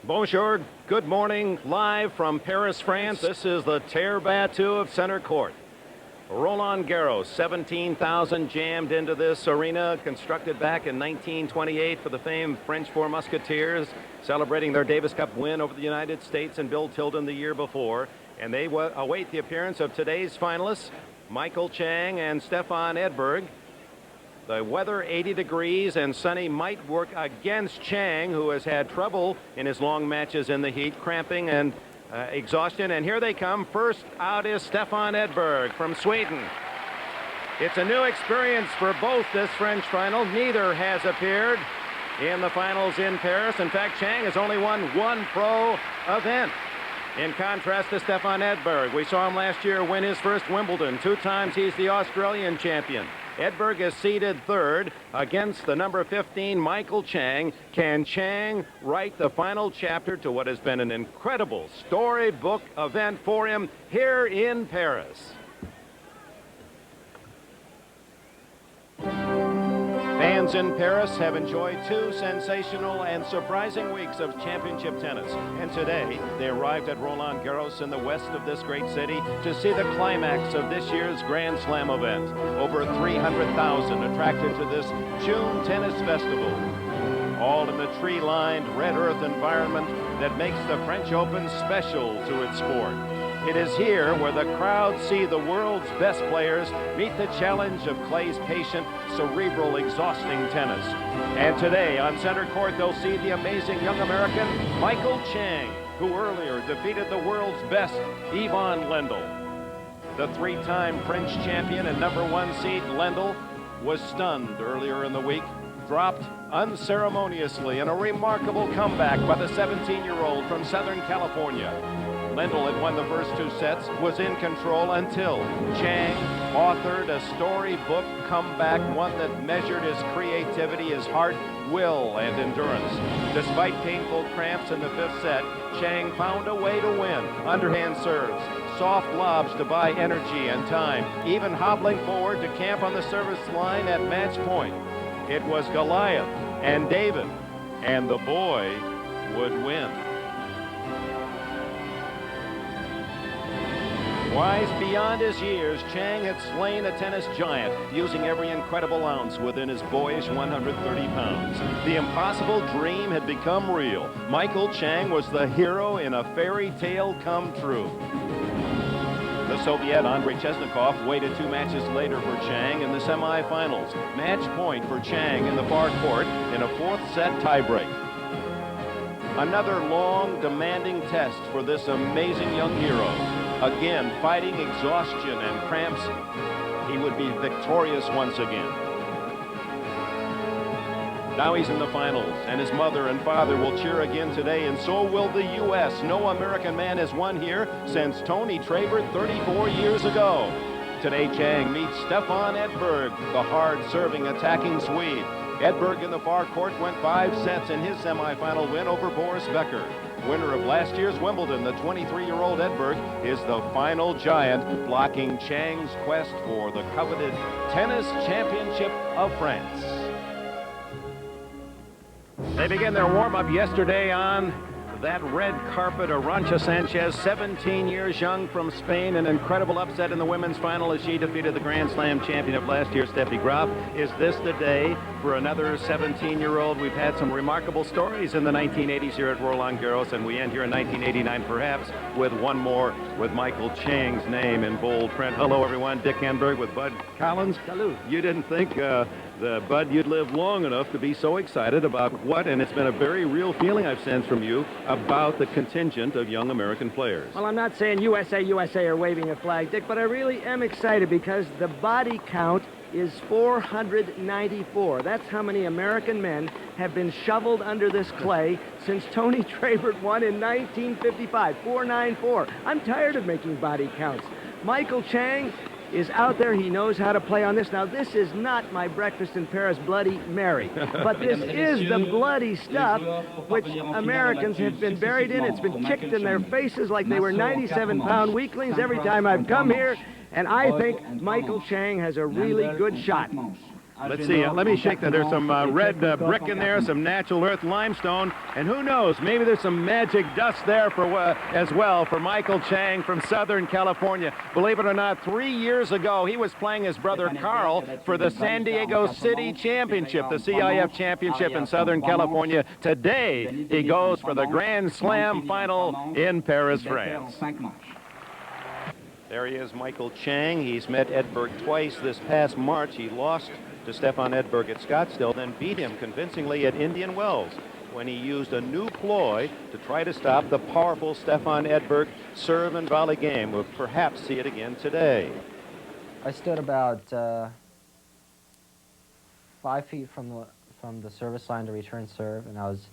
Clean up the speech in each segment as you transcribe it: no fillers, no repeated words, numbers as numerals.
Bonjour, good morning, live from Paris, France. This is the terre battue of center court. Roland Garros, 17,000 jammed into this arena, constructed back in 1928 for the famed French Four Musketeers, celebrating their Davis Cup win over the United States and Bill Tilden the year before. And they await the appearance of today's finalists, Michael Chang and Stefan Edberg. The weather, 80 degrees and sunny, might work against Chang, who has had trouble in his long matches in the heat, cramping and exhaustion. And here they come. First out is Stefan Edberg from Sweden. It's a new experience for both this French final. Neither has appeared in the finals in Paris. In fact, Chang has only won one pro event. In contrast to Stefan Edberg, we saw him last year win his first Wimbledon. 2 times he's the Australian champion. Edberg is seeded third against the number 15, Michael Chang. Can Chang write the final chapter to what has been an incredible storybook event for him here in Paris? Fans in Paris have enjoyed 2 sensational and surprising weeks of championship tennis. And today, they arrived at Roland Garros in the west of this great city to see the climax of this year's Grand Slam event. Over 300,000 attracted to this June Tennis Festival, all in the tree-lined red earth environment that makes the French Open special to its sport. It is here where the crowd see the world's best players meet the challenge of clay's patient, cerebral, exhausting tennis. And today on center court, they'll see the amazing young American Michael Chang, who earlier defeated the world's best Yvonne Lendl. The 3-time French champion and number 1 seed Lendl was stunned earlier in the week, dropped unceremoniously in a remarkable comeback by the 17-year-old from Southern California. Lendl had won the first 2 sets, was in control until Chang authored a storybook comeback, one that measured his creativity, his heart, will, and endurance. Despite painful cramps in the 5th set, Chang found a way to win. Underhand serves, soft lobs to buy energy and time, even hobbling forward to camp on the service line at match point. It was Goliath and David, and the boy would win. Wise beyond his years, Chang had slain a tennis giant, using every incredible ounce within his boyish 130 pounds. The impossible dream had become real. Michael Chang was the hero in a fairy tale come true. The Soviet Andrei Chesnikov waited 2 matches later for Chang in the semifinals. Match point for Chang in the far court in a 4th set tiebreak. Another long, demanding test for this amazing young hero. Again, fighting exhaustion and cramps, he would be victorious once again. Now he's in the finals, and his mother and father will cheer again today, and so will the U.S. No American man has won here since Tony Trabert 34 years ago. Today, Chang meets Stefan Edberg, the hard-serving, attacking Swede. Edberg in the far court went 5 sets in his semifinal win over Boris Becker. Winner of last year's Wimbledon, the 23-year-old Edberg is the final giant, blocking Chang's quest for the coveted Tennis Championship of France. They began their warm-up yesterday on that red carpet. Arantxa Sanchez, 17 years young from Spain, an incredible upset in the women's final as she defeated the Grand Slam champion of last year, Steffi Graf. Is this the day for another 17-year-old? We've had some remarkable stories in the 1980s here at Roland Garros, and we end here in 1989 perhaps with one more with Michael Chang's name in bold print. Hello everyone, Dick Enberg with Bud Collins. Salute. You didn't think Bud, you'd live long enough to be so excited about what, and it's been a very real feeling I've sensed from you, about the contingent of young American players. Well, I'm not saying USA, USA are waving a flag, Dick, but I really am excited because the body count is 494. That's how many American men have been shoveled under this clay since Tony Trabert won in 1955. 494. I'm tired of making body counts. Michael Chang is out there. He knows how to play on this. Now, this is not my breakfast in Paris Bloody Mary, but this is the bloody stuff which Americans have been buried in. It's been kicked in their faces like they were 97-pound weaklings every time I've come here, and I think Michael Chang has a really good shot. Let's see, let me shake that. There's some red brick in there, some natural earth limestone, and who knows, maybe there's some magic dust there for as well for Michael Chang from Southern California. Believe it or not, 3 years ago, he was playing his brother Carl for the San Diego City Championship, the CIF Championship in Southern California. Today, he goes for the Grand Slam final in Paris, France. There he is, Michael Chang. He's met Edberg twice this past March. He lost to Stefan Edberg at Scottsdale, then beat him convincingly at Indian Wells when he used a new ploy to try to stop the powerful Stefan Edberg serve and volley game. We'll perhaps see it again today. I stood about 5 feet from the service line to return serve, and I was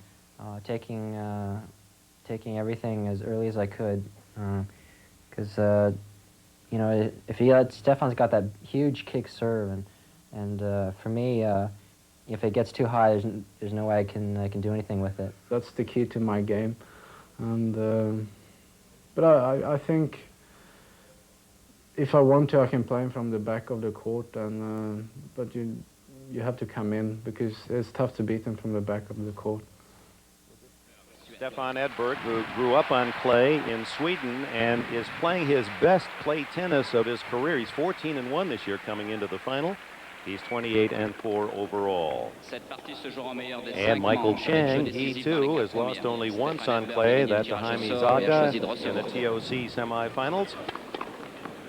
taking everything as early as I could, because you know, if Stefan's got that huge kick serve, and for me, if it gets too high, there's no way I can do anything with it. That's the key to my game, and but I think if I want to, I can play him from the back of the court, and but you have to come in because it's tough to beat him from the back of the court. Stefan Edberg, who grew up on clay in Sweden and is playing his best clay tennis of his career. He's 14-1 this year coming into the final. He's 28-4 overall. And Michael Chang, he too has lost only once on clay. That's to Jaime Zaga in the TOC semifinals.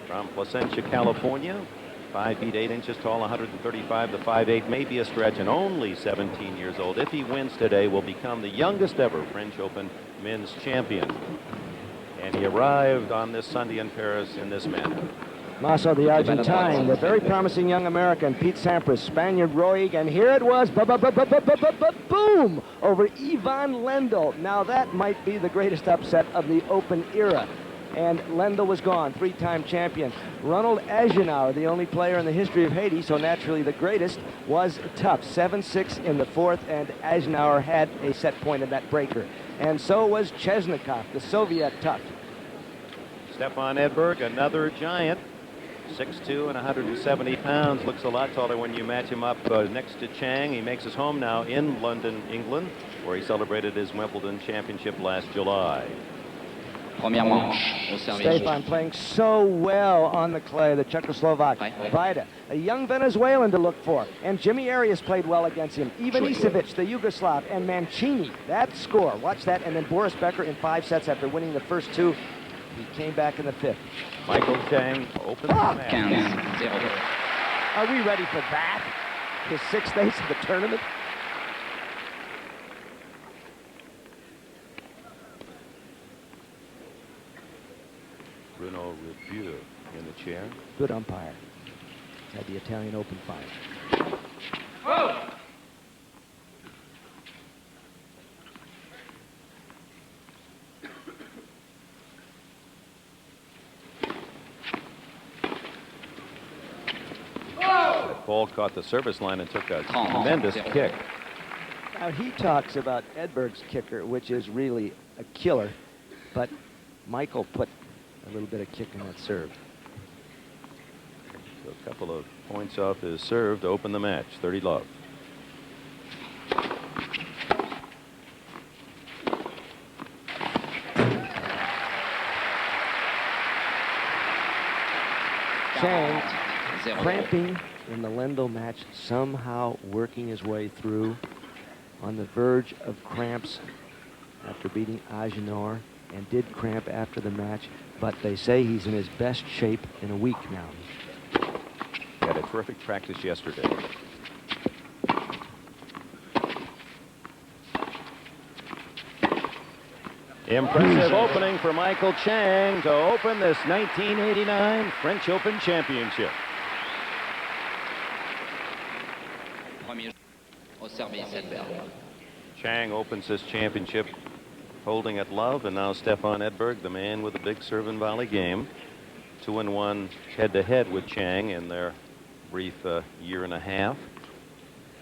From Placentia, California. 5 feet 8 inches tall, 135 to 5'8", may be a stretch, and only 17 years old. If he wins today, will become the youngest ever French Open men's champion. And he arrived on this Sunday in Paris in this manner. Maso, the Argentine, the very promising young American, Pete Sampras, Spaniard Roig, and here it was, boom, over Ivan Lendl. Now that might be the greatest upset of the Open era. And Lendl was gone, 3-time champion. Ronald Agenauer, the only player in the history of Haiti, so naturally the greatest, was tough. 7-6 in the fourth, and Agenauer had a set point in that breaker. And so was Chesnikov, the Soviet tough. Stefan Edberg, another giant, 6'2" and 170 pounds. Looks a lot taller when you match him up next to Chang. He makes his home now in London, England, where he celebrated his Wimbledon championship last July. Stefan playing so well on the clay, the Czechoslovak. Vida, a young Venezuelan to look for. And Jimmy Arias played well against him. Ivanisevic, the Yugoslav, and Mancini. That score, watch that. And then Boris Becker in 5 sets after winning the first 2. He came back in the 5th. Michael Chang opens the match. Are we ready for that? His 6th ace of the tournament? Bruno Riviere in the chair. Good umpire. Had the Italian Open final. Oh! That ball caught the service line and took a tremendous kick. Now he talks about Edberg's kicker, which is really a killer, but Michael put a little bit of kick in that serve. So a couple of points off his serve to open the match. 30-love. Chang cramping in the Lendl match, somehow working his way through, on the verge of cramps after beating Agenauer, and did cramp after the match, but they say he's in his best shape in a week now. He had a terrific practice yesterday. Impressive opening for Michael Chang to open this 1989 French Open Championship. Chang opens this championship holding at love, and now Stefan Edberg, the man with the big serve and volley game. 2-1 head-to-head with Chang in their brief year and a half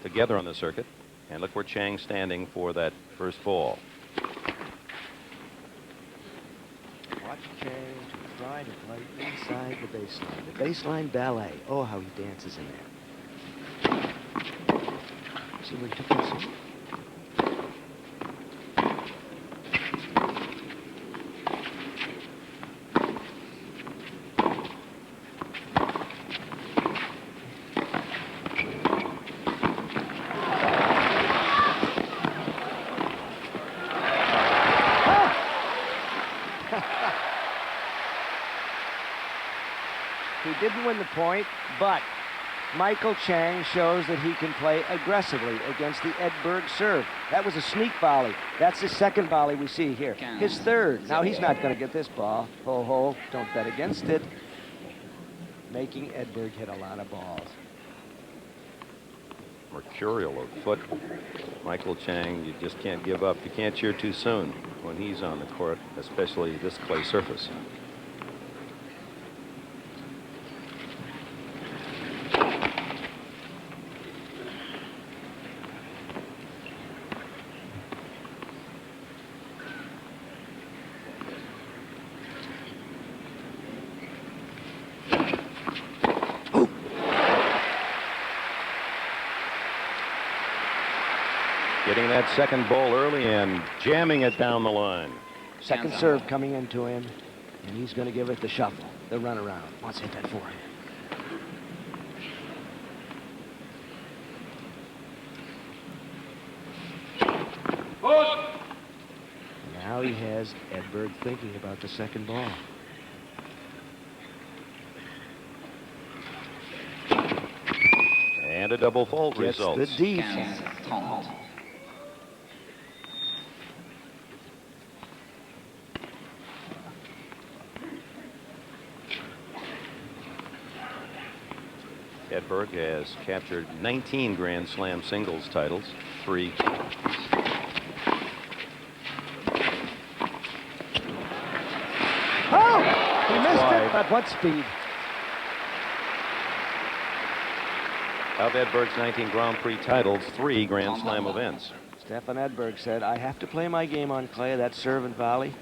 together on the circuit. And look where Chang's standing for that first ball. Watch Chang try to play inside the baseline. The baseline ballet. Oh, how he dances in there. See where he took that serve? He didn't win the point, but Michael Chang shows that he can play aggressively against the Edberg serve. That was a sneak volley. That's his second volley we see here. His third. Now he's not going to get this ball. Ho, ho, don't bet against it. Making Edberg hit a lot of balls. Mercurial of foot. Michael Chang, you just can't give up. You can't cheer too soon when he's on the court, especially this clay surface. Getting that second ball early and jamming it down the line. Second serve coming into him, and he's going to give it the shuffle, the runaround. Wants to hit that forehand. Now he has Edberg thinking about the second ball. And a double fault Gets results. the defense. Edberg has captured 19 Grand Slam singles titles, 3. Oh! He It's missed wide. it, but what speed? Of Edberg's 19 Grand Prix titles, 3 Grand Slam events. Stefan Edberg said, I have to play my game on clay, that serve and volley.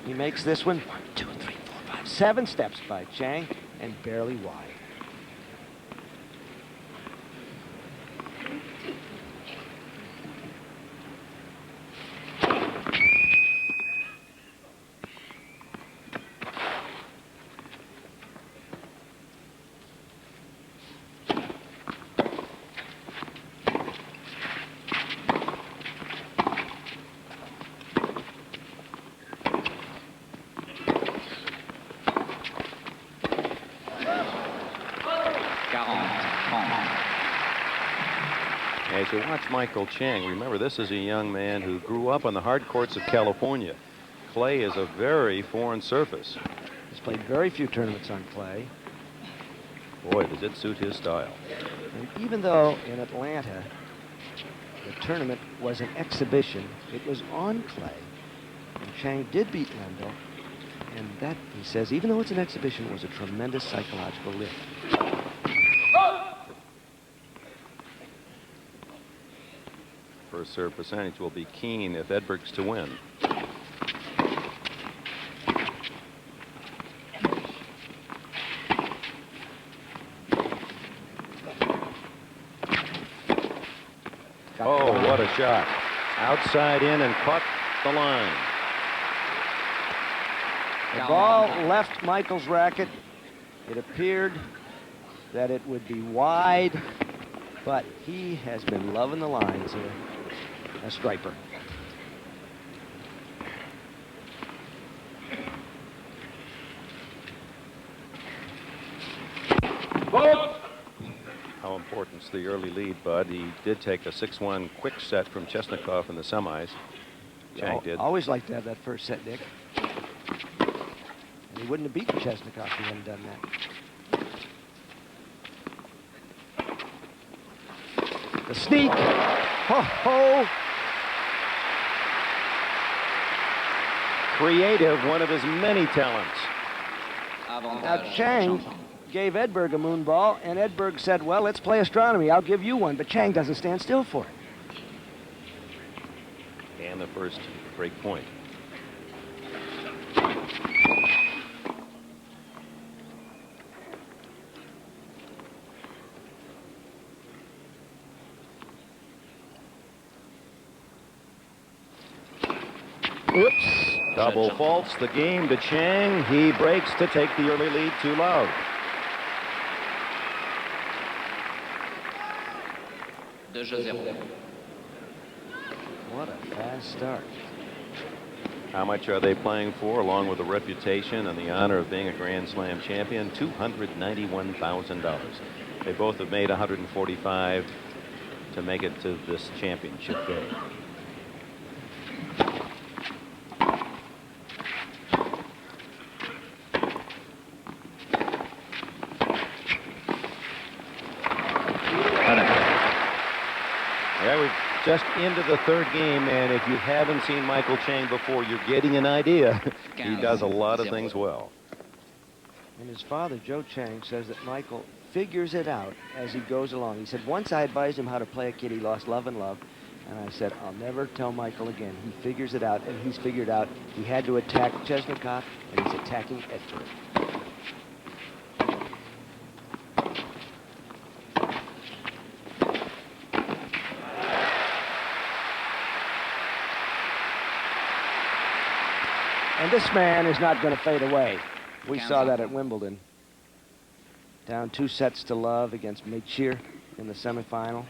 He makes this one 1, 2, 3, 4, 5, 7 steps by Chang and barely wide. As you watch Michael Chang, remember this is a young man who grew up on the hard courts of California. Clay is a very foreign surface. He's played very few tournaments on clay. Boy, does it suit his style. And even though in Atlanta the tournament was an exhibition, it was on clay. And Chang did beat Lendl. And that, he says, even though it's an exhibition, it was a tremendous psychological lift. First serve percentage will be keen if Edberg's to win. Oh, what a shot. Outside in and caught the line. The ball left Michael's racket. It appeared that it would be wide, but he has been loving the lines here. A striper. How important's the early lead, Bud? He did take a 6-1 quick set from Chesnikov in the semis. Chang did. Always like to have that first set, Dick. And he wouldn't have beaten Chesnikov if he hadn't done that. The sneak. Ho, ho. Creative, one of his many talents. Now, Chang gave Edberg a moon ball, and Edberg said, well, let's play astronomy. I'll give you one. But Chang doesn't stand still for it. And the first break point. Whoops. Double faults the game to Chang. He breaks to take the early lead to Love. 2-0. What a fast start. How much are they playing for, along with the reputation and the honor of being a Grand Slam champion? $291,000. They both have made $145 to make it to this championship day. Yeah, we've just into the third game, and if you haven't seen Michael Chang before, you're getting an idea. He does a lot of things well. And his father, Joe Chang, says that Michael figures it out as he goes along. He said, once I advised him how to play a kid, he lost love and love. And I said, I'll never tell Michael again. He figures it out, and he's figured out he had to attack Chesnikov, and he's attacking Edberg. And this man is not going to fade away. We saw that at Wimbledon. Down 2 sets to love against Mechir in the semifinal.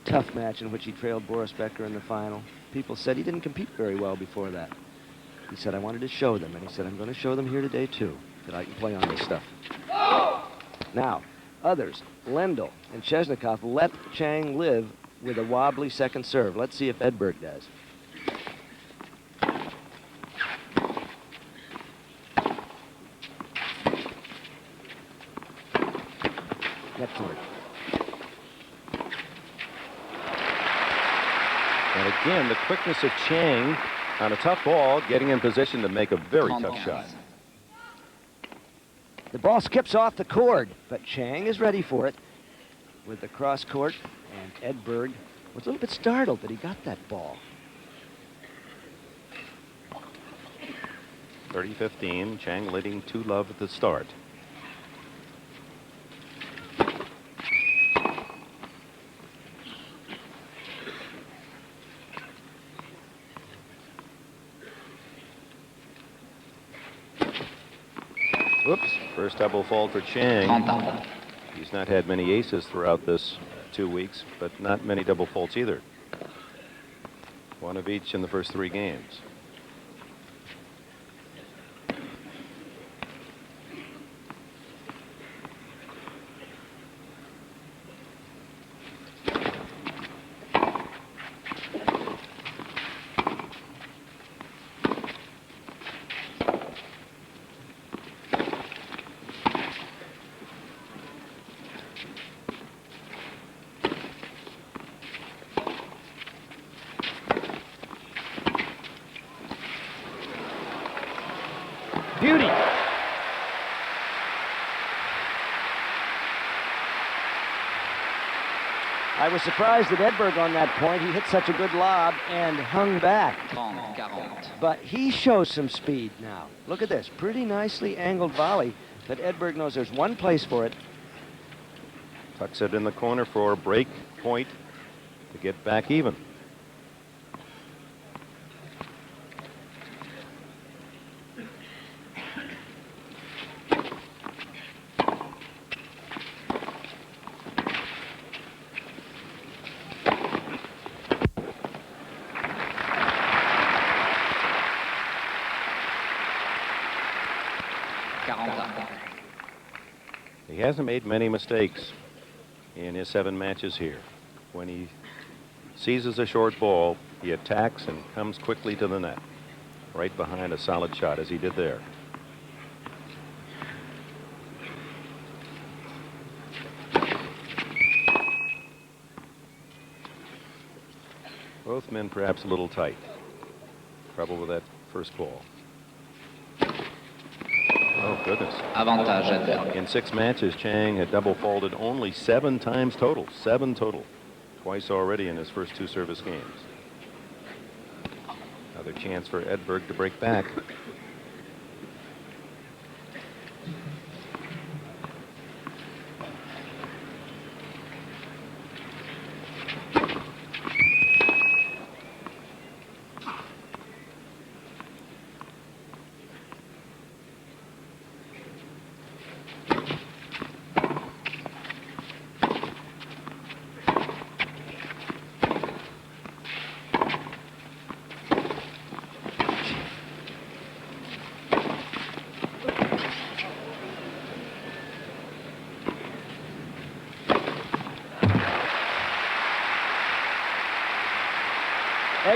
Tough match in which he trailed Boris Becker in the final. People said he didn't compete very well before that. He said, I wanted to show them. And he said, I'm going to show them here today, too, that I can play on this stuff. Now, others, Lendl and Chesnikov, let Chang live with a wobbly second serve. Let's see if Edberg does. And again, the quickness of Chang on a tough ball, getting in position to make a very tough shot. The ball skips off the cord, but Chang is ready for it with the cross court, and Edberg was a little bit startled that he got that ball. 30-15, Chang leading 2-love at the start. Oops, first double fault for Chang. He's not had many aces throughout this 2 weeks, but not many double faults either. One of each in the first 3 games. Beauty. I was surprised at Edberg on that point. He hit such a good lob and hung back. But he shows some speed now. Look at this. Pretty nicely angled volley. But Edberg knows there's one place for it. Tucks it in the corner for a break point to get back even. He hasn't made many mistakes in his 7 matches here. When he seizes a short ball, he attacks and comes quickly to the net, right behind a solid shot, as he did there. Both men perhaps a little tight. Trouble with that first ball. Oh, goodness. Avantage Edberg. In 6 matches, Chang had double faulted only 7 times total. 7 total. Twice already in his first 2 service games. Another chance for Edberg to break back.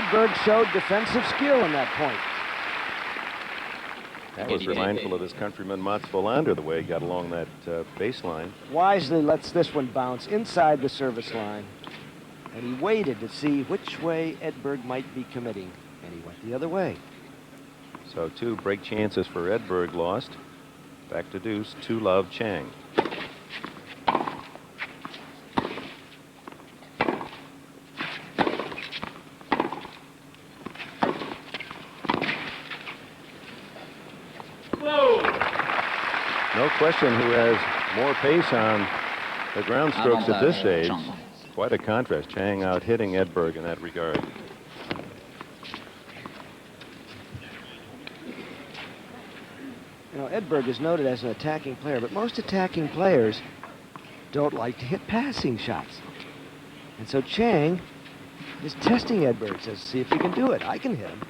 Edberg showed defensive skill in that point. That was mindful of his countryman Mats Wilander, the way he got along that baseline. Wisely lets this one bounce inside the service line. And he waited to see which way Edberg might be committing. And he went the other way. So 2 break chances for Edberg lost. Back to deuce, 2-love Chang. No question who has more pace on the ground strokes at this stage. Quite a contrast. Chang out hitting Edberg in that regard. You know, Edberg is noted as an attacking player, but most attacking players don't like to hit passing shots. And so Chang is testing Edberg, says, see if you can do it. I can hit him.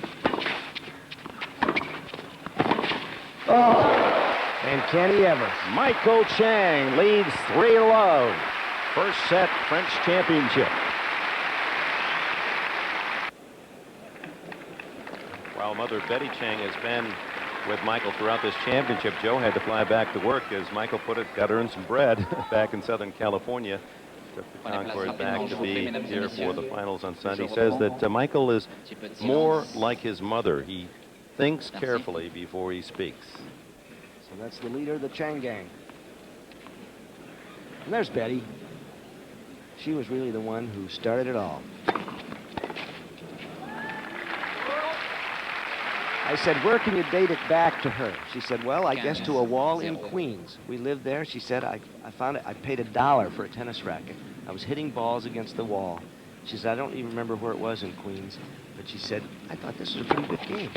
Oh! And can he ever? Michael Chang leads 3-love. First set French championship. While mother Betty Chang has been with Michael throughout this championship, Joe had to fly back to work, as Michael put it, got to earn some bread back in Southern California. Took the Concord back to be here for the finals on Sunday. He says that Michael is more like his mother. He thinks carefully before he speaks. So that's the leader of the Chang gang. And there's Betty. She was really the one who started it all. I said, where can you date it back to her? She said, well, I guess to a wall in Queens. We lived there. She said, I found it. I paid $1 for a tennis racket. I was hitting balls against the wall. She said, I don't even remember where it was in Queens. But she said, I thought this was a pretty good game.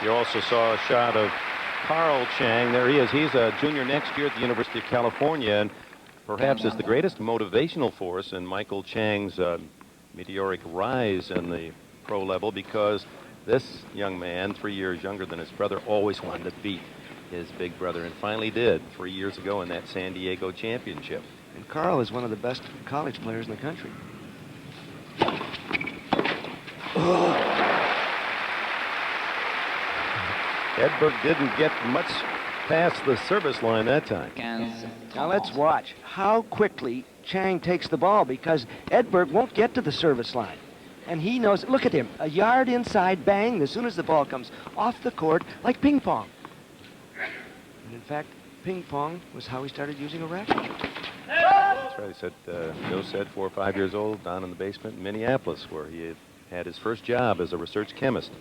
You also saw a shot of Carl Chang. There he is. He's a junior next year at the University of California, and perhaps is the greatest motivational force in Michael Chang's meteoric rise in the pro level, because this young man, 3 years younger than his brother, always wanted to beat his big brother, and finally did 3 years ago in that San Diego championship. And Carl is one of the best college players in the country. Oh. Edberg didn't get much past the service line that time. Now let's watch how quickly Chang takes the ball, because Edberg won't get to the service line. And he knows, look at him, a yard inside, bang, as soon as the ball comes off the court, like ping pong. And in fact, ping pong was how he started using a racket. That's right. He said, Joe said 4 or 5 years old, down in the basement in Minneapolis, where he had his first job as a research chemist.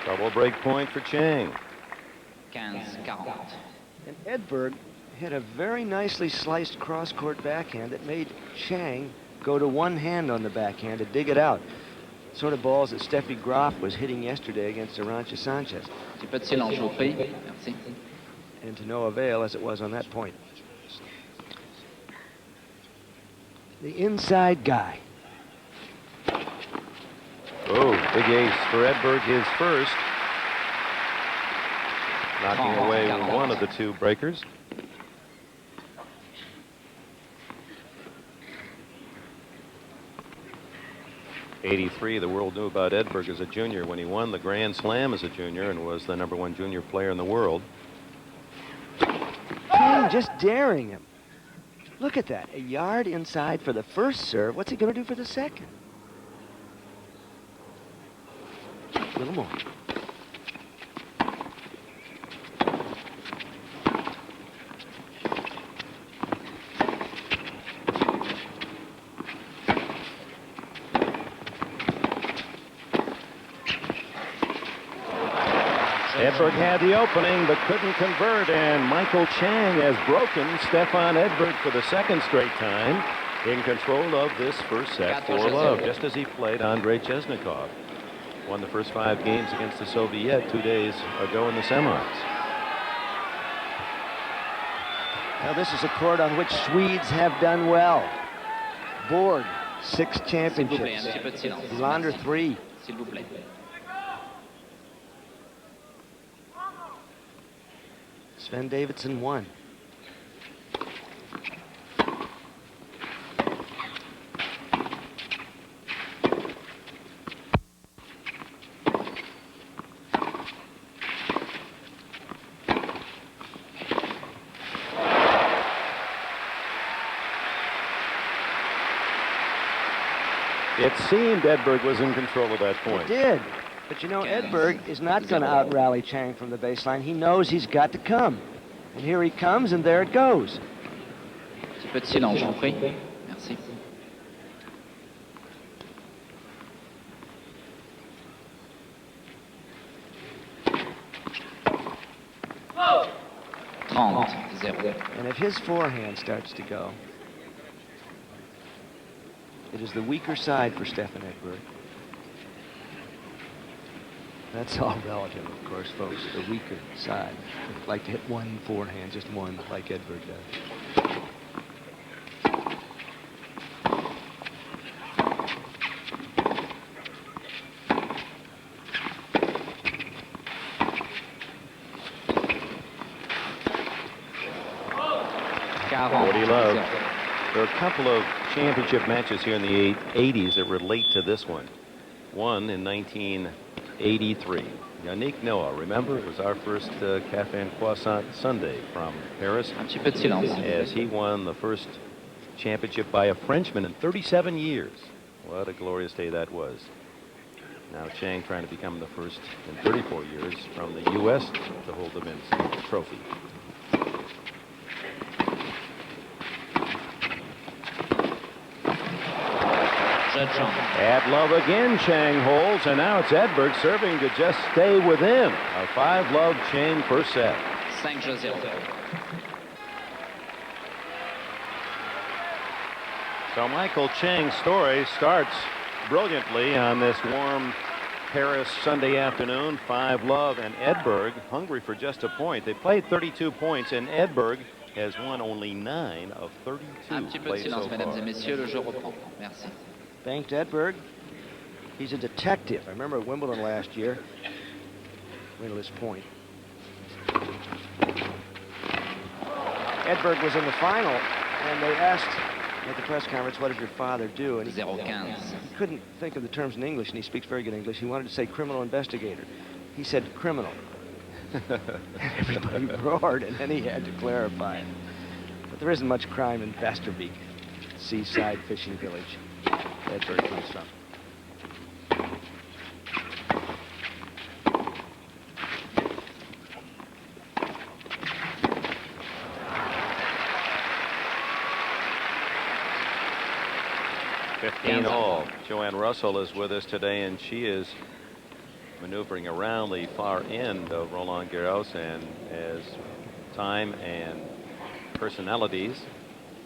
Double break point for Chang. 15-40. And Edberg hit a very nicely sliced cross-court backhand that made Chang go to one hand on the backhand to dig it out. Sort of balls that Steffi Graf was hitting yesterday against Arantxa Sanchez. Petit peu de silence, je vous prie. Merci. And to no avail, as it was on that point. The inside guy. Oh, big ace for Edberg, his first. Knocking away one of the 2 breakers. '83, the world knew about Edberg as a junior when he won the Grand Slam as a junior and was the #1 junior player in the world. Chang just daring him. Look at that, a yard inside for the first serve. What's he going to do for the second? A little more. Edberg had the opening but couldn't convert, and Michael Chang has broken Stefan Edberg for the second straight time, in control of this first set 4-love, just as he played Andrei Chesnikov. Won the first 5 games against the Soviet 2 days ago in the semis. Now this is a court on which Swedes have done well. Borg, 6 championships. Lander, 3. S'il vous plaît. Sven Davidson, 1. It seemed Edberg was in control at that point. It did. But you know, Edberg is not going to out-rally Chang from the baseline. He knows he's got to come. And here he comes, and there it goes. Un petit peu de silence, je vous prie. Merci. Trente, 0. And if his forehand starts to go, it is the weaker side for Stefan Edberg. That's all relative, of course, folks. The weaker side. I'd like to hit one forehand, just one, like Edberg does. What do you love? There are a couple of championship matches here in the 80s that relate to this one. One in 1983. Yannick Noah, remember, it was our first Café and Croissant Sunday from Paris. Un petit peu de silence. As he won the first championship by a Frenchman in 37 years. What a glorious day that was. Now Chang trying to become the first in 34 years from the U.S. to hold the men's trophy. At love again, Chang holds, and now it's Edberg serving to just stay within. A 5-love Chang first set. 5-0. So Michael Chang's story starts brilliantly on this warm Paris Sunday afternoon. 5-love, and Edberg hungry for just a point. They played 32 points, and Edberg has won only 9 of 32 Un petit peu de played silence, so mesdames far. et messieurs, le jeu reprend. Merci. Banked Edberg. He's a detective. I remember at Wimbledon last year. Wait till this point. Edberg was in the final, and they asked at the press conference, what does your father do? And he 0-15. couldn't think of the terms in English, and he speaks very good English. He wanted to say criminal investigator. He said criminal. Everybody roared, and then he had to clarify it. But there isn't much crime in Vasterbeek, seaside fishing village. Edberg comes from. All. Joanne Russell is with us today, and she is maneuvering around the far end of Roland Garros, and as time and personalities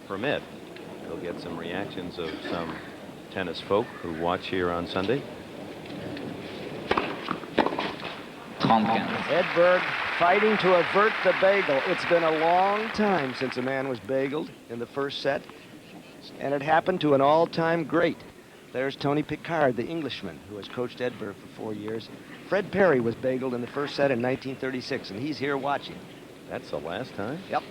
permit, we'll get some reactions of some tennis folk who watch here on Sunday. 35. Edberg fighting to avert the bagel. It's been a long time since a man was bageled in the first set, and it happened to an all-time great. There's Tony Picard, the Englishman, who has coached Edberg for 4 years. Fred Perry was bageled in the first set in 1936, and he's here watching. That's the last time? Yep.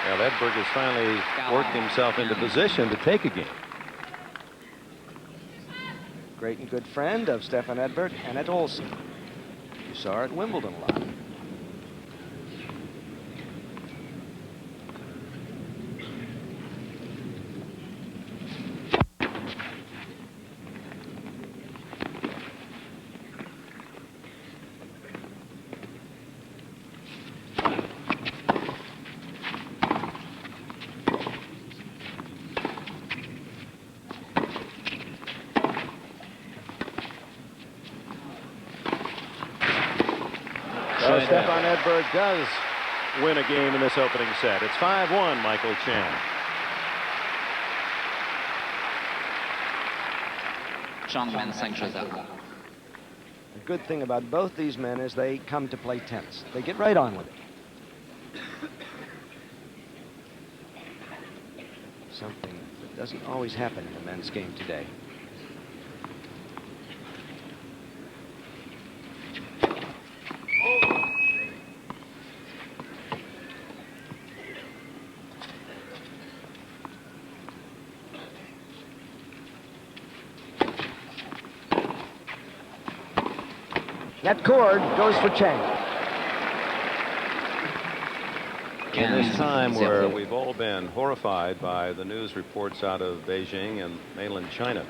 Well, Edberg has finally worked himself into position to take a game. Great and good friend of Stefan Edberg, Annette Olsen. You saw her at Wimbledon a lot. Stefan Edberg does win a game in this opening set. It's 5-1, Michael Chang. Chang mène 5 jeux à 1. The good thing about both these men is they come to play tennis. They get right on with it. Something that doesn't always happen in the men's game today. That cord goes for Chang. In this time where we've all been horrified by the news reports out of Beijing and mainland China,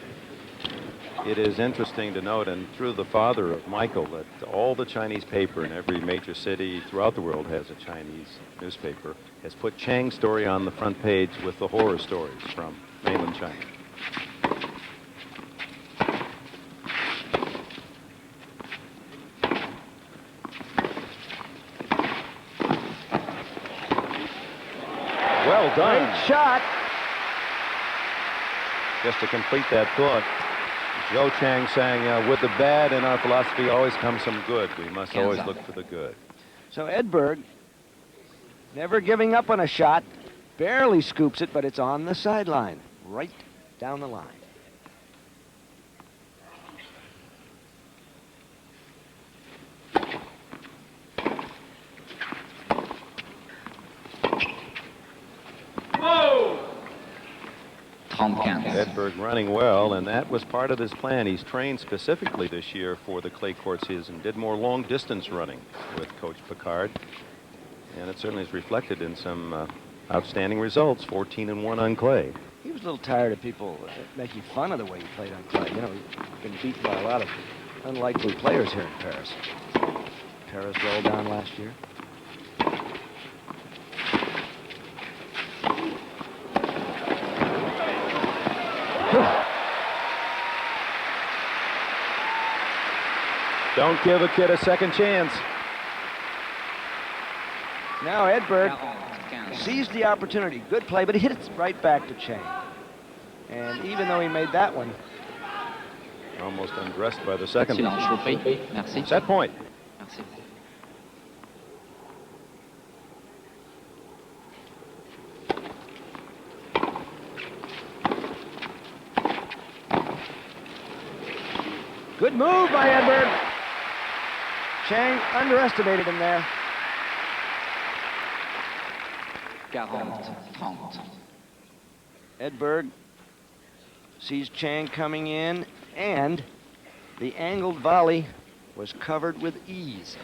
it is interesting to note, and through the father of Michael, that all the Chinese paper in every major city throughout the world has a Chinese newspaper, has put Chang's story on the front page with the horror stories from mainland China. Well done. Great shot. Just to complete that thought, Joe Chang sang, with the bad in our philosophy always comes some good. We must always look for the good. So Edberg, never giving up on a shot, barely scoops it, but it's on the sideline, right down the line. Edberg running well, and that was part of his plan. He's trained specifically this year for the clay court season, did more long distance running with Coach Picard, and it certainly is reflected in some outstanding results, 14-1 on clay. He was a little tired of people making fun of the way he played on clay. You know, he's been beaten by a lot of unlikely players here in Paris. Paris rolled down last year. Don't give a kid a second chance. Now Edberg seized the opportunity. Good play, but he hit it right back to Chang. And even though he made that one, Almost undressed by the second. Silence, je vous prie. Merci. Set point. Merci. good move by Edberg. Chang underestimated him there. 40-30. Edberg sees Chang coming in, and the angled volley was covered with ease.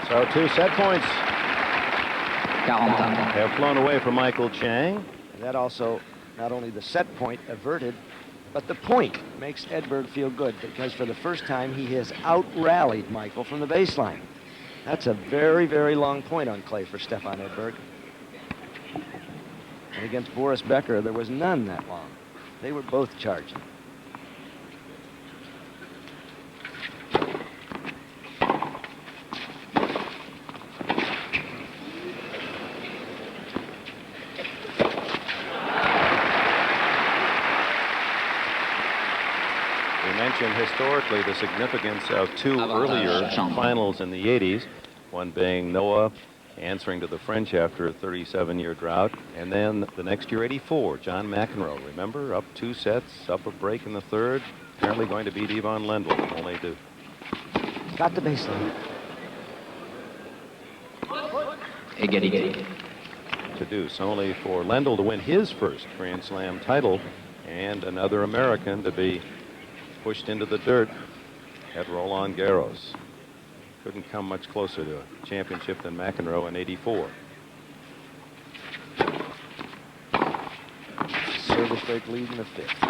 So 2 set points 40. have flown away from Michael Chang. And that also, not only the set point averted, but the point makes Edberg feel good, because for the first time he has out-rallied Michael from the baseline. That's a very, very long point on clay for Stefan Edberg. And against Boris Becker, there was none that long. They were both charging. Historically, the significance of 2 earlier finals in the 80s, one being Noah answering to the French after a 37-year drought, and then the next year, 84, John McEnroe, remember, up 2 sets, up a break in the third, apparently going to beat Ivan Lendl, only to... Got the baseline. Égalité. To deuce, only for Lendl to win his first Grand Slam title, and another American to be pushed into the dirt at Roland Garros. Couldn't come much closer to a championship than McEnroe in '84. Service Edberg leading the fifth.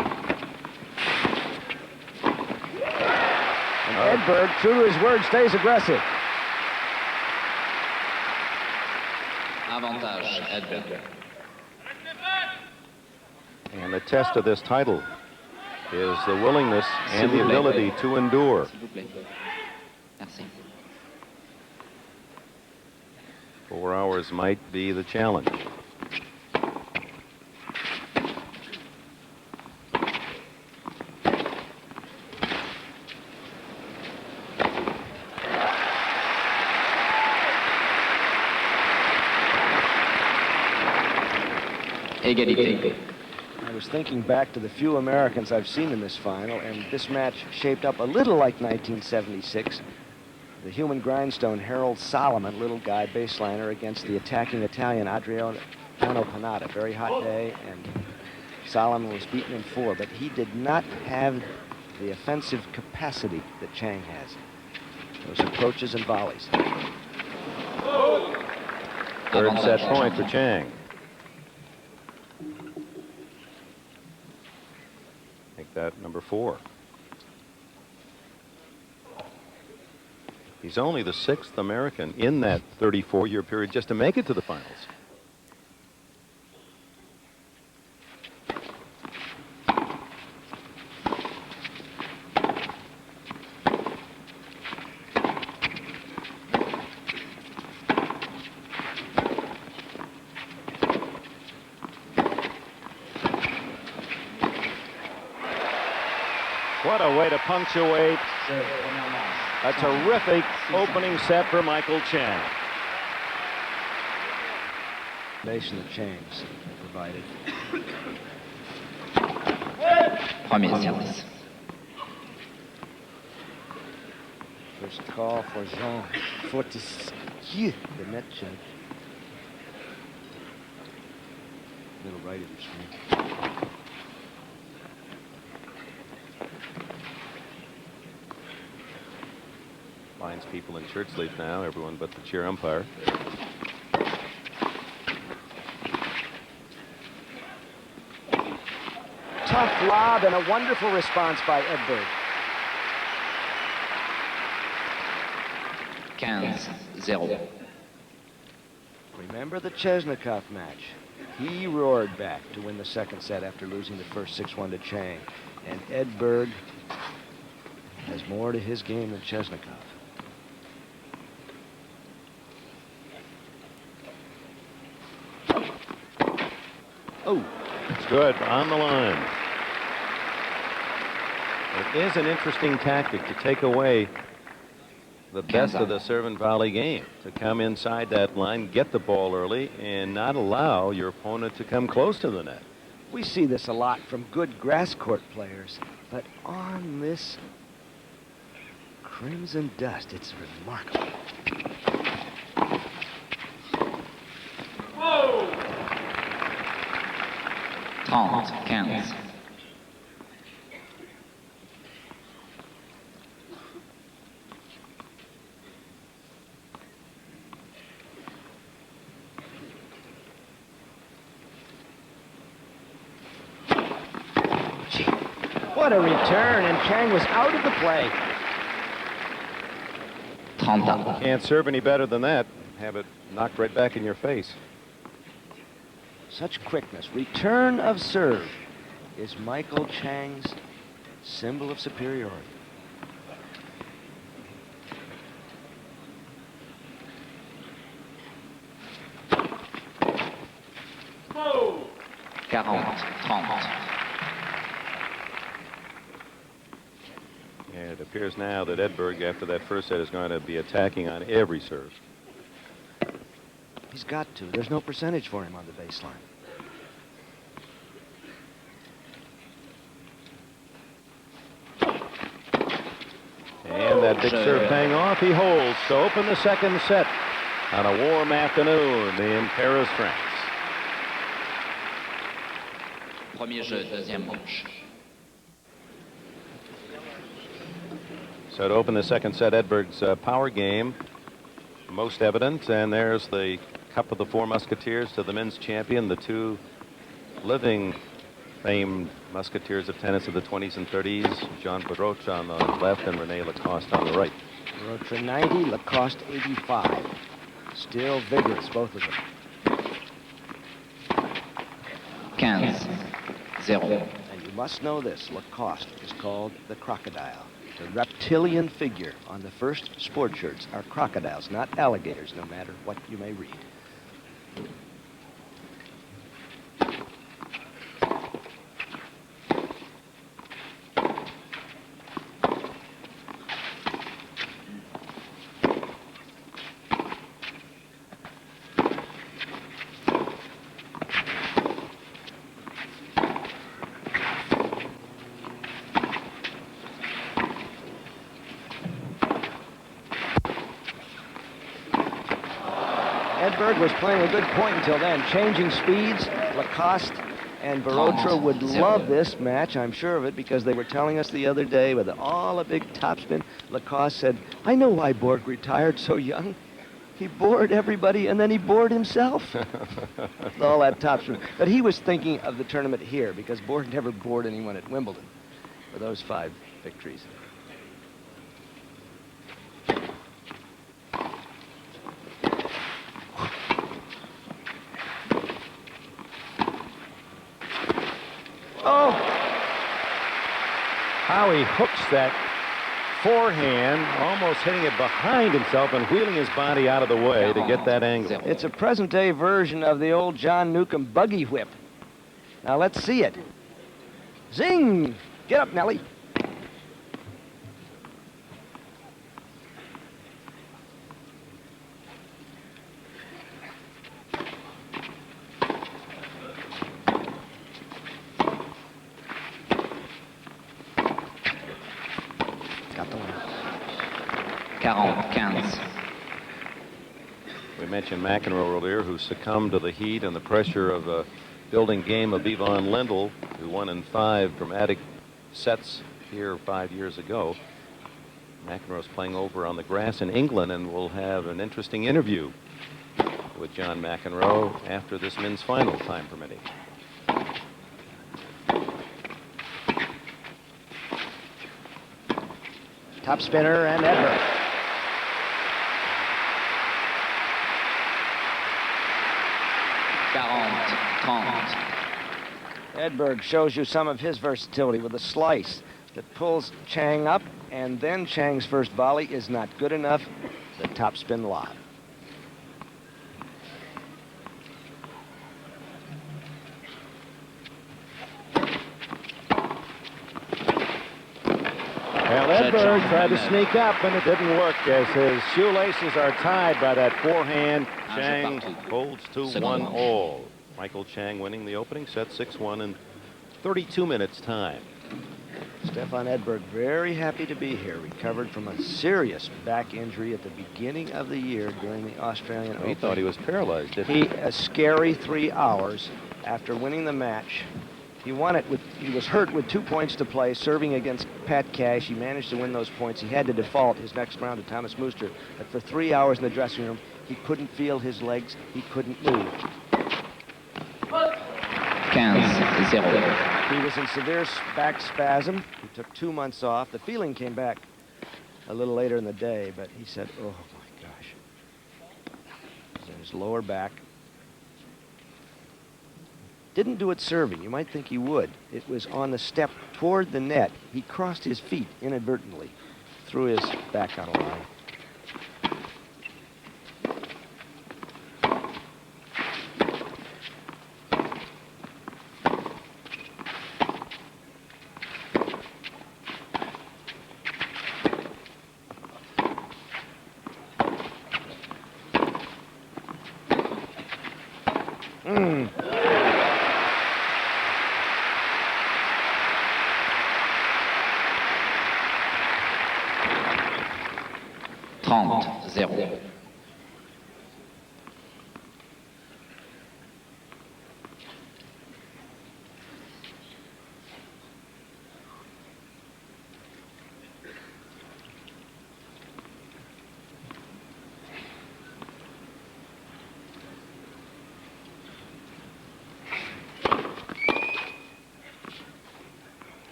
And Edberg, true to his word, stays aggressive. Avantage, Edberg. And the test of this title is the willingness and the ability to endure. S'il vous plaît. Merci. 4 hours might be the challenge. Égalité. I was thinking back to the few Americans I've seen in this final, and this match shaped up a little like 1976. The human grindstone Harold Solomon, little guy baseliner, against the attacking Italian Adriano Panata. Very hot day, and Solomon was beaten in 4, but he did not have the offensive capacity that Chang has. Those approaches and volleys. Third set point for Chang. Make that number 4. He's only the 6th American in that 34-year period just to make it to the finals. What a way to punctuate a terrific opening set for Michael Chang. Foundation that Chang's provided. Premier service. First call for Jean Fortescue, the net check. Middle right of your screen. Finds people in shirt sleeves now, everyone but the chair umpire. Tough lob and a wonderful response by Edberg. 15-0. Remember the Chesnikov match? He roared back to win the second set after losing the first 6-1 to Chang. And Edberg has more to his game than Chesnikov. Oh, it's good on the line. It is an interesting tactic to take away the best of the serve and volley game, to come inside that line, get the ball early, and not allow your opponent to come close to the net. We see this a lot from good grass court players, but on this crimson dust, it's remarkable. Whoa! 30-15. What a return, and Chang was out of the play. 30. Can't serve any better than that. Have it knocked right back in your face. Such quickness. Return of serve is Michael Chang's symbol of superiority. Whoa! 40-30. And it appears now that Edberg, after that first set, is going to be attacking on every serve. He's got to. There's no percentage for him on the baseline. And that big serve paying off. He holds to open the second set on a warm afternoon in Paris, France. Premier jeu, deuxième manche. So to open the second set, Edberg's power game most evident, and there's the Cup of the Four Musketeers to the men's champion, the two living famed musketeers of tennis of the 20s and 30s, Jean Baroche on the left and Rene Lacoste on the right. Baroche 90, Lacoste 85. Still vigorous, both of them. 15-0. And you must know this, Lacoste is called the crocodile. The reptilian figure on the first sport shirts are crocodiles, not alligators, no matter what you may read. Edberg was playing a good point until then. Changing speeds, Lacoste and Baroche would love this match, I'm sure of it, because they were telling us the other day with all a big topspin. Lacoste said, I know why Borg retired so young. He bored everybody, and then he bored himself. With all that topspin. But he was thinking of the tournament here, because Borg never bored anyone at Wimbledon for those 5 victories. Oh! How he hooks that forehand, almost hitting it behind himself and wheeling his body out of the way to get that angle. It's a present-day version of the old John Newcomb buggy whip. Now let's see it. Zing! Get up, Nellie. Got the one. 40-15. We mentioned McEnroe earlier, who succumbed to the heat and the pressure of a building game of Yvonne Lendl, who won in 5 dramatic sets here 5 years ago. McEnroe's playing over on the grass in England, and we'll have an interesting interview with John McEnroe after this men's final, time permitting. Top spinner and Edberg. Edberg shows you some of his versatility with a slice that pulls Chang up, and then Chang's first volley is not good enough. The top spin lob. Well, Edberg tried to sneak up, and it didn't work as his shoelaces are tied by that forehand. Chang holds to 1 all. Michael Chang winning the opening set 6-1 in 32 minutes time. Stefan Edberg very happy to be here. Recovered from a serious back injury at the beginning of the year during the Australian Open. He thought he was paralyzed, didn't he? A scary 3 hours after winning the match. He won it with, he was hurt with 2 points to play, serving against Pat Cash. He managed to win those points. He had to default his next round to Thomas Muster. But for 3 hours in the dressing room, he couldn't feel his legs. He couldn't move. 15-0. He was in severe back spasm. He took 2 months off. The feeling came back a little later in the day, but he said, oh my gosh. It was in his lower back. Didn't do it serving. You might think he would. It was on the step toward the net. He crossed his feet inadvertently, threw his back out of line. Mm. Zero.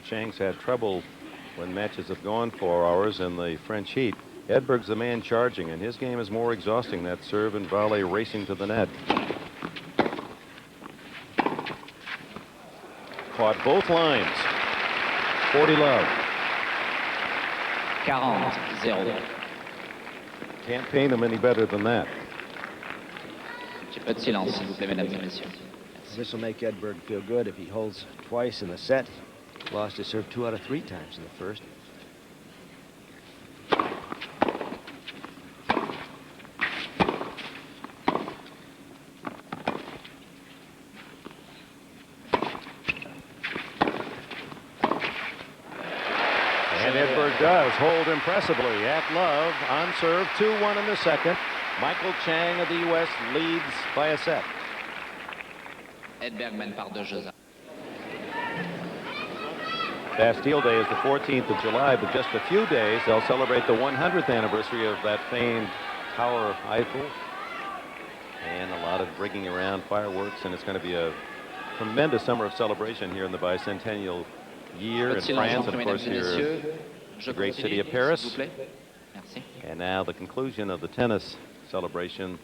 While Chang's had trouble when matches have gone 4 hours in the French heat, Edberg's the man charging, and his game is more exhausting. That serve and volley racing to the net. Caught both lines. 40 love. 40-0. Can't paint him any better than that. J'ai pas de silence, s'il vous plaît, mesdames et messieurs. This will make Edberg feel good if he holds twice in the set. Lost his serve 2 out of 3 times in the first. And Edberg does hold impressively at love on serve. 2-1 in the second. Michael Chang of the U.S. leads by a set. Edberg mène par 2 jeux. Bastille Day is the 14th of July, but just a few days they'll celebrate the 100th anniversary of that famed Tower Eiffel. And a lot of rigging around, fireworks, and it's going to be a tremendous summer of celebration here in the bicentennial year in France, and of course here the great city of Paris. And now the conclusion of the tennis celebration,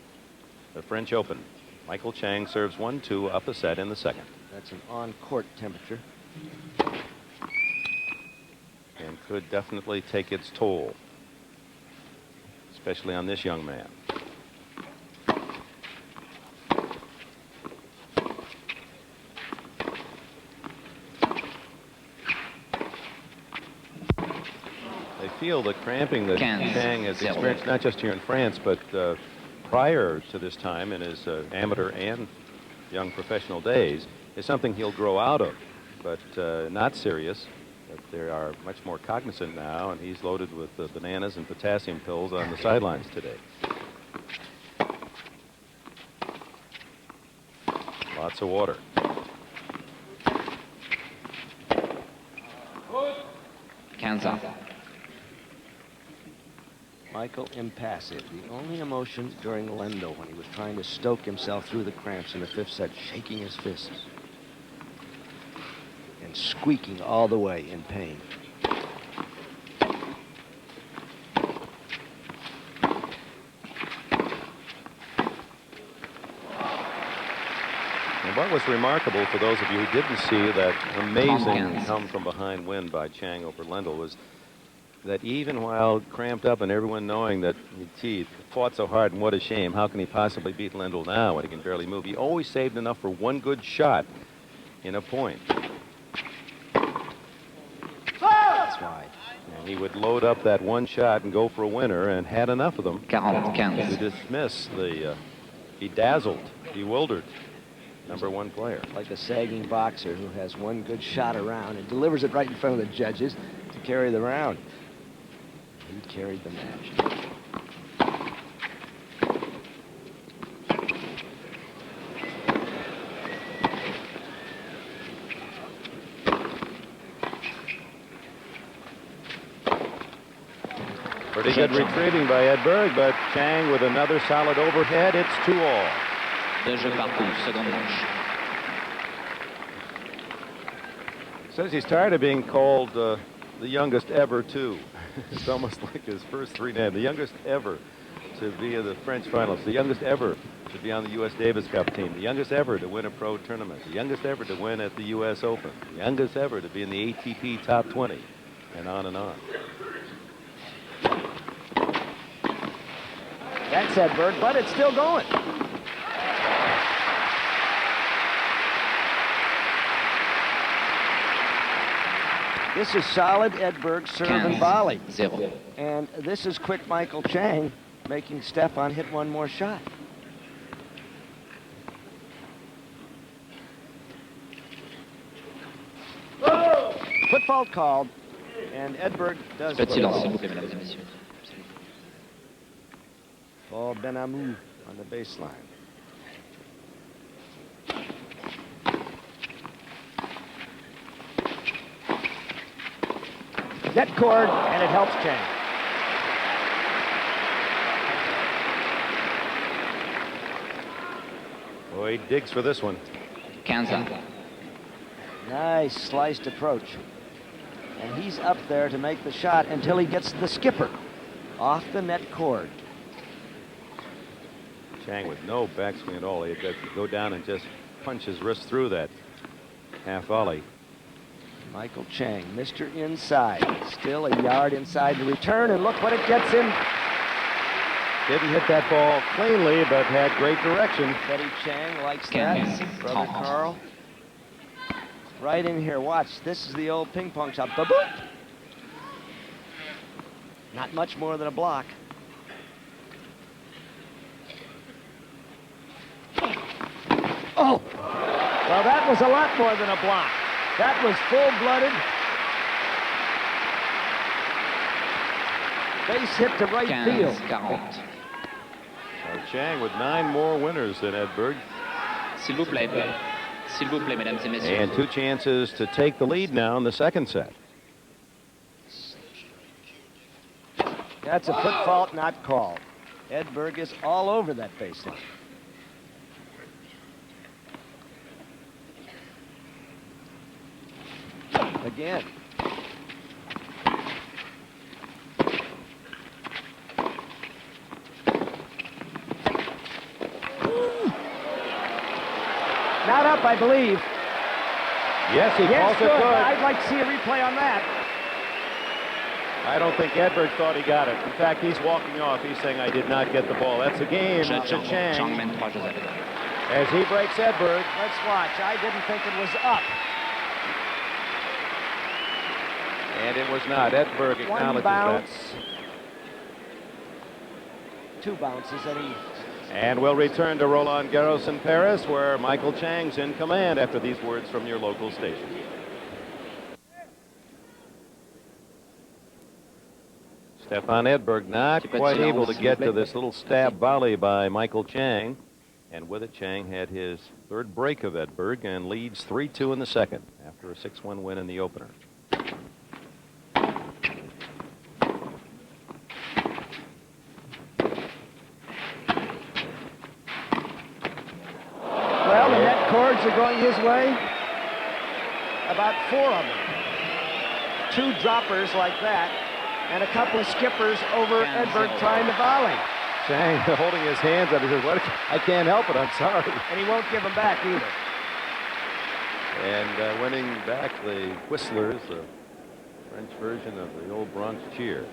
the French Open. Michael Chang serves 1-2 up a set in the second. That's an on-court temperature. And could definitely take its toll, especially on this young man. They feel the cramping that Chang has experienced, not just here in France, but prior to this time in his amateur and young professional days, is something he'll grow out of, but not serious. But they are much more cognizant now, and he's loaded with bananas and potassium pills on the sidelines today. Lots of water. Kansas. Michael impassive. The only emotion during Lendo when he was trying to stoke himself through the cramps in the 5th set, shaking his fists and squeaking all the way in pain. And what was remarkable for those of you who didn't see that amazing come from behind win by Chang over Lendl was that even while cramped up and everyone knowing that he fought so hard and what a shame, how can he possibly beat Lendl now when he can barely move, he always saved enough for one good shot in a point. That's wide. And he would load up that one shot and go for a winner, and had enough of them 40-15. to dismiss the bedazzled, bewildered #1 player. Like a sagging boxer who has one good shot around and delivers it right in front of the judges to carry the round. He carried the match. Pretty good retrieving by Edberg, but Chang with another solid overhead. It's 2-all. 2 jeux partout, seconde manche. Says he's tired of being called the youngest ever, too. It's almost like his first 3 names. The youngest ever to be in the French finals. The youngest ever to be on the U.S. Davis Cup team. The youngest ever to win a pro tournament. The youngest ever to win at the U.S. Open. The youngest ever to be in the ATP Top 20. And on and on. That's Edberg, but it's still going. This is solid Edberg serve and volley. 0. And this is quick Michael Chang making Stefan hit one more shot. Foot fault called, and Edberg does Pas de silence, s'il vous plaît, mesdames et messieurs. Paul Benamou on the baseline. Net cord, and it helps Chang. Boy, he digs for this one. 15. Nice sliced approach. And he's up there to make the shot until he gets the skipper off the net cord. Chang with no backswing at all. He had to go down and just punch his wrist through that half volley. Michael Chang, Mr. Inside, still a yard inside the return, and look what it gets him. Didn't hit that ball cleanly, but had great direction. Betty Chang likes that. Brother Carl. Right in here, watch. This is the old ping pong shot. Ba-boop. Not much more than a block. Oh! Well, that was a lot more than a block. That was full-blooded. Base hit to right field. 40. So Chang with 9 more winners than Edberg. S'il vous plaît. S'il vous plaît, mesdames et messieurs. And 2 chances to take the lead now in the second set. That's a foot fault not called. Edberg is all over that baseline. Again. Not up, I believe. Yes, he Yes, calls it good. good. I'd like to see a replay on that. I don't think Edberg thought he got it. In fact, he's walking off. He's saying, I did not get the ball. That's a game to Chang Chang mène 3-0. as he breaks Edberg. Let's watch. I didn't think it was up. And it was not. Edberg One acknowledges bounce. that. 2 bounces, and he... And we'll return to Roland Garros in Paris, where Michael Chang's in command after these words from your local station. Stefan Edberg not quite able to get to this little stab volley by Michael Chang. And with it, Chang had his 3rd break of Edberg and leads 3-2 in the second after a 6-1 win in the opener. Well, the net cords are going his way. About 4 of them. 2 droppers like that, and a couple of skippers over Edberg trying to volley. Chang holding his hands up. He says, "What? I can't help it. I'm sorry." And he won't give them back either. And winning back the Whistlers, the French version of the old Bronx cheer.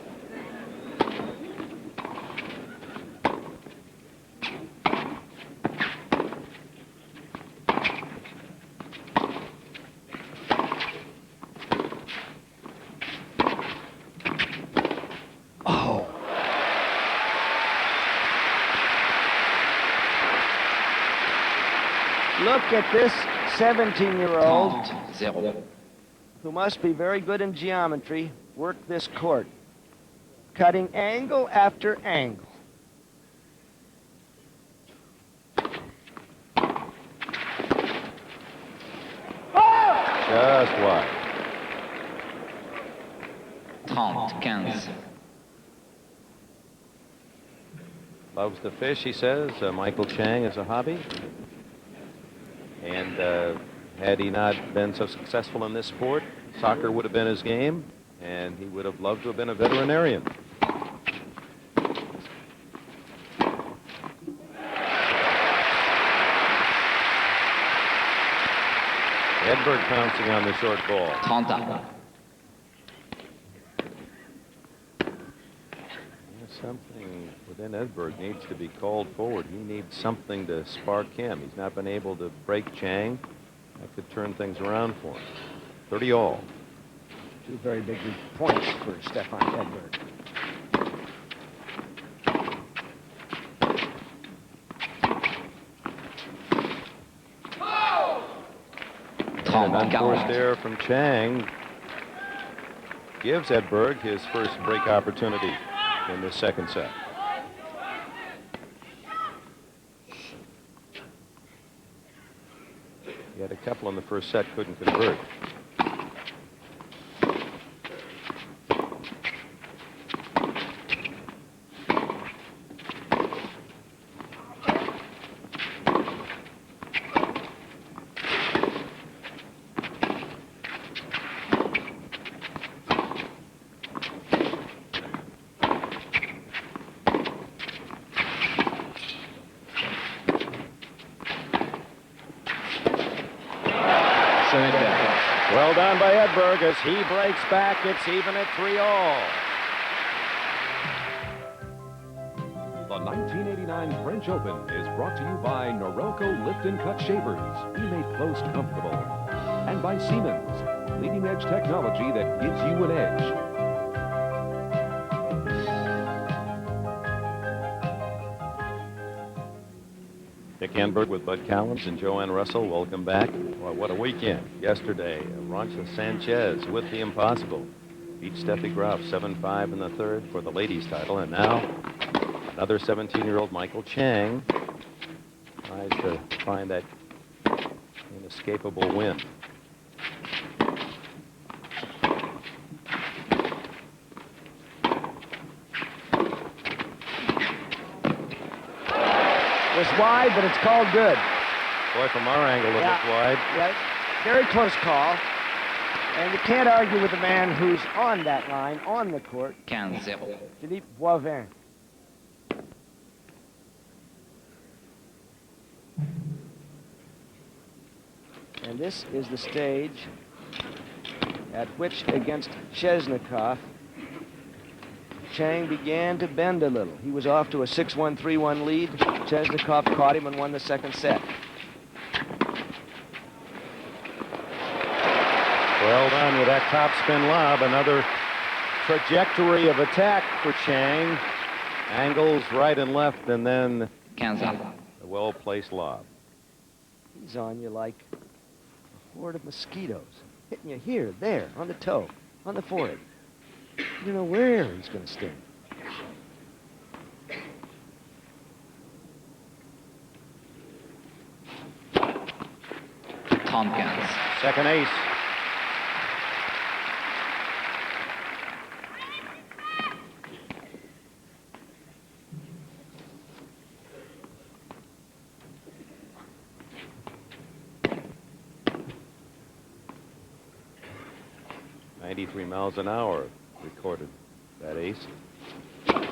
Look at this 17-year-old 30-0. who must be very good in geometry work this court, cutting angle after angle. Just wide. 30-15. Loves to fish, he says. Michael Chang is a hobby. And had he not been so successful in this sport, soccer would have been his game, and he would have loved to have been a veterinarian. Edberg pouncing on the short ball. 30. Something within Edberg needs to be called forward. He needs something to spark him. He's not been able to break Chang. That could turn things around for him. 30 all. 2 very big points for Stefan Edberg. An unforced error from Chang gives Edberg his first break opportunity in the second set. He had a couple in the first set, couldn't convert. Edberg as he breaks back. It's even at 3-all. The 1989 French Open is brought to you by Norelco Lift and Cut Shavers. We made clothes comfortable. And by Siemens, leading edge technology that gives you an edge. Dick Edberg with Bud Collins and Joanne Russell. Welcome back. Well, what a weekend. Yesterday, Arantxa Sanchez with the impossible. Beat Steffi Graf 7-5 in the third for the ladies' title. And now, another 17-year-old Michael Chang tries to find that inescapable win. It's wide, but it's called good. Boy, from our angle, it looked wide. Yeah, very close call. And you can't argue with the man who's on that line, on the court. 15-0. Philippe Boivin. And this is the stage at which, against Chesnikov, Chang began to bend a little. He was off to a 6-1, 3-1 lead. Chesnikov caught him and won the second set. Well done with that top spin lob. Another trajectory of attack for Chang. Angles right and left, and then 15-1. a well-placed lob. He's on you like a horde of mosquitoes. Hitting you here, there, on the toe, on the forehead. You don't know where he's going to sting. Second ace. .93 miles an hour recorded that ace. So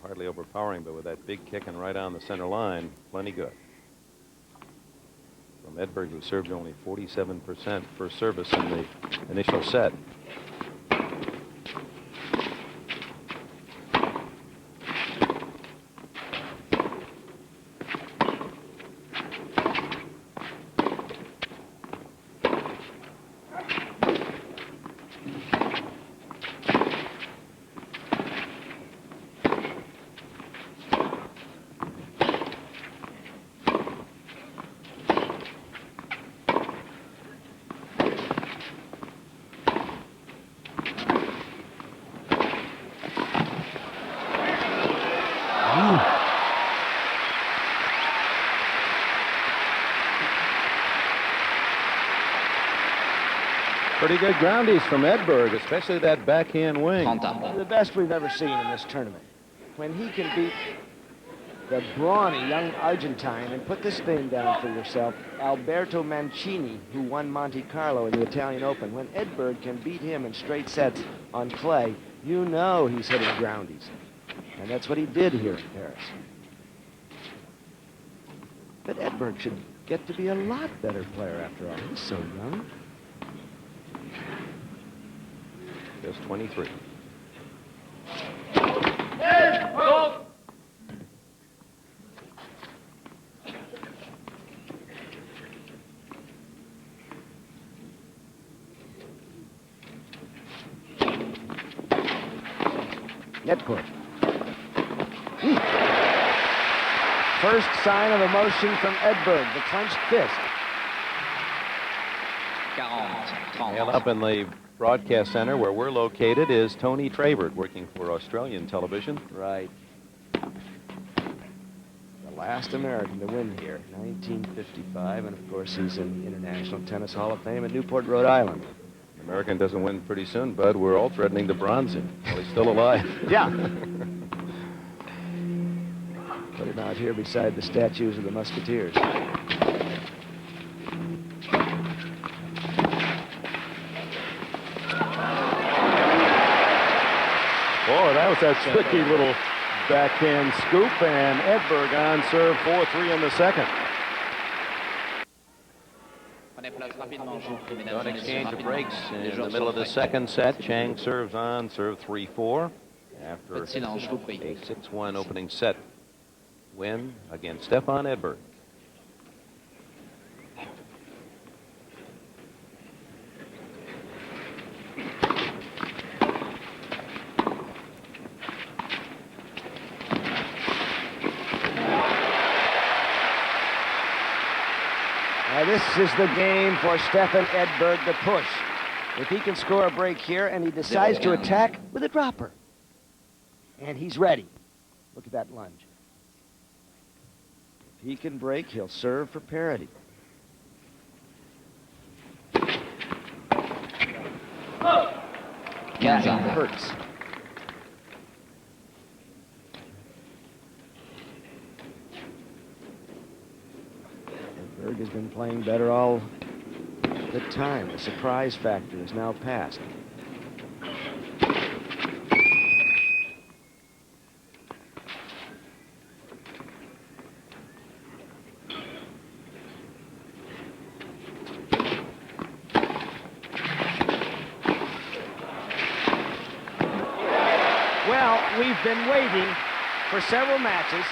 hardly overpowering, but with that big kicking right on the center line, plenty good. From Edberg, who served only 47% first service in the initial set. Pretty good groundies from Edberg, especially that backhand wing. The best we've ever seen in this tournament. When he can beat the brawny young Argentine, and put this name down for yourself, Alberto Mancini, who won Monte Carlo in the Italian Open. When Edberg can beat him in straight sets on clay, you know he's hitting groundies. And that's what he did here in Paris. But Edberg should get to be a lot better player after all. He's so young. Just 23. Net court. First sign of emotion from Edberg, the clenched fist. 40. And up in the broadcast center where we're located is Tony Travert, working for Australian television. Right. The last American to win here, 1955, and of course he's in the International Tennis Hall of Fame in Newport, Rhode Island. American doesn't win pretty soon, Bud. We're all threatening to bronze him. Well, he's still alive. Yeah. Put him out here beside the statues of the Musketeers. Boy, that was that tricky little backhand scoop, and Edberg on serve 4-3 in the second. Don't exchange of breaks in the middle of the second set. Chang serves on, serve 3-4 after a 6-1 opening set win against Stefan Edberg. Now this is the game for Stefan Edberg to push. If he can score a break here and he decides to attack with a dropper. And he's ready. Look at that lunge. If he can break, he'll serve for parity. That hurts. Edberg has been playing better all the time. The surprise factor is now past. Well, we've been waiting for several matches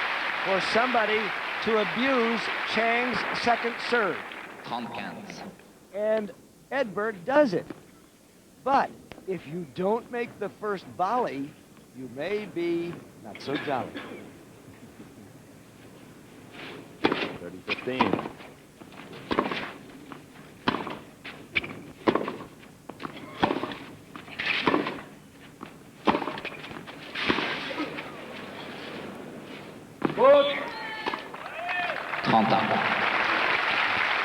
for somebody to abuse Chang's second serve. 30-15. And Edberg does it. But if you don't make the first volley, you may be not so jolly. 30-15.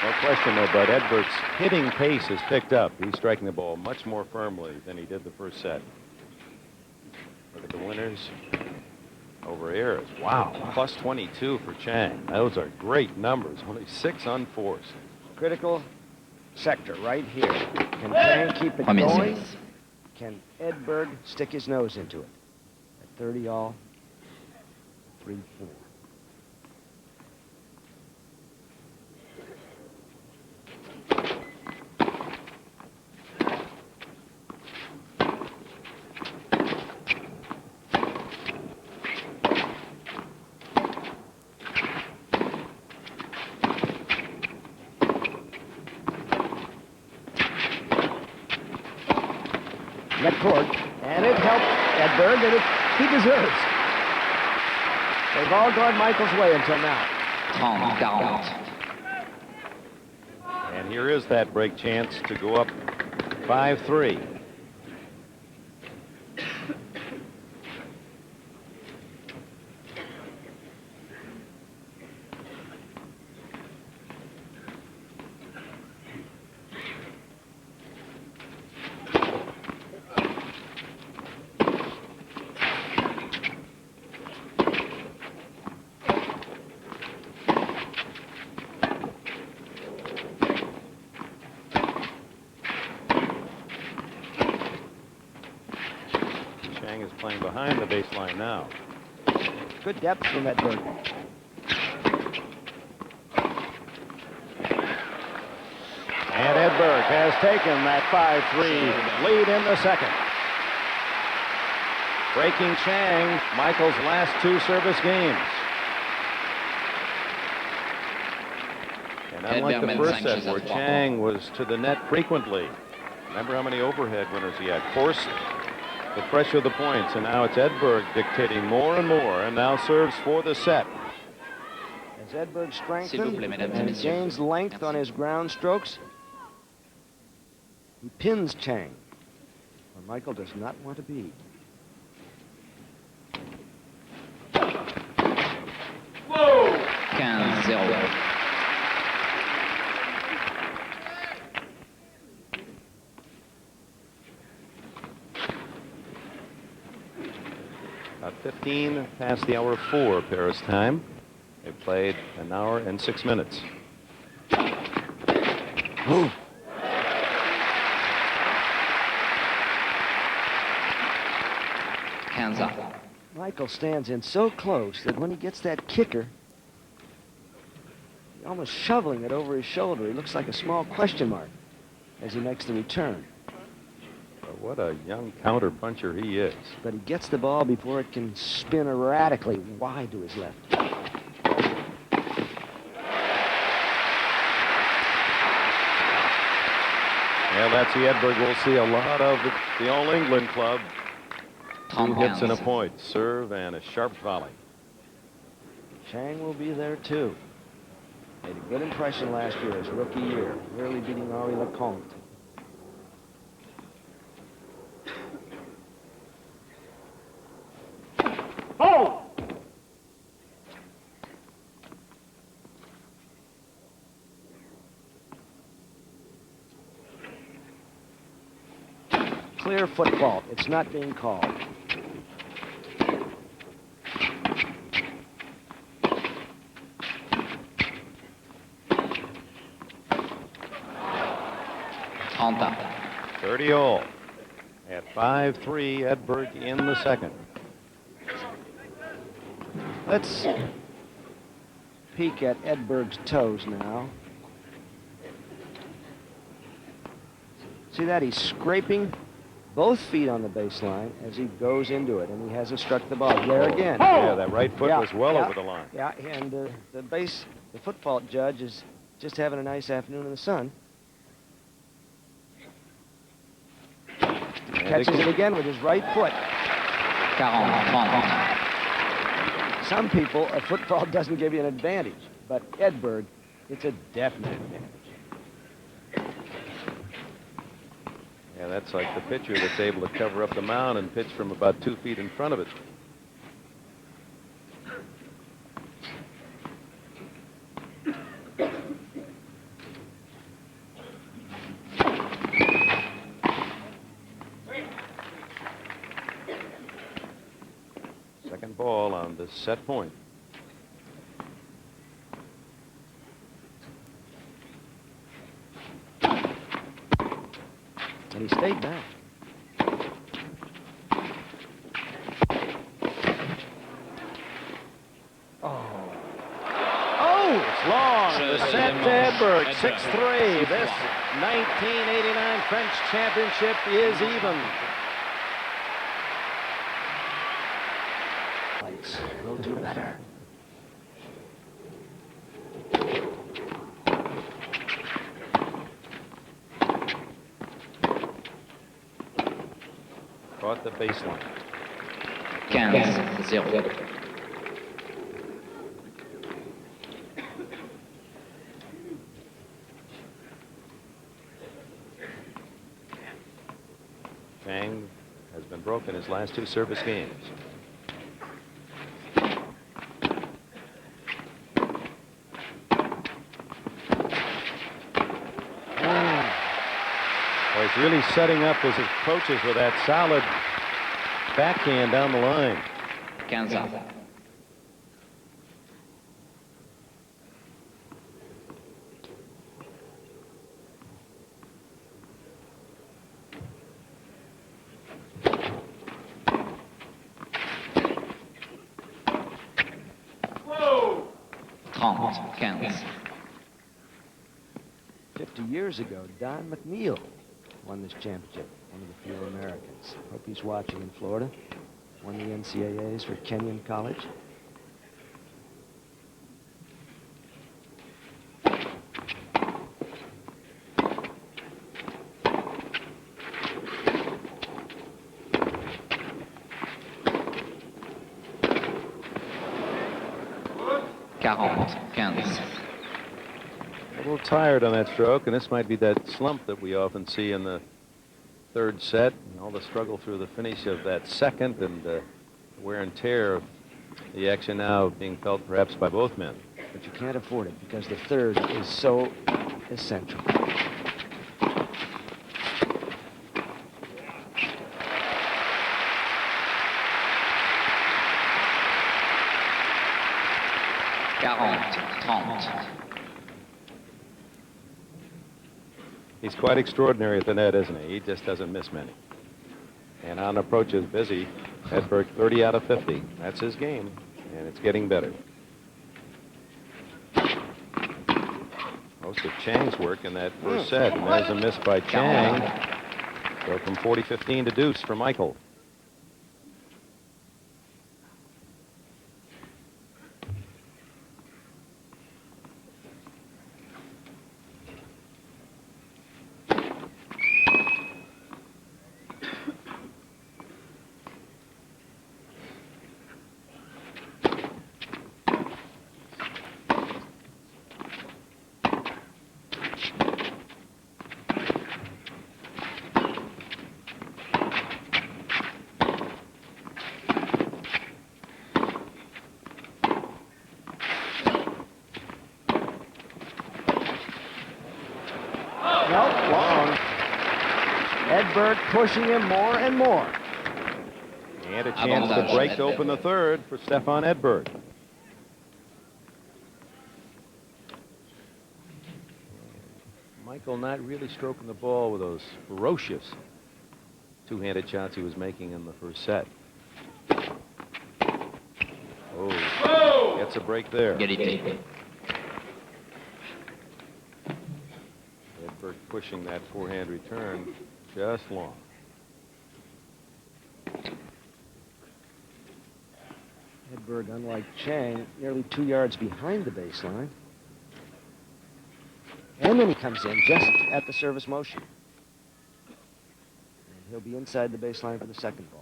No question, though, but Edberg's hitting pace has picked up. He's striking the ball much more firmly than he did the first set. Look at the winners over errors. Wow, plus 22 for Chang. Those are great numbers. Only 6 unforced. Critical sector right here. Can Chang keep it going? Can Edberg stick his nose into it? At 30 all, 3-4. Net court, and it helped Edberg, and he deserves. They've all gone Michael's way until now. 30-40. And here is that break chance to go up 5-3. Chang is playing behind the baseline now. Good depth from Edberg. And Edberg has taken that 5-3 lead in the second. Breaking Chang, Michael's last 2 service games. And unlike the first set where Chang was to the net frequently, remember how many overhead winners he had? Forced the pressure of the points, and now it's Edberg dictating more and more, and now serves for the set. As Edberg strengthens and gains length on his ground strokes, he pins Chang, where Michael does not want to be. Whoa! 15-0. About 15 past the hour of 4 Paris time. They've played an hour and 6 minutes. Ooh. Hands up. Michael stands in so close that when he gets that kicker, he's almost shoveling it over his shoulder. He looks like a small question mark. as he makes the return. What a young counter puncher he is. But he gets the ball before it can spin erratically wide to his left. Yeah, that's the Edberg we'll see a lot of at the All England club. 2 hits and a point. Serve and a sharp volley. Chang will be there too. Made a good impression last year, his rookie year, nearly beating Henri Lecomte. Oh! Clear foot fault. It's not being called. Trente. 30 all. At 5-3, Edberg in the second. Let's peek at Edberg's toes now. See that? He's scraping both feet on the baseline as he goes into it, and he hasn't struck the ball. There again. Yeah, that right foot Yeah, was well yeah, over the line. Yeah, and the foot fault judge is just having a nice afternoon in the sun. Catches it again with his right foot. 40. Some people, a foot fault doesn't give you an advantage, but Edberg, it's a definite advantage. Yeah, that's like the pitcher that's able to cover up the mound and pitch from about 2 feet in front of it. Second ball on the set point. And he stayed back. It's long. The set to Edberg. 6-3. This 1989 French championship is even. We'll do better. Caught the baseline. 15-0. Chang has been broken his last 2 service games. Well, he's really setting up his approaches with that solid backhand down the line. 15. Whoa! 15. 50 years ago, Don McNeil won this championship, one of the few Americans. Hope he's watching in Florida. Won the NCAAs for Kenyon College. A little tired on that stroke, and this might be that slump that we often see in the third set, and all the struggle through the finish of that second, and wear and tear of the action now being felt perhaps by both men. But you can't afford it because the third is so essential. He's quite extraordinary at the net, isn't he? He just doesn't miss many. And on approach is busy. Edberg 30 out of 50. That's his game, and it's getting better. most of Chang's work in that first set. And there's a miss by Chang. So from 40-15 to deuce for Michael. Edberg pushing him more and more. And a chance to break to open the third for Stefan Edberg. Michael not really stroking the ball with those ferocious two-handed shots he was making in the first set. Oh, gets a break there. Edberg pushing that forehand return just long. Edberg, unlike Chang, nearly 2 yards behind the baseline. And then he comes in just at the service motion. And he'll be inside the baseline for the second ball.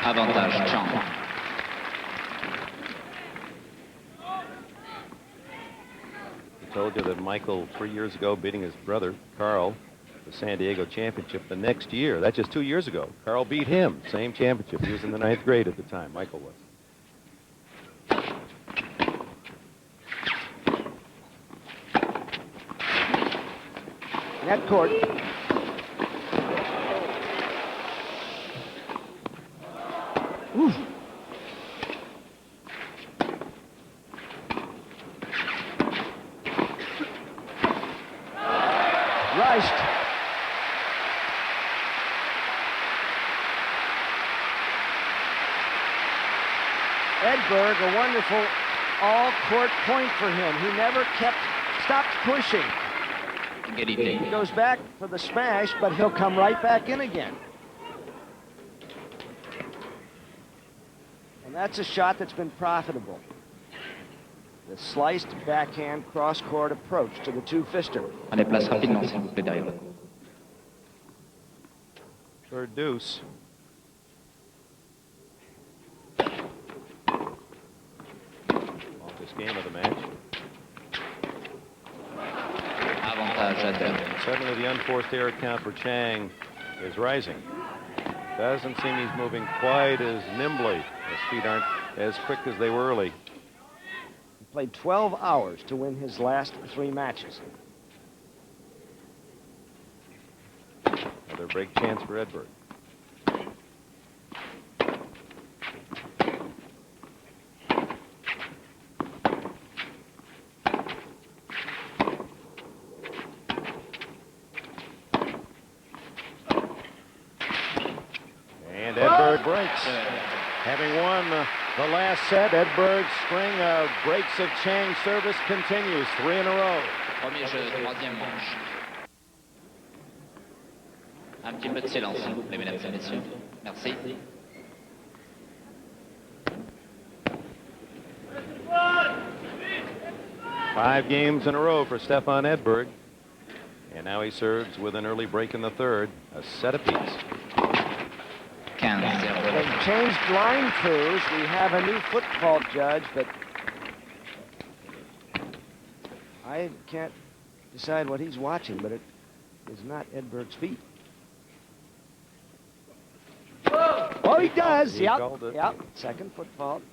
Avantage Chang. I told you that Michael, 3 years ago, beating his brother, Carl, the San Diego championship the next year. That's just 2 years ago. Carl beat him, same championship. He was in the 9th grade at the time, Michael was. Net court. Ooh. Rushed. Edberg, a wonderful all-court point for him. He never stopped pushing. He goes back for the smash, but he'll come right back in again. And that's a shot that's been profitable. The sliced backhand cross-court approach to the two-fister. Allez, place rapidement, s'il vous plaît, derrière. Third deuce. Longest game of the match. Avantage Edberg. Suddenly the unforced error count for Chang is rising. Doesn't seem he's moving quite as nimbly. His feet aren't as quick as they were early. He played 12 hours to win his last 3 matches. Another break chance for Edberg. And Edberg breaks. Having won the last set, Edberg's string of breaks of Chang's service continues, 3 in a row. Premier jeu, troisième manche. Un petit peu de silence, s'il vous plaît, mesdames et messieurs. Merci. Five games in a row for Stefan Edberg. And now he serves with an early break in the third, a set apiece. They've changed line crews. We have a new foot fault judge, but I can't decide what he's watching, but it is not Edberg's feet. Oh, he does. He Yep. called it. Yep. Second foot fault.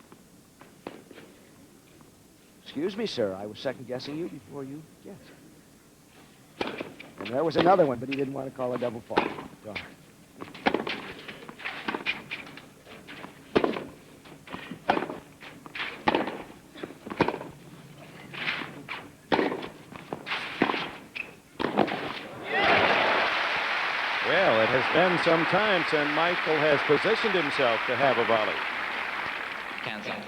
Excuse me, sir. I was second guessing you before you guessed. And there was another one, but he didn't want to call a double fault. Darn. Well, it has been some time since Michael has positioned himself to have a volley. 15 ans.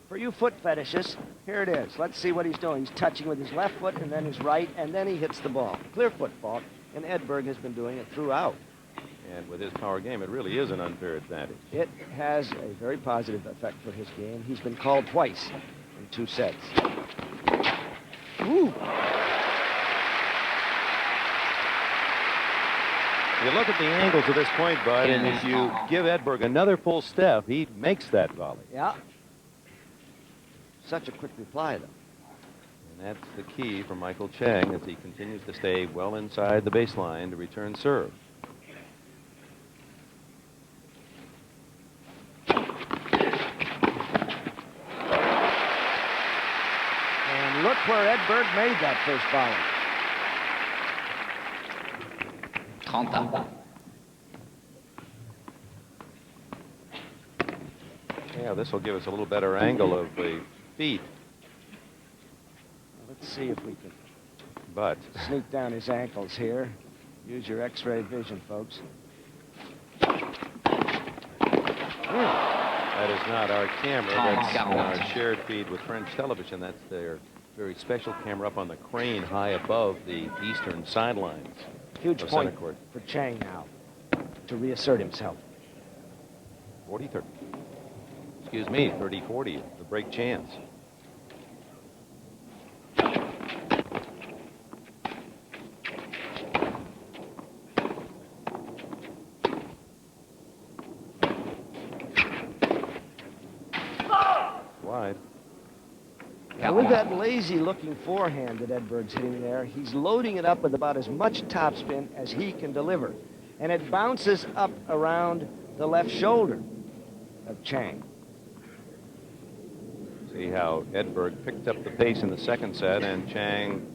For you foot fetishists, here it is. Let's see what he's doing. He's touching with his left foot and then his right, and then he hits the ball. Clear foot fault, and Edberg has been doing it throughout. And with his power game, it really is an unfair advantage. It has a very positive effect for his game. He's been called twice in 2 sets. Ooh. You look at the angles at this point, Bud, and if you give Edberg another full step, he makes that volley. Yeah. Such a quick reply, though. And that's the key for Michael Chang as he continues to stay well inside the baseline to return serve. And look where Edberg made that first volley. 30 ans. Yeah, this will give us a little better angle of the feet, Let's see if we can but sneak down his ankles here. Use your X-ray vision, folks. that is not our camera. That's our shared feed with French television. That's their very special camera up on the crane high above the eastern sidelines. Huge of point center court. for Chang now to reassert himself. 40-30. Excuse me, 30-40, the break chance. Wide. Now, with that lazy-looking forehand that Edberg's hitting there, he's loading it up with about as much topspin as he can deliver. And it bounces up around the left shoulder of Chang. See how Edberg picked up the pace in the second set, and Chang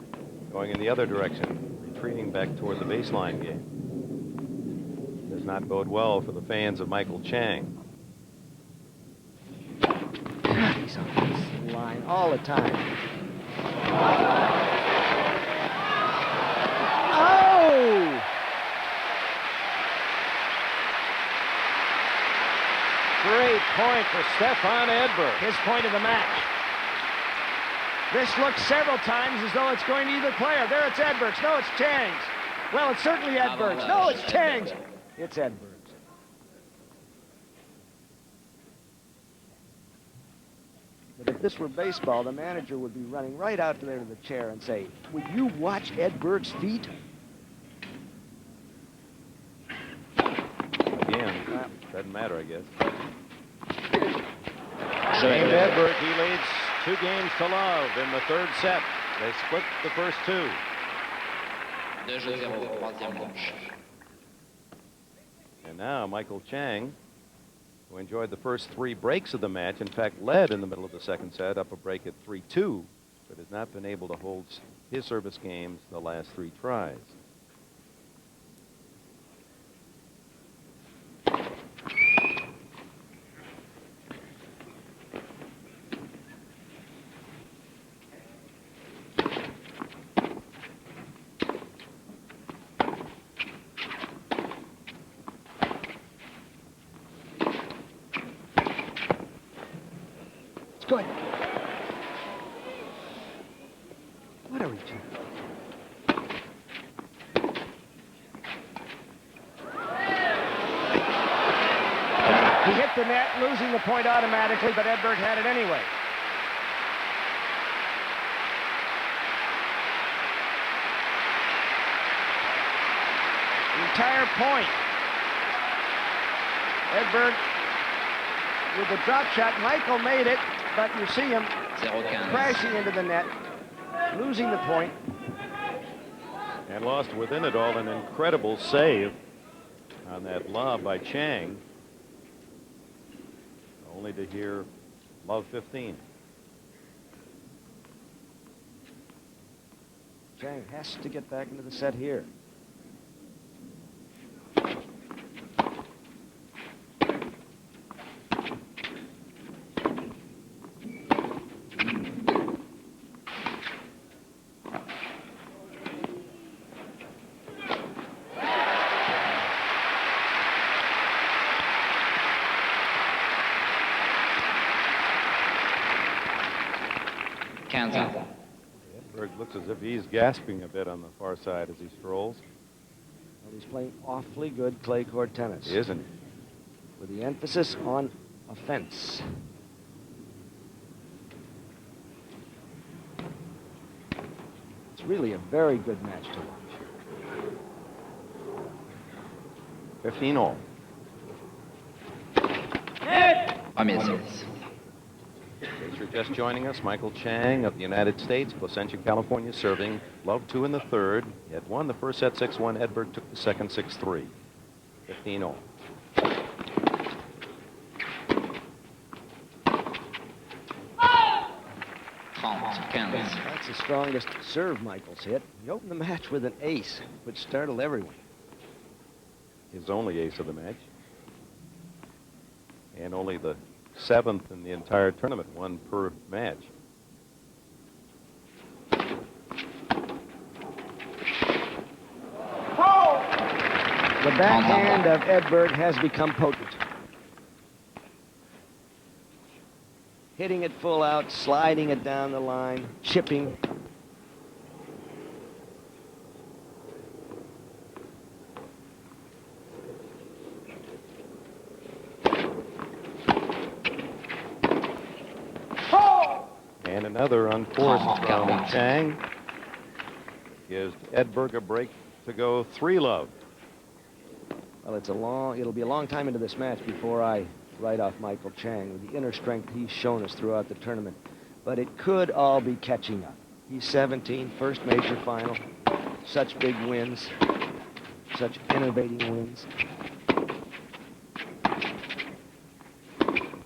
going in the other direction, retreating back toward the baseline game. Does not bode well for the fans of Michael Chang. He's on this line all the time. Oh! Great point for Stefan Edberg. His point of the match. This looks several times as though it's going to either player. There it's Edberg's. No, it's Chang's. Well, it's certainly Edberg's. No, it's Chang's. It's Edberg's. But if this were baseball, the manager would be running right out there to the chair and say, "Would you watch Edberg's feet?" Again, doesn't matter, I guess. Joël. Edberg, he leads 2 games to love in the third set. They split the first 2. 2-0, troisième manche. And now Michael Chang, who enjoyed the first 3 breaks of the match, in fact led in the middle of the second set up a break at 3-2, but has not been able to hold his service games the last 3 tries. Good. What are we doing? He hit the net, losing the point automatically, but Edberg had it anyway. The entire point. Edberg with the drop shot. Michael made it, but you see him 0-15. crashing into the net, losing the point. And lost within it all an incredible save on that lob by Chang. Only to hear love 15. Chang has to get back into the set here. Edberg looks as if he's gasping a bit on the far side as he strolls. Well, he's playing awfully good clay court tennis. Isn't he? With the emphasis on offense. It's really a very good match to watch. 15 all. Premier service. In case you're just joining us, Michael Chang of the United States, Placentia, California, serving. Love 2 in the third. He had won the first set 6-1. Edberg took the second 6-3. 15 all. That's the strongest serve Michael's hit. He opened the match with an ace, which startled everyone. His only ace of the match. And only the 7th in the entire tournament, 1 per match. The backhand of Edberg has become potent. Hitting it full out, sliding it down the line, chipping. And another unforced from Chang gives Edberg a break to go 3-love. Well, it'll be a long time into this match before I write off Michael Chang with the inner strength he's shown us throughout the tournament. But it could all be catching up. He's 17, first major final. Such big wins, such innovating wins.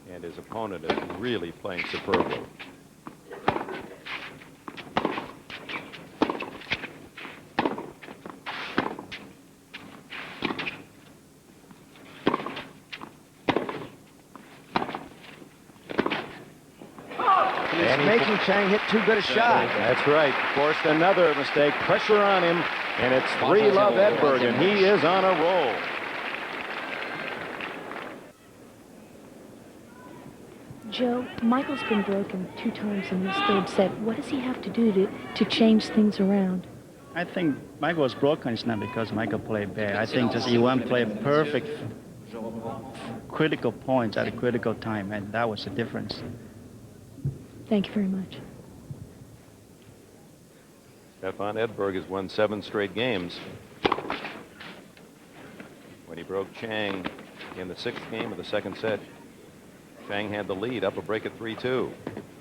And his opponent is really playing superbly. Making Chang hit too good a shot. That's right. Forced another mistake. Pressure on him. And it's 3-love Edberg, and he is on a roll. Joe, Michael's been broken 2 times in this third set. What does he have to do to change things around? I think Michael was broken. It's not because Michael played bad. I think just he won't play perfect critical points at a critical time, and that was the difference. Thank you very much. Stefan Edberg has won 7 straight games. When he broke Chang in the 6th game of the second set, Chang had the lead, up a break at 3-2.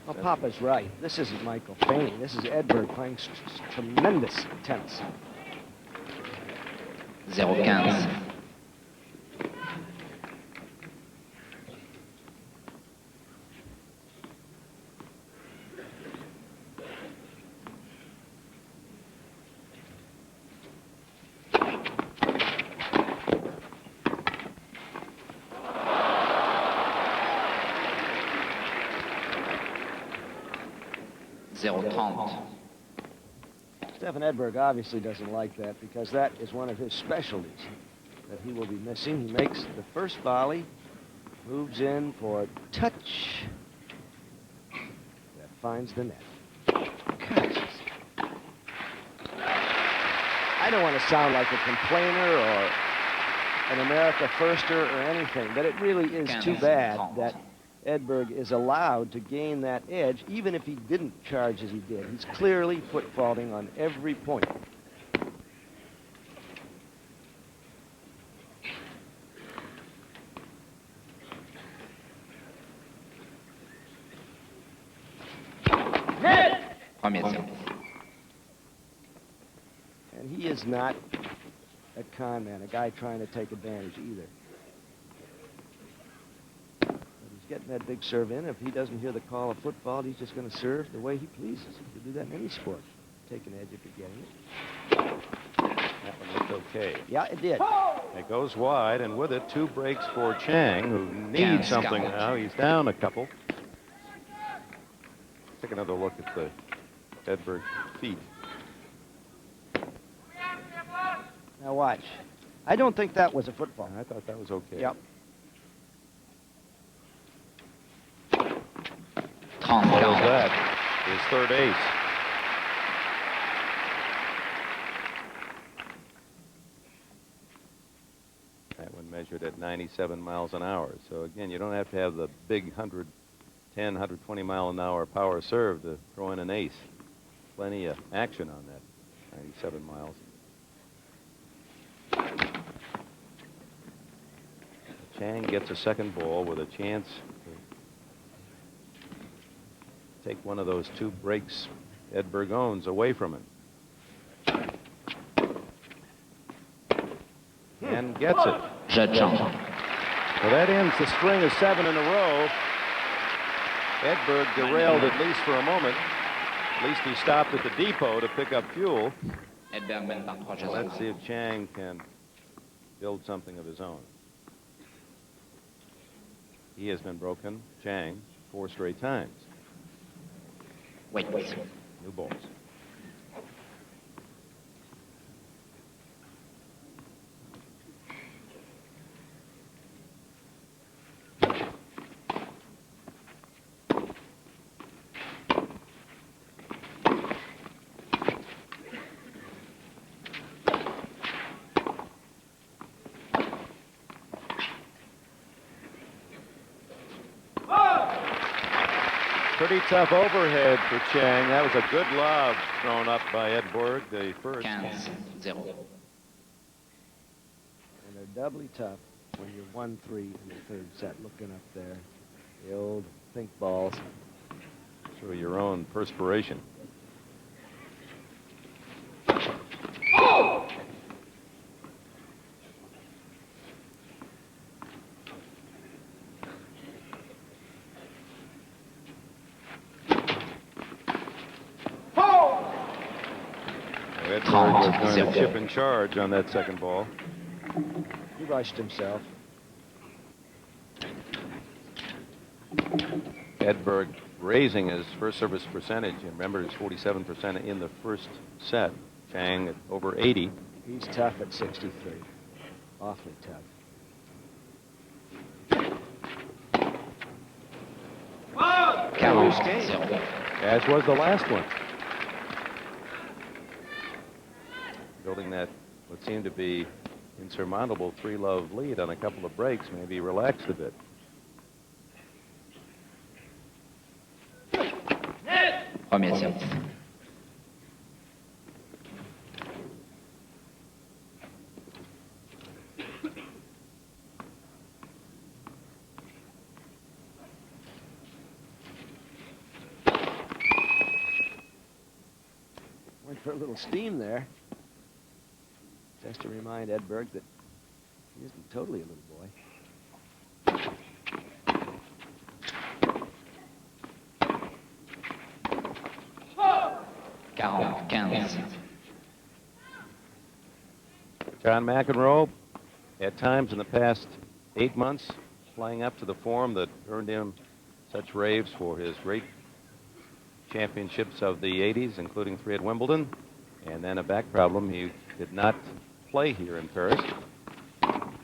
Well, Papa's right. This isn't Michael feigning. This is Edberg playing tremendous tennis. 0-15. Stefan Edberg obviously doesn't like that because that is one of his specialties that he will be missing. He makes the first volley, moves in for a touch. That finds the net. Gosh. I don't want to sound like a complainer or an America firster or anything, but it really is too bad that Edberg is allowed to gain that edge, even if he didn't charge as he did. He's clearly foot-faulting on every point. Premier service. And he is not a con man, a guy trying to take advantage either. Getting that big serve in. If he doesn't hear the call of football, he's just going to serve the way he pleases. He can do that in any sport. take an edge if you're getting it. That one looked okay. Yeah, it did. It goes wide, and with it, 2 breaks for Chang, who needs something now. He's down a couple. Take another look at the Edberg feet. Now watch. I don't think that was a football. I thought that was okay. Yep. What was that? His third ace. That one measured at 97 miles an hour. So again, you don't have to have the big 110, 120 mile an hour power serve to throw in an ace. Plenty of action on that 97 miles. Chang gets a second ball with a chance to take one of those 2 breaks Edberg owns away from him. And gets it. So that ends the string of 7 in a row. Edberg derailed at least for a moment. At least he stopped at the depot to pick up fuel. Let's see if Chang can build something of his own. He has been broken, Chang, 4 straight times. Wait. New balls. Pretty tough overhead for Chang. That was a good lob thrown up by Edberg, the first. 15-0. And they're doubly tough when you're 1-3 in the third set, looking up there. The old think balls. Show your own perspiration. Edberg was going to chip in charge on that second ball. He rushed himself. Edberg raising his first service percentage. And remember, it's 47% in the first set. Chang at over 80. He's tough at 63. Awfully tough. Garros, As was the last one. Building that what seemed to be insurmountable 3-love lead on a couple of breaks, maybe relaxed a bit. Premier service. Went for a little steam there. Just to remind Edberg that he isn't totally a little boy. 45. John McEnroe, at times in the past 8 months, playing up to the form that earned him such raves for his great championships of the 80s, including 3 at Wimbledon, and then a back problem. He did not play here in Paris. But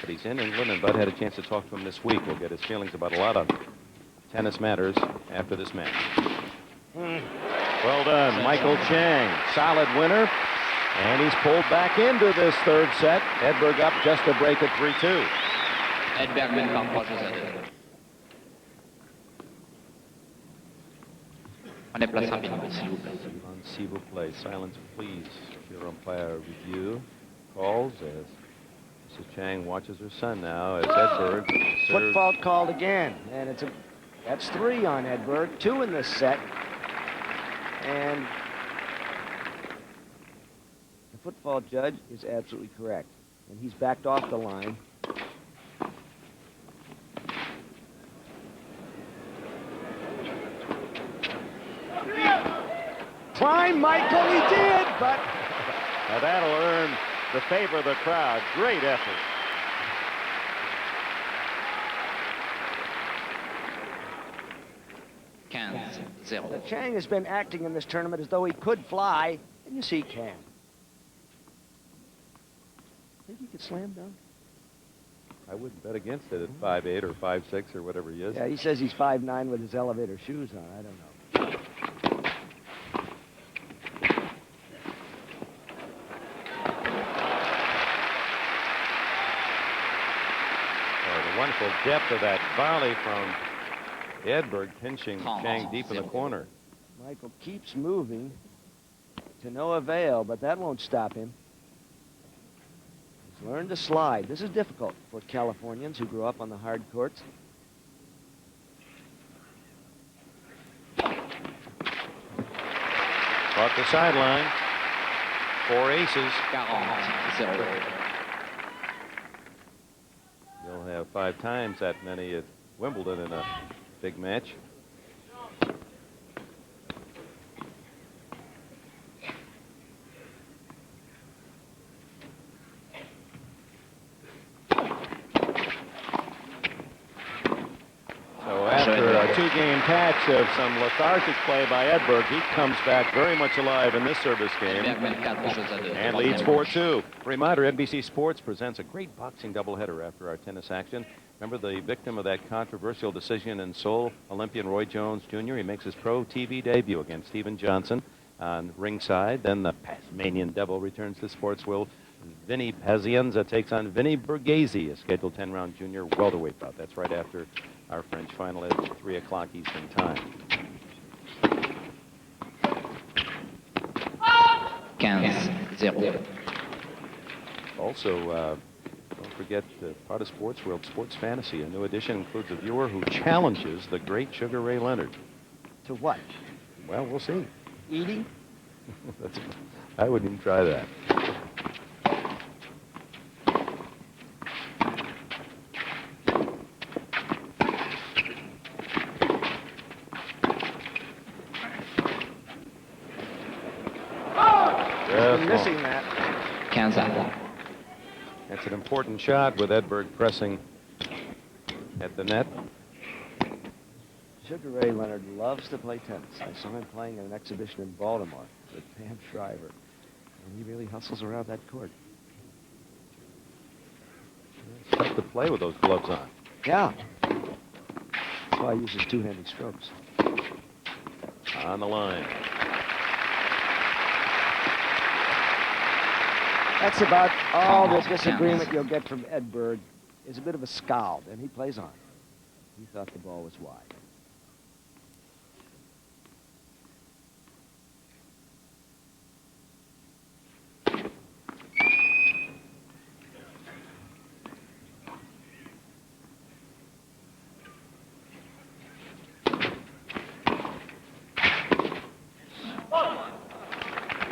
he's in England, and Bud had a chance to talk to him this week. We'll get his feelings about a lot of tennis matters after this match. Well done, Michael Chang. Solid winner. And he's pulled back into this third set. Edberg up just a break at 3-2. Edberg mène par 3 jeux à 2. On est place rapidement, s'il vous plaît. S'il vous plaît. Silence, please. Your umpire review calls as Mrs. Chang watches her son now as Edberg serves. Foot fault called again, and that's 3 on Edberg, 2 in this set, and the foot fault judge is absolutely correct, and he's backed off the line. time, Michael. He did, but... Now that'll earn the favor of the crowd. Great effort. Chang has been acting in this tournament as though he could fly, and you see he can. Think he could slam dunk? I wouldn't bet against it at 5'8" or 5'6" or whatever he is. Yeah, he says he's 5'9" with his elevator shoes on. I don't know. The wonderful depth of that volley from Edberg, pinching Chang deep in the corner. Michael keeps moving to no avail, but that won't stop him. He's learned to slide. This is difficult for Californians who grew up on the hard courts. Off the sideline. 4 aces. You'll have 5 times that many at Wimbledon in a big match. So after a 2-game patch of some lethargic play by Edberg, he comes back very much alive in this service game and leads 4-2. Reminder, NBC Sports presents a great boxing doubleheader after our tennis action. Remember the victim of that controversial decision in Seoul, Olympian Roy Jones Jr.? He makes his pro TV debut against Stephen Johnson on ringside. Then the Tasmanian Devil returns to sports world. Vinny Pazienza takes on Vinny Borghese, a scheduled 10-round junior welterweight bout. That's right after our French final at 3 o'clock Eastern time. 15-0. Also, don't forget part of Sports World, Sports Fantasy. A new edition includes a viewer who challenges the great Sugar Ray Leonard. To what? Well, we'll see. Eating? I wouldn't even try that. Missing that. That's an important shot with Edberg pressing at the net. Sugar Ray Leonard loves to play tennis. I saw him playing in an exhibition in Baltimore with Pam Shriver, and he really hustles around that court. It's tough to play with those gloves on. Yeah. That's why he uses two-handed strokes. On the line. That's about all the disagreement you'll get from Edberg is a bit of a scowl, and he plays on. He thought the ball was wide.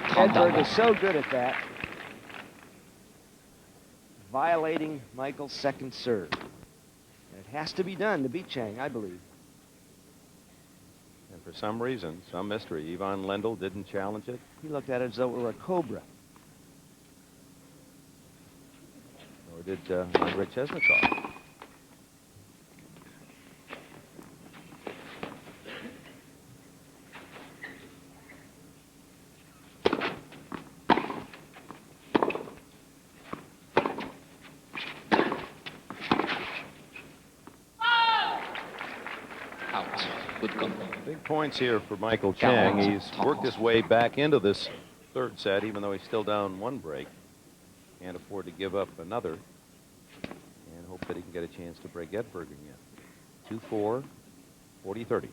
Edberg is so good at that, violating Michael's second serve. And it has to be done to beat Chang, I believe. And for some reason, some mystery, Ivan Lendl didn't challenge it. He looked at it as though it were a cobra. Or did Andrei Chesnikov. Big points here for Michael Chang. He's worked his way back into this third set, even though he's still down 1 break. Can't afford to give up another. And hope that he can get a chance to break Edberg again. 2-4, 40-30.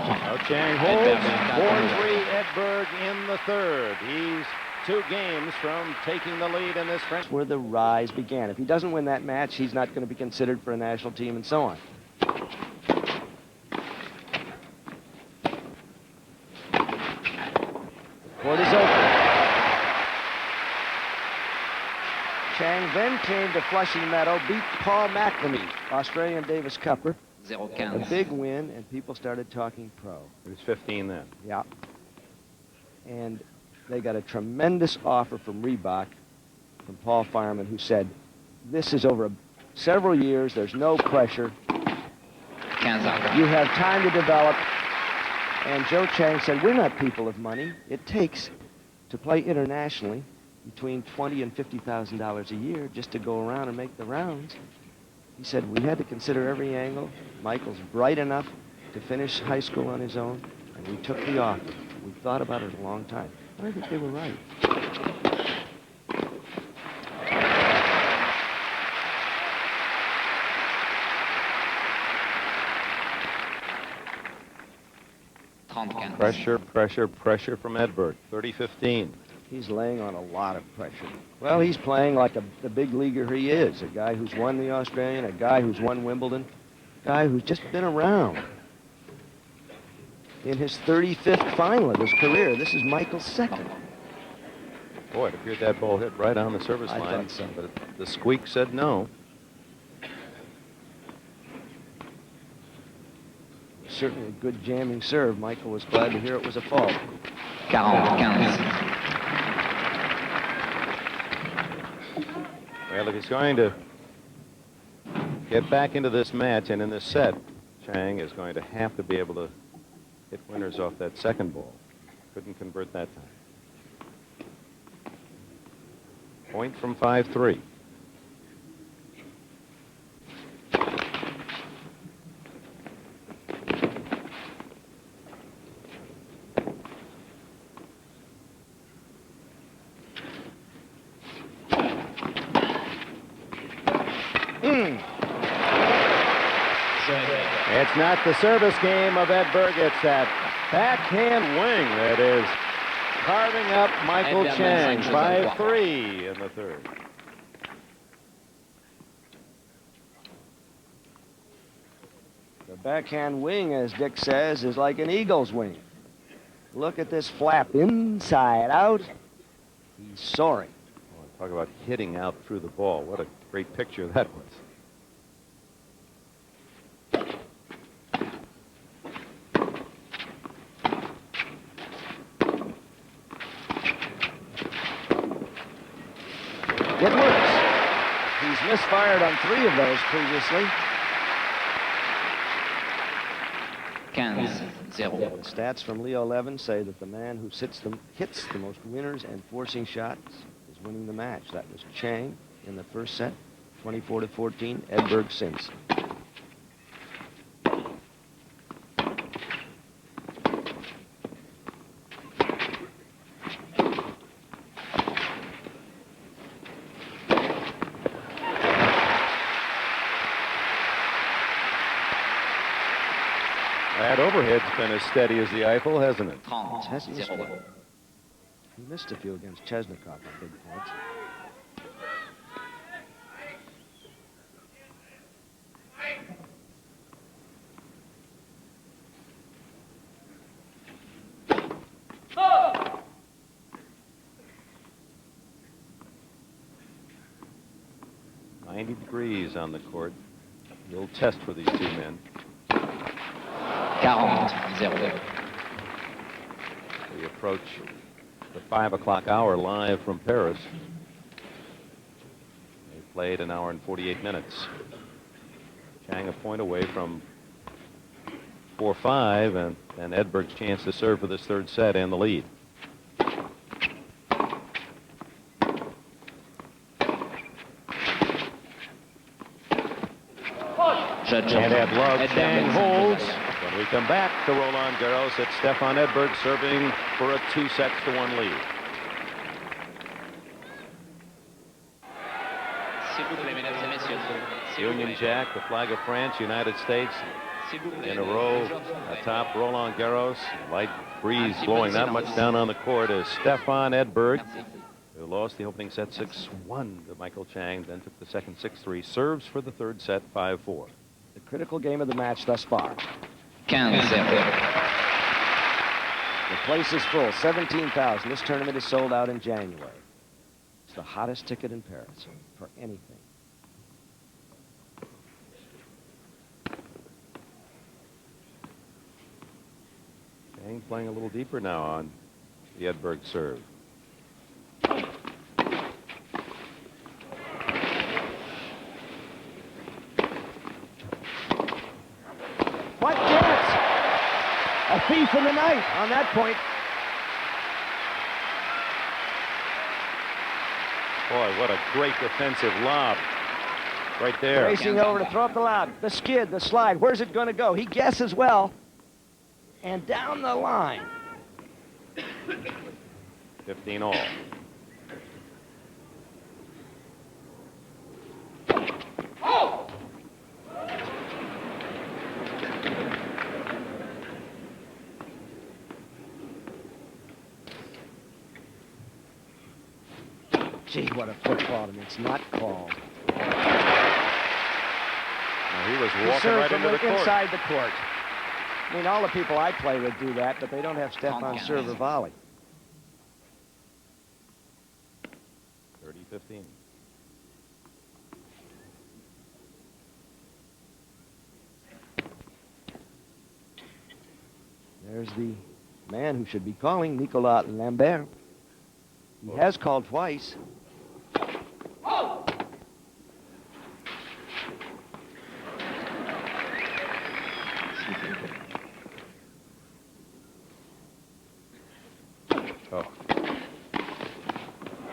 Now Chang holds 4-3 Edberg in the third. He's 2 games from taking the lead in this French. Where the rise began. If he doesn't win that match, he's not going to be considered for a national team and so on. Chang then came to Flushing Meadow, beat Paul McNamee, Australian Davis Cupper. 0-15. A big win, and people started talking pro. He was 15 then. Yeah. And they got a tremendous offer from Reebok, from Paul Fireman, who said, this is over several years, there's no pressure. 15. You have time to develop. And Joe Chang said, we're not people of money. It takes to play internationally between $20,000 and $50,000 a year just to go around and make the rounds. He said, we had to consider every angle. Michael's bright enough to finish high school on his own, and we took the offer. We thought about it a long time. And I think they were right. Pressure, pressure, pressure from Edberg. 30-15. He's laying on a lot of pressure. Well, he's playing like the big leaguer he is, a guy who's won the Australian, a guy who's won Wimbledon, a guy who's just been around. In his 35th final of his career, this is Michael's second. Boy, it appeared that ball hit right on the service I line, thought so. but the squeak said no. Certainly a good jamming serve. Michael was glad to hear it was a fault. 40-15. Well, if he's going to get back into this match and in this set, Chang is going to have to be able to hit winners off that second ball. Couldn't convert that time. Point from 5-3. It's not the service game of Edberg. It's that backhand wing that is carving up Michael Chang. 5-3 in the third. The backhand wing, as Dick says, is like an eagle's wing. Look at this flap inside out. He's soaring. Oh, talk about hitting out through the ball. What a great picture that was. It works. He's misfired on 3 of those previously. 15-0. Stats from Leo Levin say that the man who hits the most winners and forcing shots is winning the match. That was Chang in the first set, 24-14. Edberg since. That overhead's been as steady as the Eiffel, hasn't it? 30-0. He missed a few against Chesnikov on big points. Oh! 90 degrees on the court. A little test for these two men. 40-0. We approach the 5 o'clock hour live from Paris. They played an hour and 48 minutes. Chang a point away from 4-5, and Edberg's chance to serve for this third set and the lead. And at love, Chang holds. When we come back to Roland Garros, it's Stefan Edberg serving for a 2-1 lead. Union Jack, the flag of France, United States, in a row atop Roland Garros. Light breeze blowing not much down on the court as Stefan Edberg, who lost the opening set 6-1 to Michael Chang, then took the second 6-3, serves for the third set 5-4. The critical game of the match thus far. 15-0. The place is full, 17,000. This tournament is sold out in January. It's the hottest ticket in Paris for anything. Chang playing a little deeper now on the Edberg serve. What dance? A thief in the night on that point. Boy, what a great defensive lob right there. Racing over to throw up the lob. The skid, the slide. Where's it going to go? He guesses well. And down the line. 15 all. Gee, what a football, and it's not called. Now, he was walking right into the court. Inside the court. I mean, all the people I play with do that, but they don't have Stefan serve or volley. 30-15. There's the man who should be calling, Nicolas Lambert. He has called twice. Oh.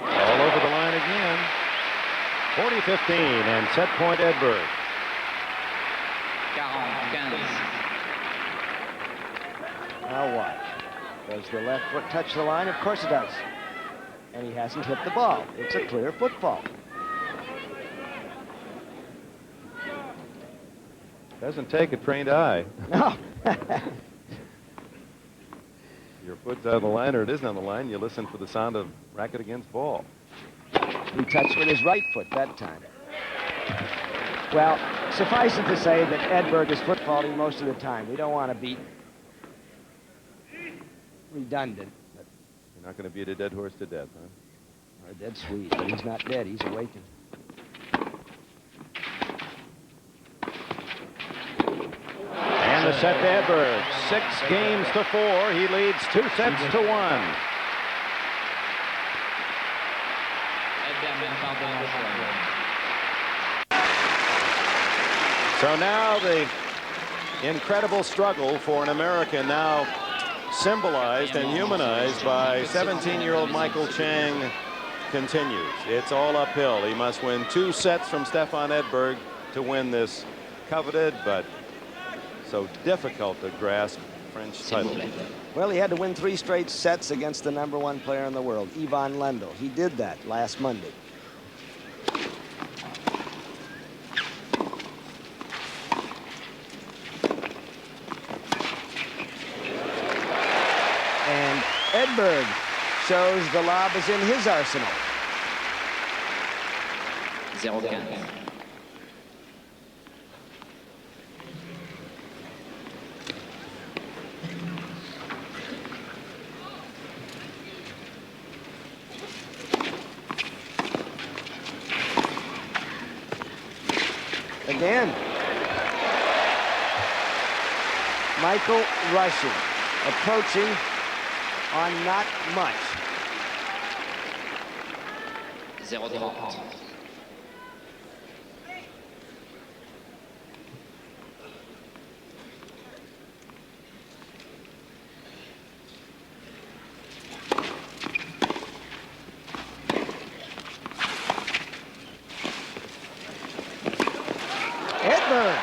All over the line again. 40-15 and set point Edberg. 40-15. Now watch. Does the left foot touch the line? Of course it does. And he hasn't hit the ball. It's a clear football. Doesn't take a trained eye. No. Your foot's on the line or it isn't on the line. You listen for the sound of racket against ball. He touched with his right foot that time. Well, suffice it to say that Edberg is foot faulting most of the time. We don't want to be redundant. But You're not going to beat a dead horse to death, huh? or dead sweet, but he's not dead. He's awakened. And the set to Edberg. 6-4. He leads 2-1. So now the incredible struggle for an American, now symbolized and humanized by 17-year-old Michael Chang, continues. It's all uphill. He must win 2 sets from Stefan Edberg to win this coveted but so difficult to grasp French title. Well, he had to win 3 straight sets against the #1 player in the world, Ivan Lendl. He did that last Monday. And Edberg shows the lob is in his arsenal. 0-15. Again. Michael rushing, approaching on not much. 0-30. Edberg.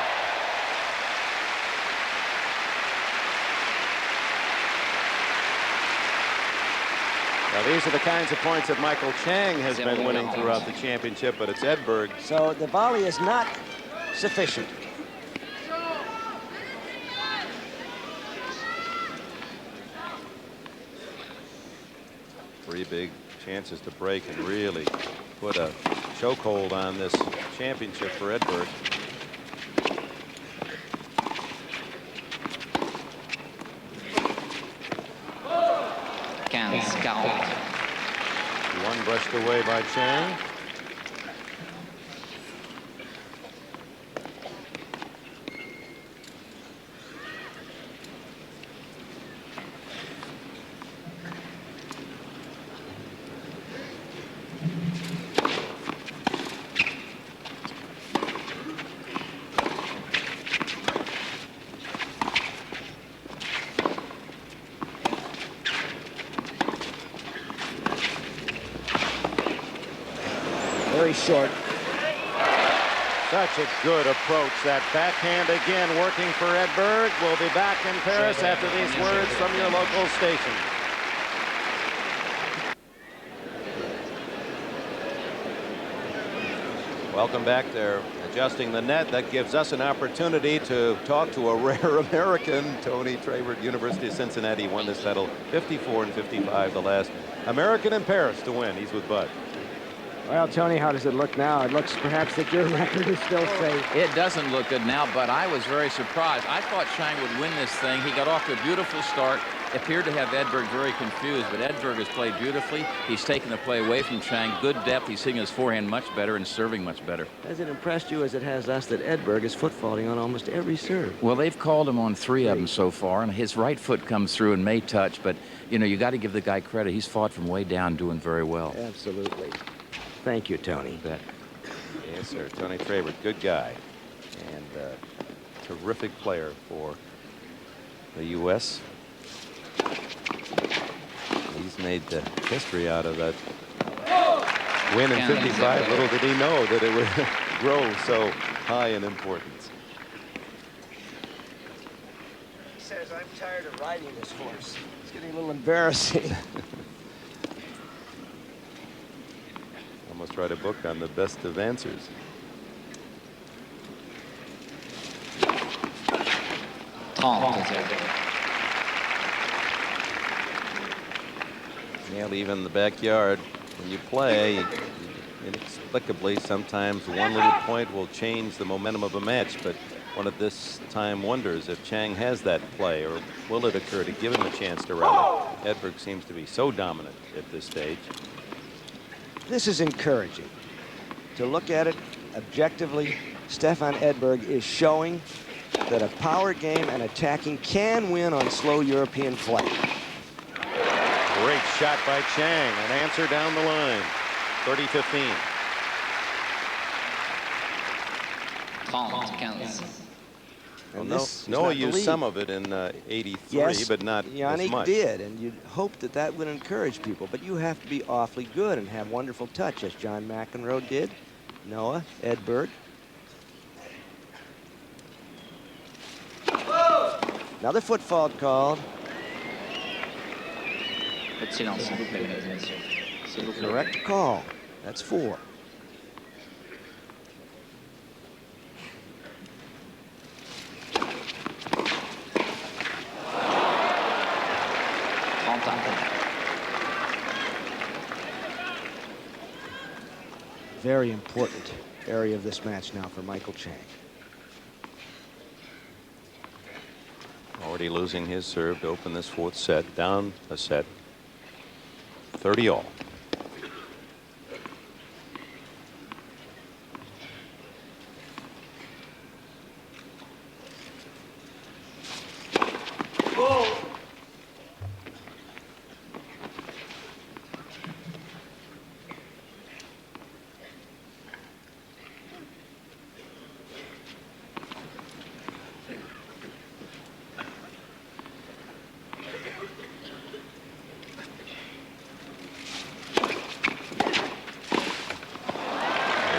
Now, these are the kinds of points that Michael Chang has been winning throughout the championship, but it's Edberg. So the volley is not sufficient. Three big chances to break and really put a chokehold on this championship for Edberg. One brushed away by Chang. Very short. Such a good approach. That backhand again working for Edberg. We'll be back in Paris after these words from your local station. Welcome back. They're adjusting the net. That gives us an opportunity to talk to a rare American. Tony Trabert, University of Cincinnati, won this title 54 and 55, the last American in Paris to win. He's with Bud. Well, Tony, how does it look now? It looks perhaps that your record is still safe. It doesn't look good now, but I was very surprised. I thought Chang would win this thing. He got off to a beautiful start. Appeared to have Edberg very confused, but Edberg has played beautifully. He's taken the play away from Chang. Good depth. He's hitting his forehand much better and serving much better. Has it impressed you as it has us that Edberg is foot faulting on almost every serve? Well, they've called him on 3 of them so far, and his right foot comes through and may touch, but, you know, you got to give the guy credit. He's fought from way down, doing very well. Absolutely. Thank you, Tony. Yes, sir. Tony Trabert, good guy. And terrific player for the U.S. He's made history out of that win in 55. Little did he know that it would grow so high in importance. He says, I'm tired of riding this horse. It's getting a little embarrassing. Almost write a book on the best of answers. Yeah, even in the backyard, when you play, inexplicably, sometimes one little point will change the momentum of a match. But one at this time wonders if Chang has that play, or will it occur to give him a chance to rally. Edberg seems to be so dominant at this stage. This is encouraging. To look at it objectively, Stefan Edberg is showing that a power game and attacking can win on slow European flight. Great shot by Chang. An answer down the line. 30-15. Well, Noah used some of it in 83, yes, but not as much. did, and you'd hope that that would encourage people. But you have to be awfully good and have wonderful touch, as John McEnroe did. Noah, Edberg. Another foot fault called. Correct call. That's 4. Very important area of this match now for Michael Chang. Already losing his serve to open this 4th set. Down a set. 30 all.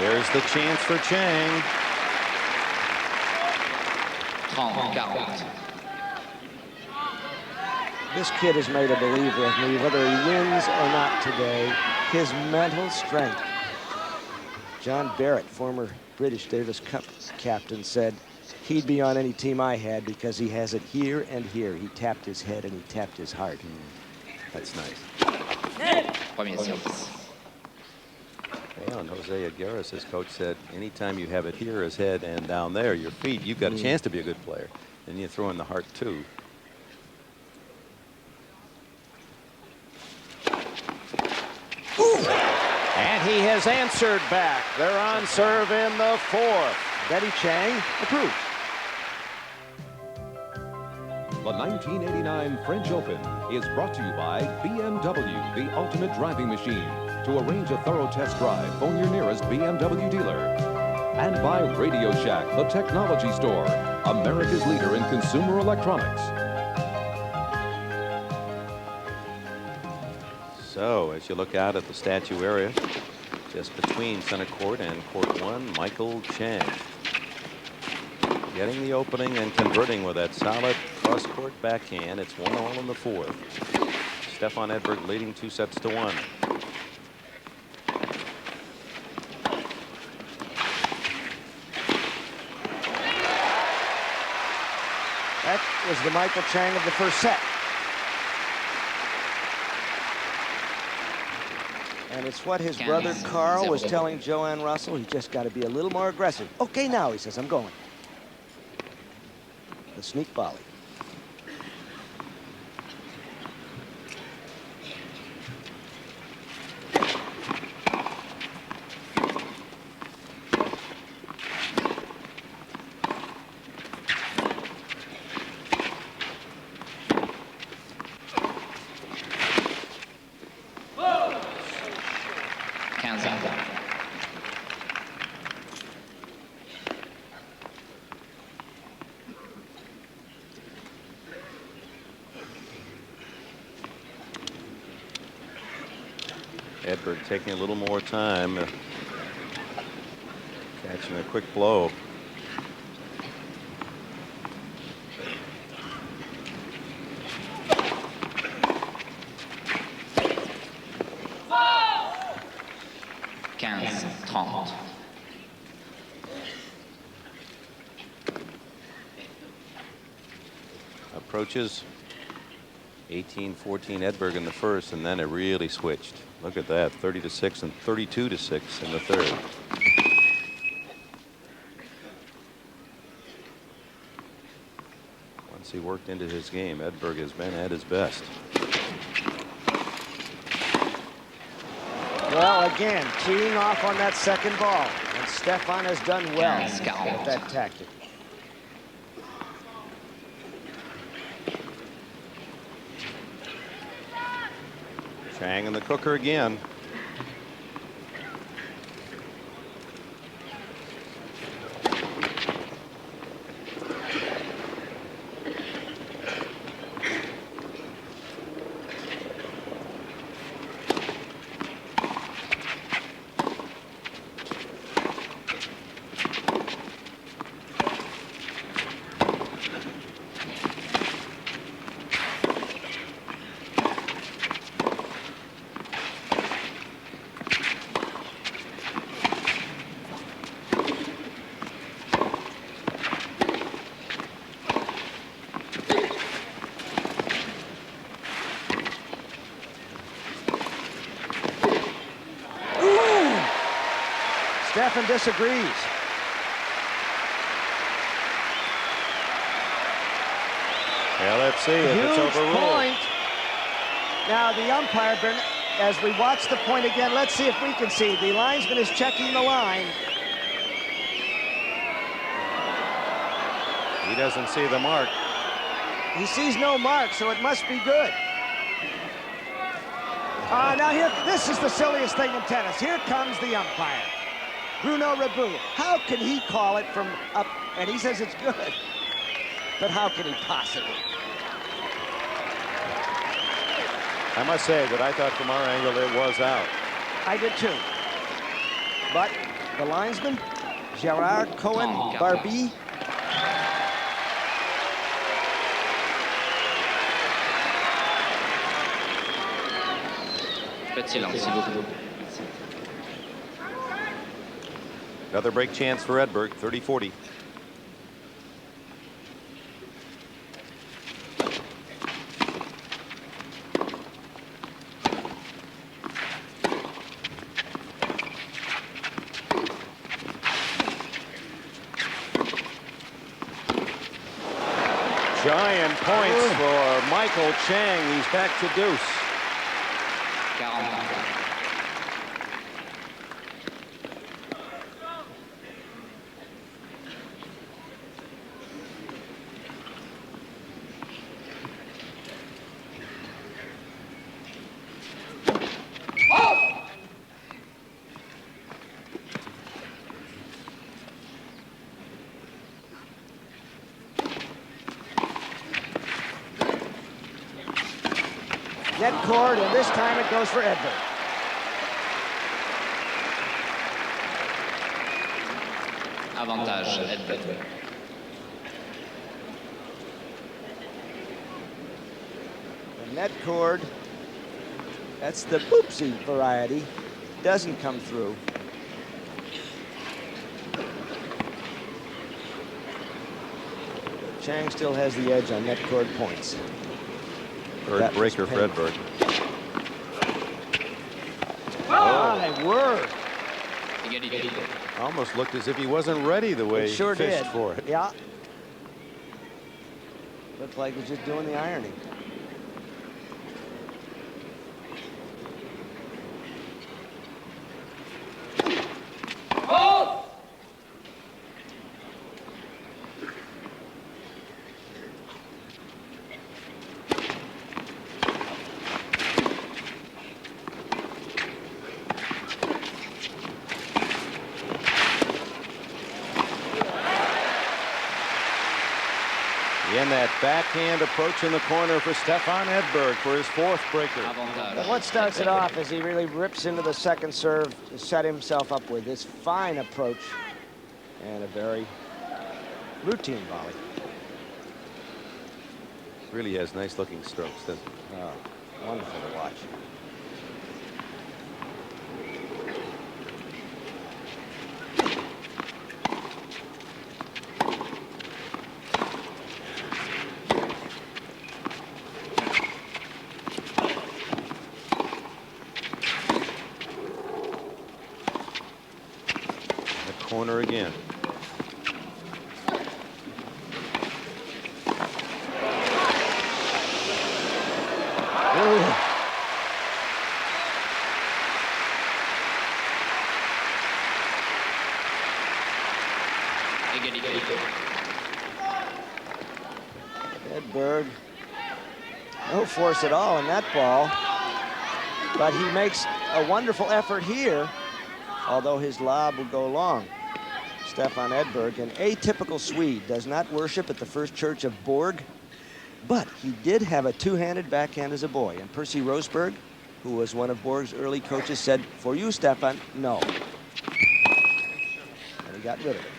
There's the chance for Chang. This kid has made a believer of me, whether he wins or not today. His mental strength. John Barrett, former British Davis Cup captain, said he'd be on any team I had because he has it here and here. He tapped his head and he tapped his heart. That's nice. Well, and Jose Higueras, his coach, said anytime you have it here, his head, and down there, your feet, you've got a chance to be a good player. And you throw in the heart, too. Ooh. And he has answered back. They're on serve in the fourth. Betty Chang approved. The 1989 French Open is brought to you by BMW, the ultimate driving machine. To arrange a thorough test drive, phone your nearest BMW dealer. And by Radio Shack, the technology store, America's leader in consumer electronics. So, as you look out at the statue area, just between center court and court one, Michael Chang. Getting the opening and converting with that solid cross-court backhand. It's 1-all in the fourth. Stefan Edberg leading 2-1. That was the Michael Chang of the first set. And it's what his brother Carl was telling Joanne Russell. He just got to be a little more aggressive. Okay, now, he says, I'm going. The sneak volley. Edberg taking a little more time, catching a quick blow. Approaches 18-14 Edberg in the first, and then it really switched. Look at that, 30-6 and 32-6 in the third. Once he worked into his game, Edberg has been at his best. Well, again, teeing off on that second ball, and Stefan has done well with that tactic. Chang and the cooker again. Stefan disagrees. Yeah, let's see if it's overruled. Point. Now the umpire, as we watch the point again, let's see if we can see. The linesman is checking the line. He doesn't see the mark. He sees no mark, so it must be good. Now here, this is the silliest thing in tennis. Here comes the umpire, Bruno Rabu. How can he call it from up? And he says it's good. But how can he possibly? I must say that I thought from our angle it was out. I did too. But the linesman, Gerard Cohen Barbie, Another break chance for Edberg, 30-40. Giant points for Michael Chang. He's back to deuce. Net cord, and this time it goes for Edberg. Avantage Edberg. The net cord, that's the boopsie variety, doesn't come through. Chang still has the edge on net cord points. Third breaker for Edberg. Oh, my word. Almost looked as if he wasn't ready the way It sure he fished did. for it. Yeah. Looked like he was just doing the ironing. In that backhand approach in the corner for Stefan Edberg for his fourth breaker. But what starts it off is he really rips into the second serve to set himself up with this fine approach and a very routine volley. Really has nice looking strokes, doesn't he? Oh, wonderful to watch. Corner again. Edberg, no force at all in that ball, but he makes a wonderful effort here, although his lob will go long. Stefan Edberg, an atypical Swede, does not worship at the First Church of Borg, but he did have a two-handed backhand as a boy. And Percy Rosberg, who was one of Borg's early coaches, said, "For you, Stefan, no." And he got rid of it.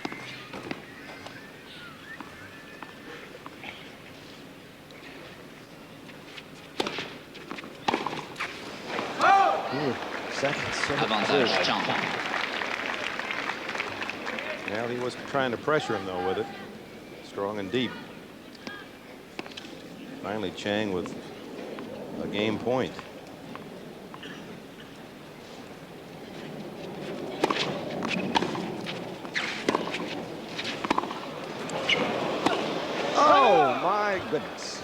Second serve. Avantage Chang. Well, he was trying to pressure him, though, with it. Strong and deep. Finally, Chang with a game point. Oh, my goodness.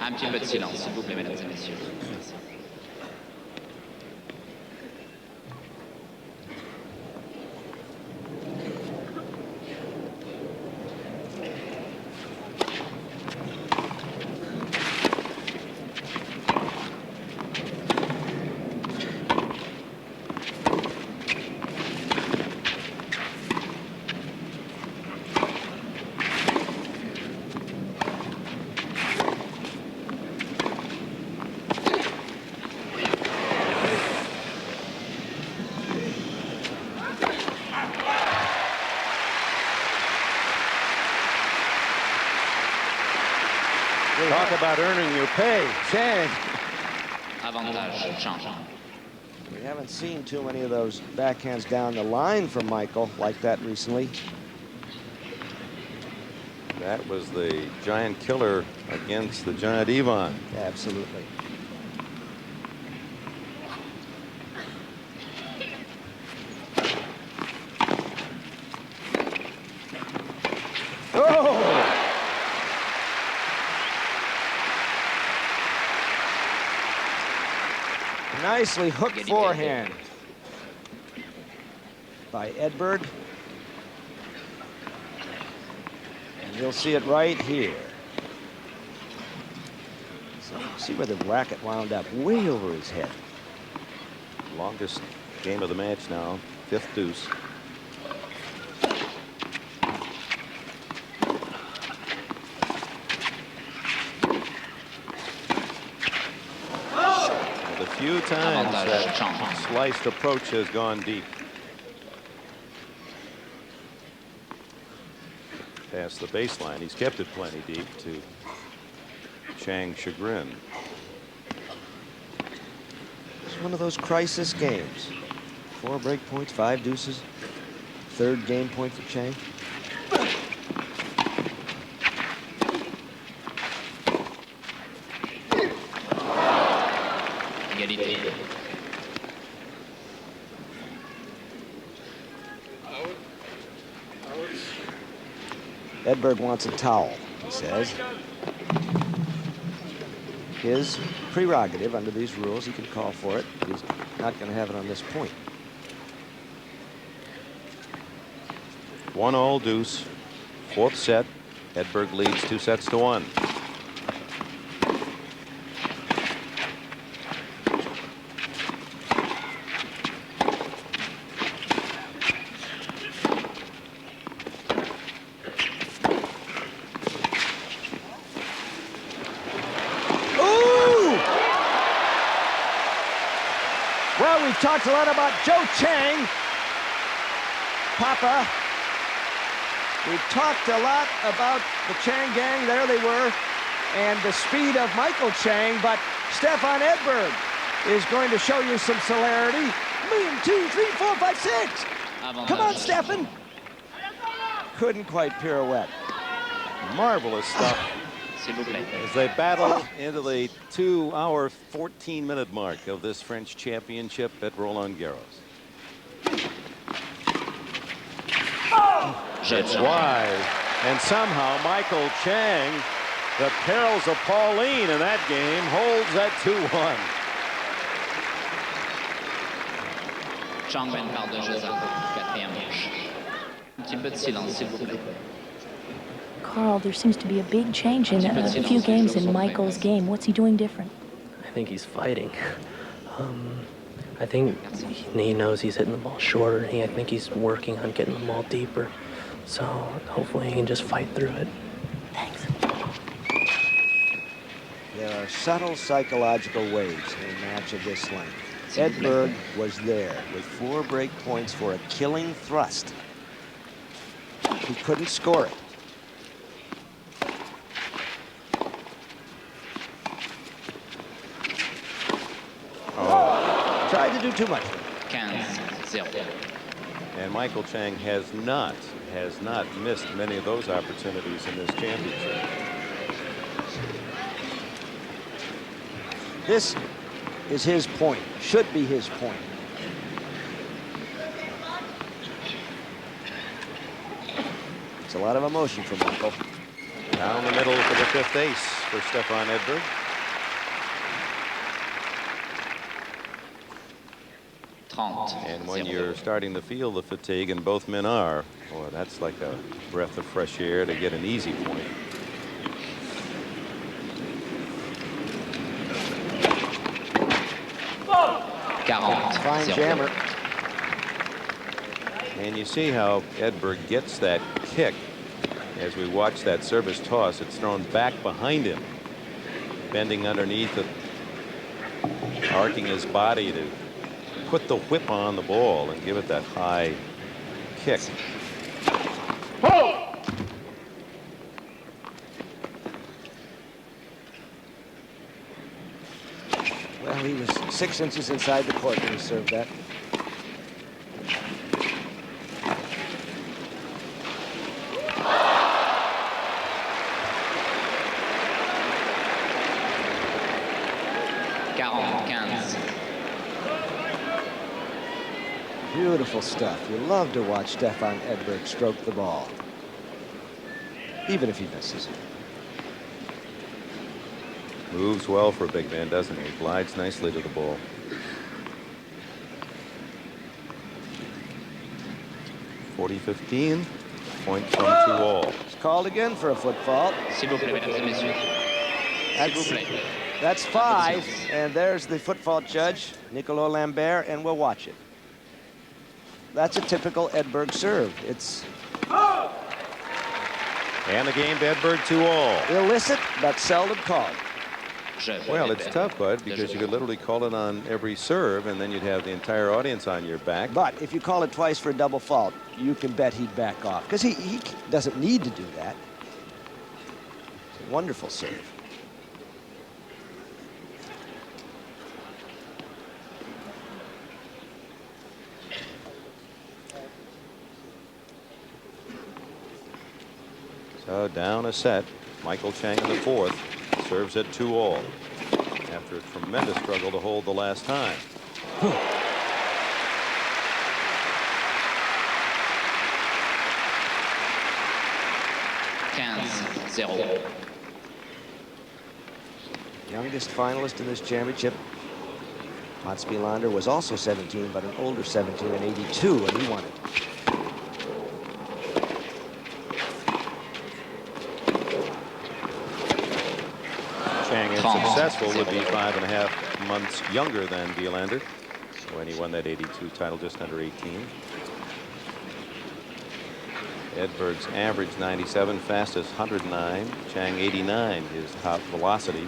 Un petit peu de silence, s'il vous plaît, mesdames et messieurs. Merci. Talk about earning your pay, Chang. Avantage Chang. We haven't seen too many of those backhands down the line from Michael like that recently. That was the giant killer against the giant Ivan. Absolutely. Oh! Nicely hooked forehand by Edberg. And you'll see it right here. So see where the racket wound up, way over his head. Longest game of the match now, fifth deuce. The few times that sliced approach has gone deep. Past the baseline, he's kept it plenty deep to Chang's chagrin. It's one of those crisis games. 4 break points, 5 deuces. 3rd game point for Chang. Edberg wants a towel, he says. His prerogative under these rules, he can call for it, but he's not going to have it on this point. 1-all deuce, 4th set. Edberg leads 2-1. Well, we've talked a lot about Joe Chang, Papa. We've talked a lot about the Chang gang, there they were, and the speed of Michael Chang, but Stefan Edberg is going to show you some celerity. 1, 2, 3, 4, 5, 6. Come on, Stefan. Couldn't quite pirouette. Marvelous stuff as they battle into the 2-hour, 14-minute mark of this French championship at Roland Garros. It's wide, and somehow Michael Chang, the perils of Pauline in that game, holds at 2-1. Chang mène par 2 jeux à 4e manche. Un petit peu de silence, s'il vous plaît. Carl, there seems to be a big change in a few games in Michael's game. What's he doing different? I think he's fighting. I think he knows he's hitting the ball shorter. I think he's working on getting the ball deeper. So hopefully he can just fight through it. Thanks. There are subtle psychological waves in a match of this length. Edberg was there with 4 break points for a killing thrust. He couldn't score it. Tried to do too much. 15-0. And Michael Chang has not missed many of those opportunities in this championship. This is his point, should be his point. It's a lot of emotion for Michael. Down the middle for the 5th ace for Stefan Edberg. And when you're starting to feel the fatigue, and both men are, boy, that's like a breath of fresh air to get an easy point. Fine jammer. And you see how Edberg gets that kick as we watch that service toss. It's thrown back behind him, bending underneath it, arcing his body to put the whip on the ball and give it that high kick. Oh! Well, he was 6 inches inside the court when he served that. Beautiful stuff. You love to watch Stefan Edberg stroke the ball, even if he misses. Moves well for a big man, doesn't he? Glides nicely to the ball. .40-15, point from 2-all. It's called again for a foot fault. That's 5, and there's the foot fault judge, Nicolas Lambert, and we'll watch it. That's a typical Edberg serve. It's and the game to Edberg 2-all. illicit, but seldom called. Well, it's tough, Bud, because you could literally call it on every serve, and then you'd have the entire audience on your back. But if you call it twice for a double fault, you can bet he'd back off, because he doesn't need to do that. It's a wonderful serve. So down a set. Michael Chang in the fourth serves at 2-all after a tremendous struggle to hold the last time. 15-0. Youngest finalist in this championship. Mats Wilander was also 17, but an older 17 in '82 when he won it. Chang, if successful, would be 5.5 months younger than Wilander when he won that '82 title, just under 18. Edberg's average 97, fastest 109. Chang 89, his top velocity.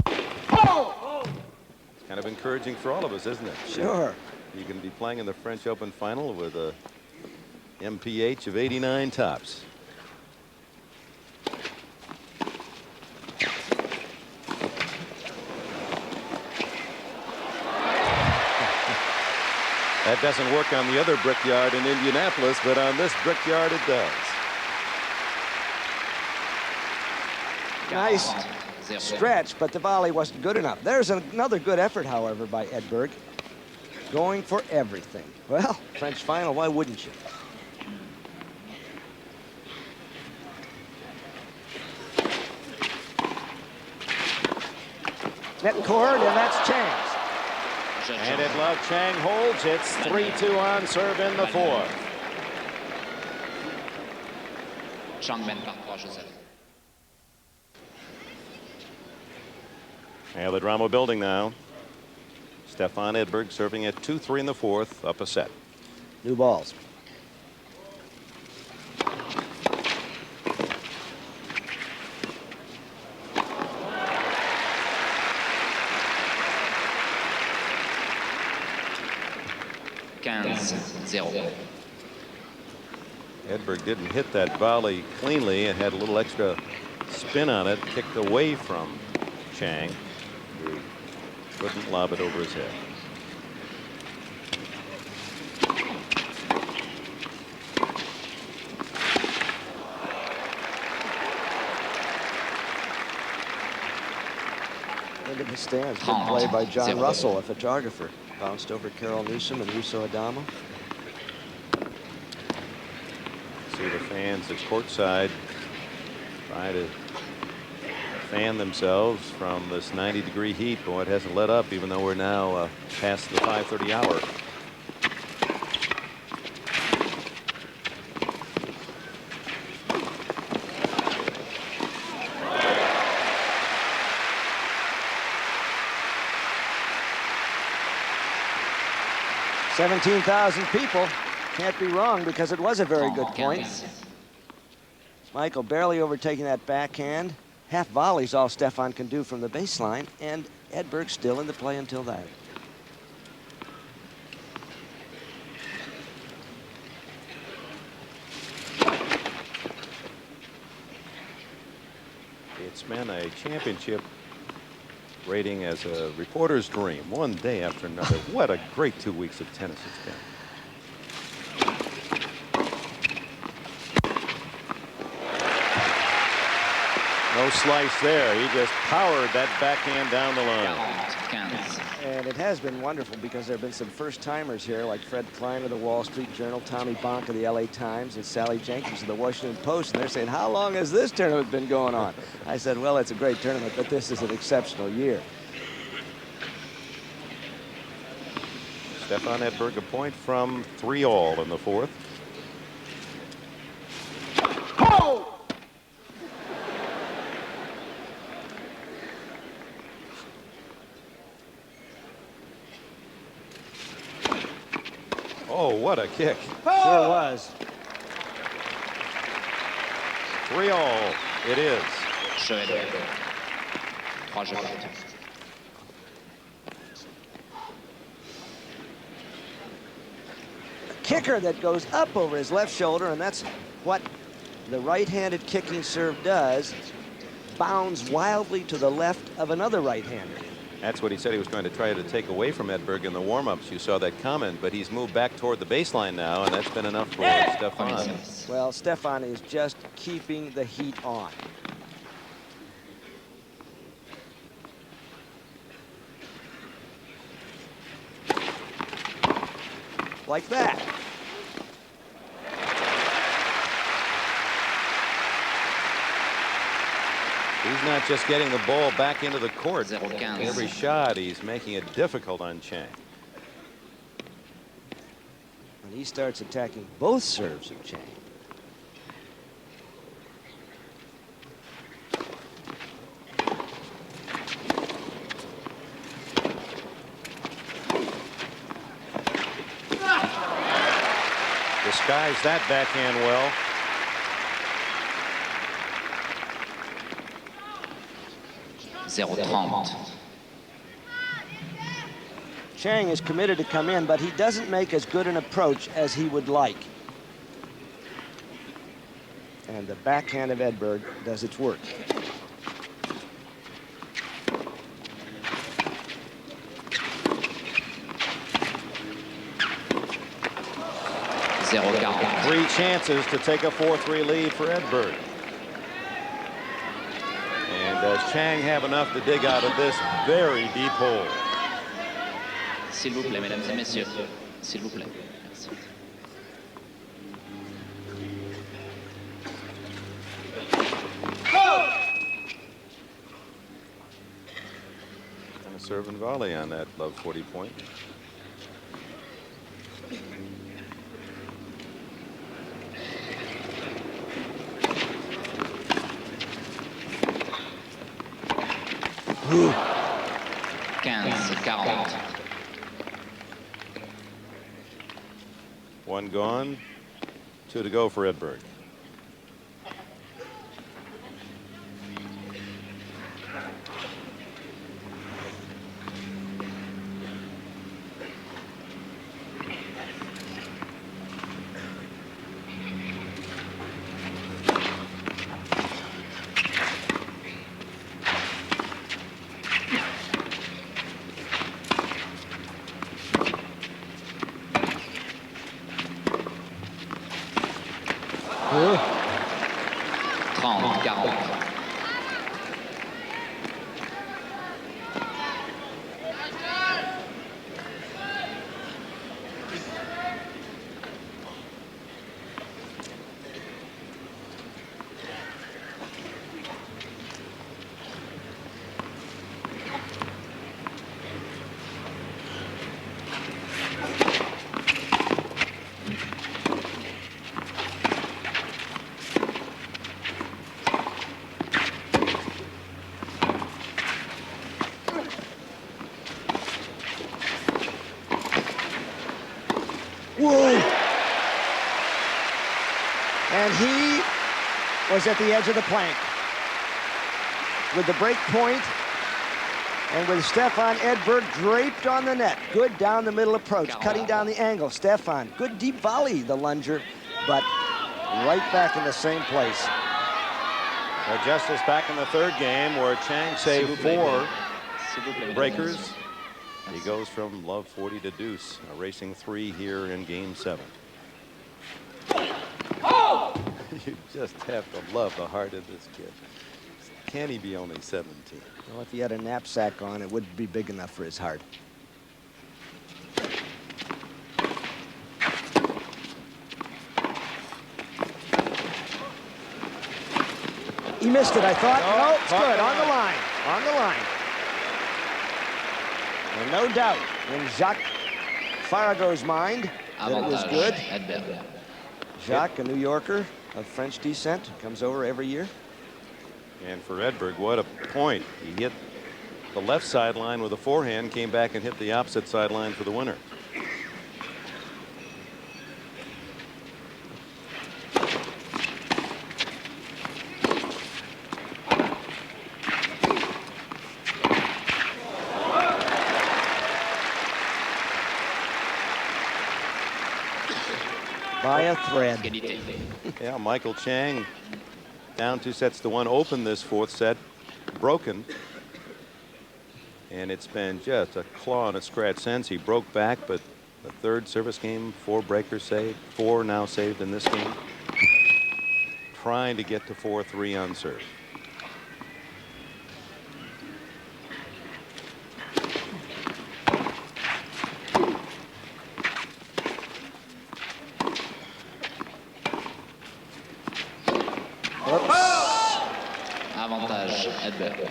It's kind of encouraging for all of us, isn't it? Sure. You can be playing in the French Open final with a MPH of 89 tops. That doesn't work on the other brickyard in Indianapolis, but on this brickyard it does. Nice stretch, but the volley wasn't good enough. There's another good effort, however, by Edberg. Going for everything. Well, French final, why wouldn't you? Net cord, and that's Chang's. And it love Chang holds. It's 3-2 on serve in the fourth. Chang mène par 3-0. And the drama building now. Stefan Edberg serving at 2-3 in the fourth, up a set. New balls. Edberg didn't hit that volley cleanly and had a little extra spin on it, kicked away from Chang, who couldn't lob it over his head. Look at the stands. Good play by John Russell, a photographer. Bounced over Carol Newsom and Russo Adamo. See the fans at courtside try to fan themselves from this 90-degree heat. Boy, it hasn't let up, even though we're now past the 5:30 hour. $17,000 people. Can't be wrong, because it was a very good point. Michael barely overtaking that backhand. Half volley's all Stefan can do from the baseline, and Edberg still in the play until that. It's been a championship rating as a reporter's dream, one day after another. What a great 2 weeks of tennis it's been. No slice there. He just powered that backhand down the line. And it has been wonderful, because there have been some first-timers here, like Fred Klein of the Wall Street Journal, Tommy Bonk of the LA Times, and Sally Jenkins of the Washington Post, and they're saying, how long has this tournament been going on? I said, well, it's a great tournament, but this is an exceptional year. Stefan Edberg a point from 3-all in the fourth. Oh, what a kick. Sure was. 3-all it is. 3 jeux partout. Kicker that goes up over his left shoulder, and that's what the right-handed kicking serve does. Bounds wildly to the left of another right-hander. That's what he said he was going to try to take away from Edberg in the warm-ups. You saw that comment, but he's moved back toward the baseline now, and that's been enough for Stefan. Well, Stefan is just keeping the heat on. Like that. He's not just getting the ball back into the court. Every shot, he's making it difficult on Chang. And he starts attacking both serves of Chang. Disguised that backhand well. Chang is committed to come in, but he doesn't make as good an approach as he would like. And the backhand of Edberg does its work. Three chances to take a 4-3 lead for Edberg. And does Chang have enough to dig out of this very deep hole? S'il vous plaît, mesdames et messieurs. S'il vous plaît. Merci. And a serve and volley on that love 40 point. Ooh. 15-40. One gone, 2 to go for Edberg. Whoa! And he was at the edge of the plank. With the break point and with Stefan Edberg draped on the net. Good down the middle approach, cutting down the angle. Stefan, good deep volley, the lunger, but right back in the same place. Well, Justice back in the third game where Chang saved 4 breakers. He goes from love 40 to deuce, a racing 3 here in game 7. Oh! You just have to love the heart of this kid. Can he be only 17? Well, if he had a knapsack on, it wouldn't be big enough for his heart. He missed it, I thought. No, it's good. On the line. On the line. And no doubt in Jacques Farago's mind that it was good. Jacques, a New Yorker of French descent, comes over every year. And for Edberg, what a point. He hit the left sideline with a forehand, came back and hit the opposite sideline for the winner. by a thread. Yeah, Michael Chang down 2-1 opened this fourth set, broken. And it's been just a claw and a scratch since. He broke back, but the third service game, 4 breakers saved, 4 now saved in this game. Trying to get to 4-3 on serve. Avantage Edberg.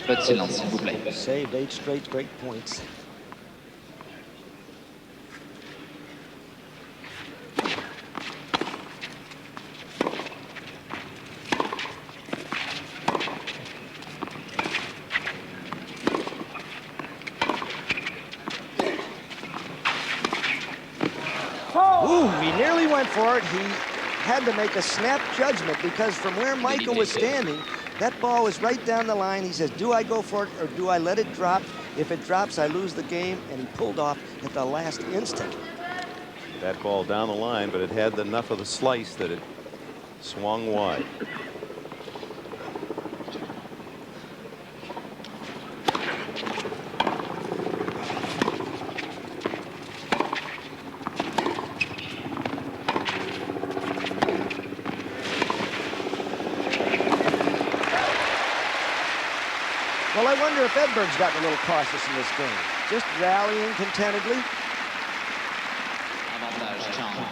Peu de silence, s'il vous plaît. Saved 8 straight break points. Ooh, he nearly went for it. He had to make a snap judgment because from where Michael was standing, that ball was right down the line. He says, do I go for it or do I let it drop? If it drops, I lose the game. And he pulled off at the last instant. That ball down the line, but it had enough of the slice that it swung wide. Well, I wonder if Edberg's gotten a little cautious in this game. Just rallying contentedly. Avantage Chang.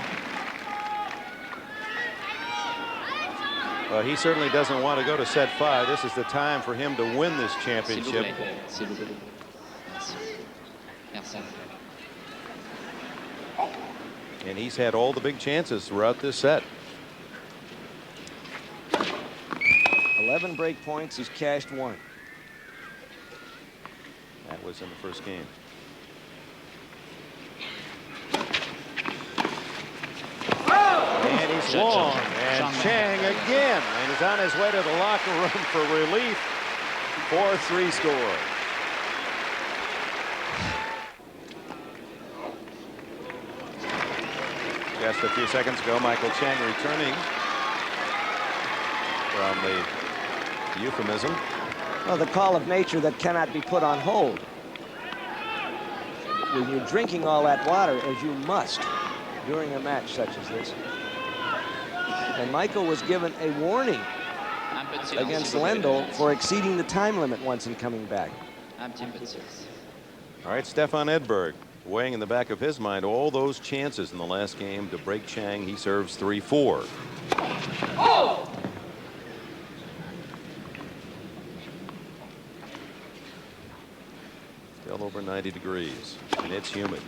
Well, he certainly doesn't want to go to set 5. This is the time for him to win this championship. S'il vous plaît. Merci. Merci. And he's had all the big chances throughout this set. 11 break points. He's cashed 1. That was in the first game. And he's long. And Chang again. And he's on his way to the locker room for relief. 4-3 score. Just a few seconds ago, Michael Chang returning from the euphemism. Well, the call of nature that cannot be put on hold. When you're drinking all that water, as you must, during a match such as this. And Michael was given a warning against Lendl for exceeding the time limit once and coming back. All right, Stefan Edberg weighing in the back of his mind all those chances in the last game to break Chang. He serves 3-4. Oh! Still over 90 degrees, and it's humid.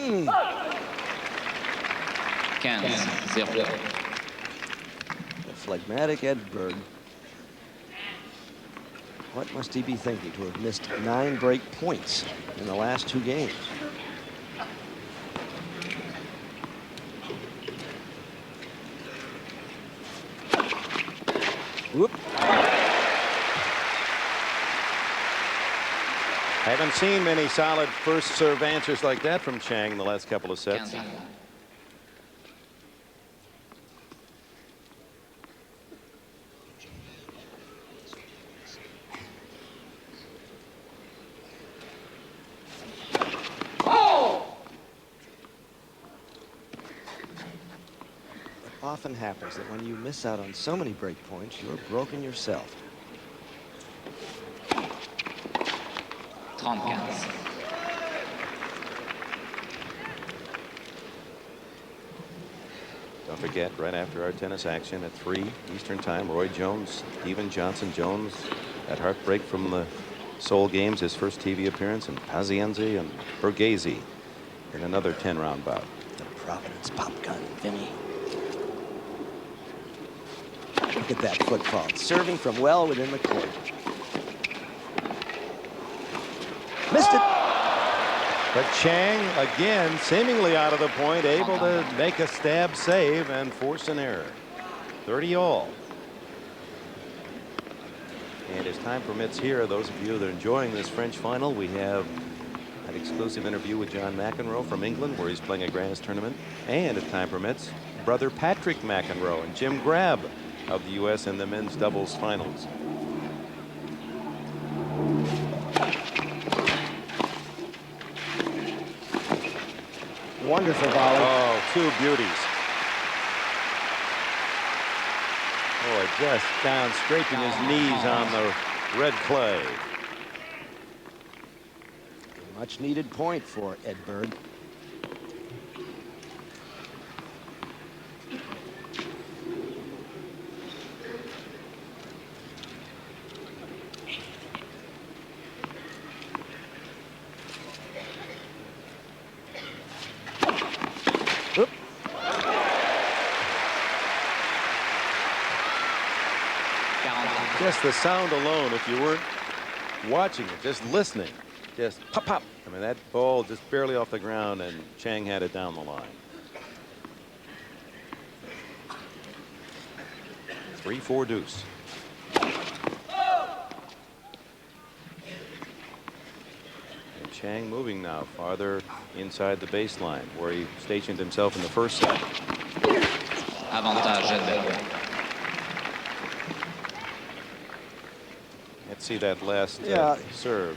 The phlegmatic Edberg. What must he be thinking to have missed 9 break points in the last 2 games? Whoop. I haven't seen many solid first serve answers like that from Chang in the last couple of sets. Often happens that when you miss out on so many break points, you're broken yourself. 35. Don't forget, right after our tennis action at 3 Eastern Time, Roy Jones, Stephen Johnson Jones, that heartbreak from the Seoul Games, his first TV appearance, and Pazienza and Borghese in another 10-round bout. The Providence pop gun, Vinny. Look at that foot fault, serving from well within the court. Missed it. But Chang, again, seemingly out of the point, able to make a stab save and force an error. 30 all. And as time permits here, those of you that are enjoying this French final, we have an exclusive interview with John McEnroe from England, where he's playing a Grand tournament. And if time permits, brother Patrick McEnroe and Jim Grab of the U.S. in the men's doubles finals. Wonderful volley. Oh, two beauties. Boy, just down, scraping his knees on the red clay. Much needed point for Edberg. Just the sound alone, if you weren't watching it, just listening, just pop, pop. I mean, that ball just barely off the ground, and Chang had it down the line. 3-4 deuce. And Chang moving now farther inside the baseline, where he stationed himself in the first set. Avantage Edberg. Let's see that last serve.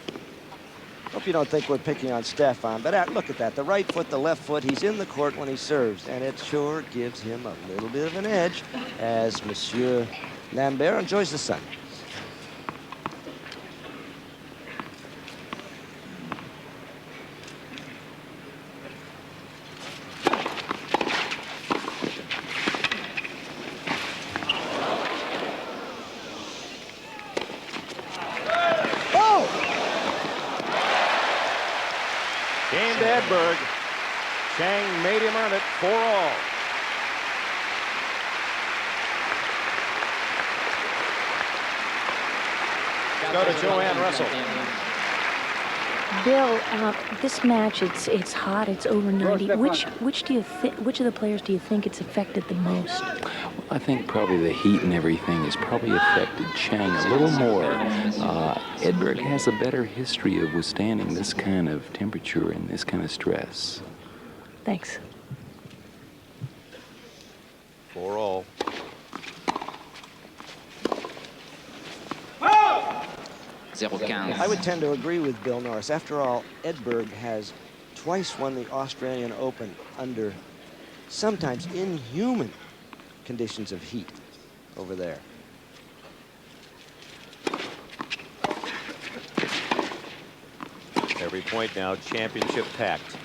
Hope you don't think we're picking on Stefan, but look at that. The right foot, the left foot, he's in the court when he serves, and it sure gives him a little bit of an edge as Monsieur Lambert enjoys the sun. Edberg. Chang made him earn it 4-all. Go to Joanne Russell. Bill, this match, it's hot, it's over 90. Which of the players do you think it's affected the most? I think probably the heat and everything has probably affected Chang a little more. Edberg has a better history of withstanding this kind of temperature and this kind of stress. Thanks. 4-all. I would tend to agree with Bill Norris. After all, Edberg has twice won the Australian Open under sometimes inhuman conditions of heat over there. Every point now championship packed.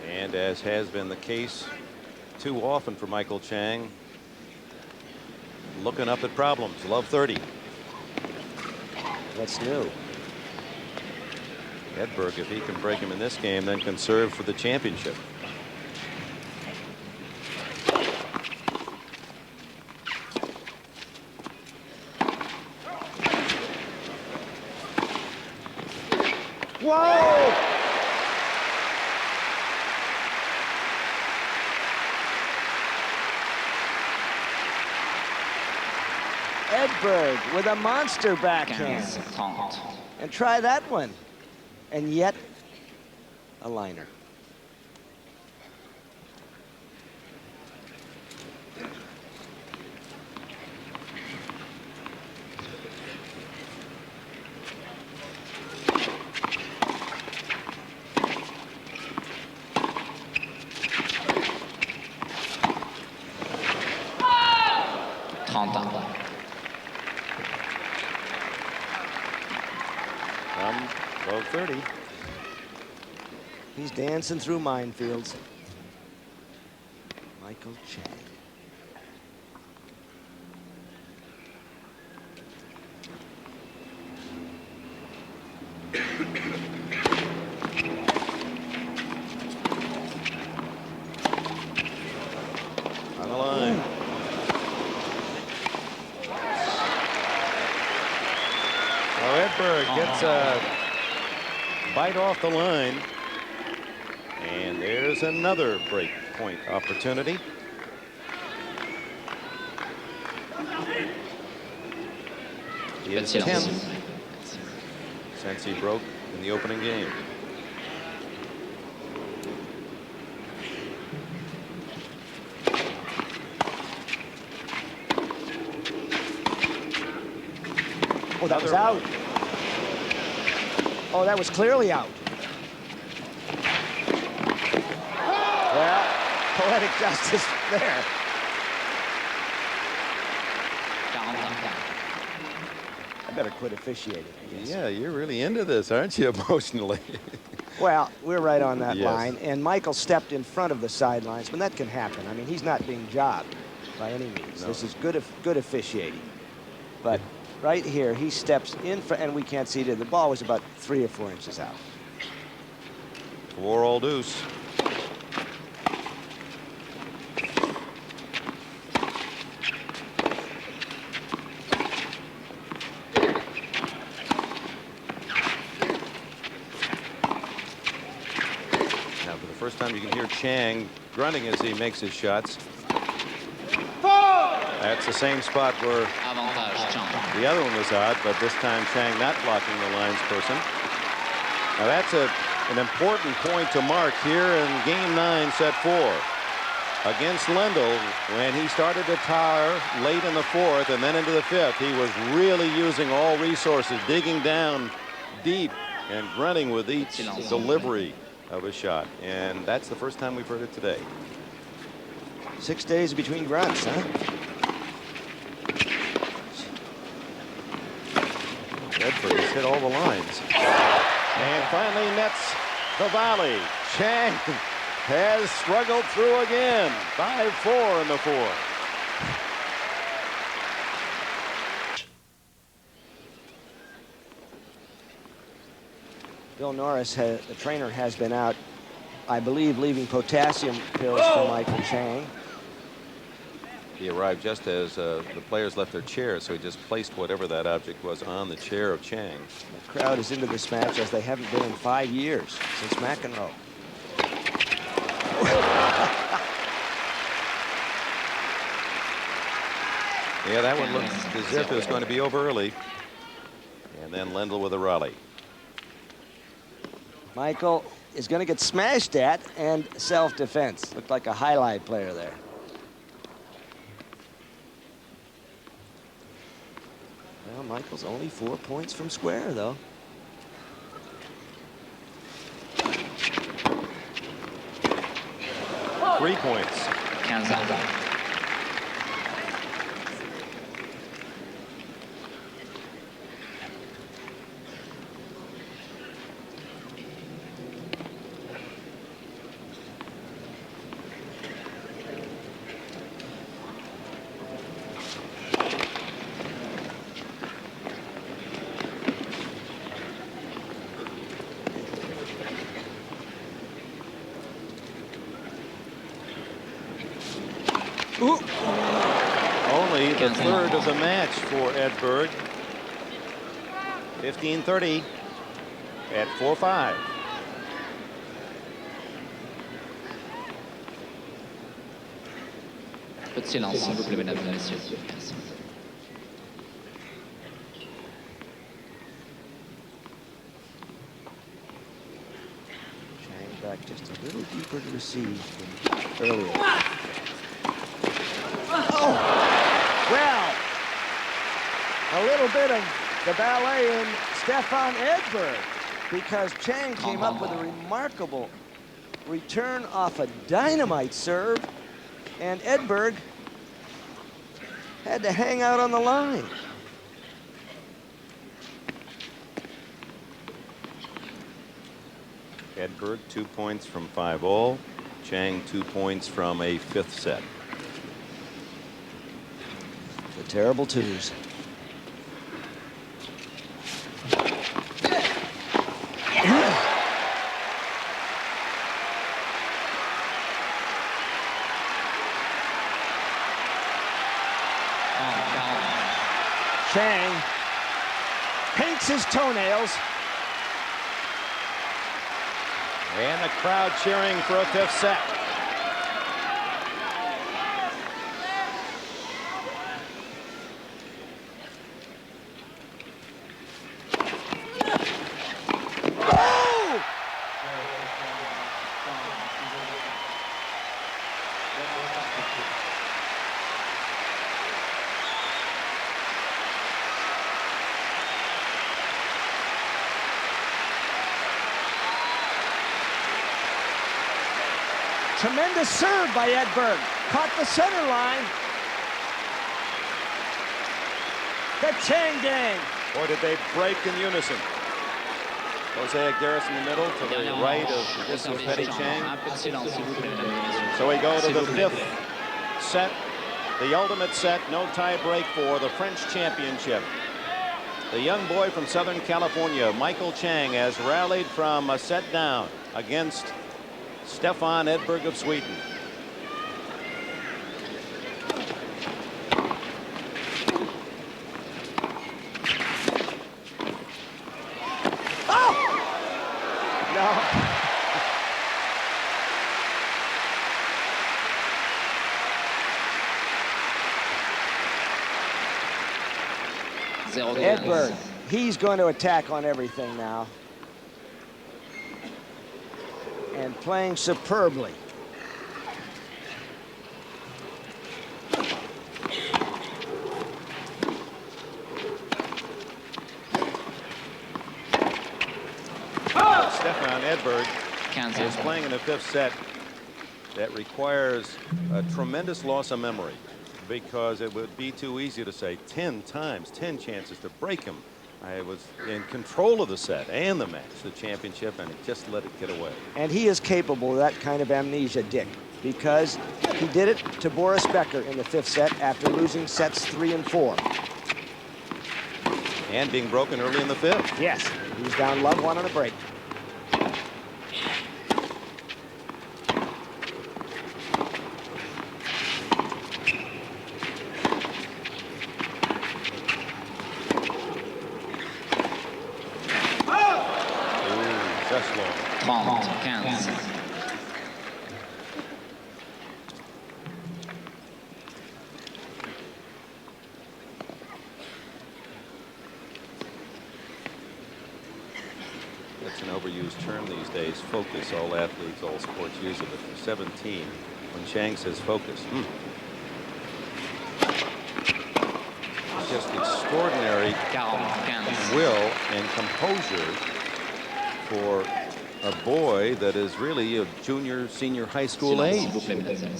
And as has been the case too often for Michael Chang, looking up at problems. Love 30. What's new? Edberg, if he can break him in this game, then can serve for the championship. Whoa! Edberg with a monster backhand. And try that one. And yet, a liner. From 12:30. He's dancing through minefields. Michael Chang. On the line. Edberg gets a bite off the line. And there's another break point opportunity. He is 10 since he broke in the opening game. Oh, that was out. Oh, that was clearly out. Well, poetic justice there. I better quit officiating, I guess. Yeah, you're really into this, aren't you, emotionally? Well, we're right on that Yes. line, and Michael stepped in front of the sidelines, but that can happen. I mean, he's not being jobbed by any means. No. This is good officiating. But right here, he steps in front, and we can't see it. The ball was about 3 or 4 inches out. 4-all deuce. First time you can hear Chang grunting as he makes his shots. That's the same spot where the other one was out, but this time Chang not blocking the lines person. Now that's an important point to mark here in game 9, set 4. Against Lendl, when he started to tire late in the 4th and then into the 5th, he was really using all resources, digging down deep and grunting with each delivery of a shot, and that's the first time we've heard it today. 6 days between grunts, huh? Edberg has hit all the lines. And finally nets the volley. Chang has struggled through again. 5-4 in the 4th. Bill Norris, the trainer, has been out, I believe, leaving potassium pills for Michael Chang. He arrived just as the players left their chairs, so he just placed whatever that object was on the chair of Chang. The crowd is into this match as they haven't been in 5 years, since McEnroe. Yeah, that one looked as if it was going to be over early. And then Lendl with a rally. Michael is going to get smashed at, and self-defense. Looked like a highlight player there. Well, Michael's only 4 points from square, though. Three points. Only the third of the match for Edberg. 15-30 at 4-5. Peu de silence, s'il vous plaît, mesdames et messieurs. Merci. Chang back just a little deeper to receive than earlier. Oh, well, a little bit of the ballet in Stefan Edberg, because Chang came up with a remarkable return off a dynamite serve, and Edberg had to hang out on the line. Edberg 2 points from 5-all. Chang 2 points from a 5th set. The terrible twos. Chang paints his toenails. And the crowd cheering for a fifth set. Oh! Tremendous serve by Edberg. Caught the center line. The Chang gang. Boy, did they break in unison. Jose Higueras in the middle to the right of this Petty Chang. So we go to the fifth set, the ultimate set, no tie break for the French championship. The young boy from Southern California, Michael Chang, has rallied from a set down against Stefan Edberg of Sweden. Oh! No. Edberg, he's going to attack on everything now. And playing superbly. Stefan Edberg is playing in the fifth set that requires a tremendous loss of memory, because it would be too easy to say 10 times, 10 chances to break him. I was in control of the set and the match, the championship, and just let it get away. And he is capable of that kind of amnesia, Dick, because he did it to Boris Becker in the fifth set after losing sets 3 and 4. And being broken early in the fifth. Yes, he's down love one on a break. That's an overused term these days. Focus. All athletes, all sports use it. But for 17, when Chang says focus, just extraordinary will and composure for a boy that is really a junior, senior high school age.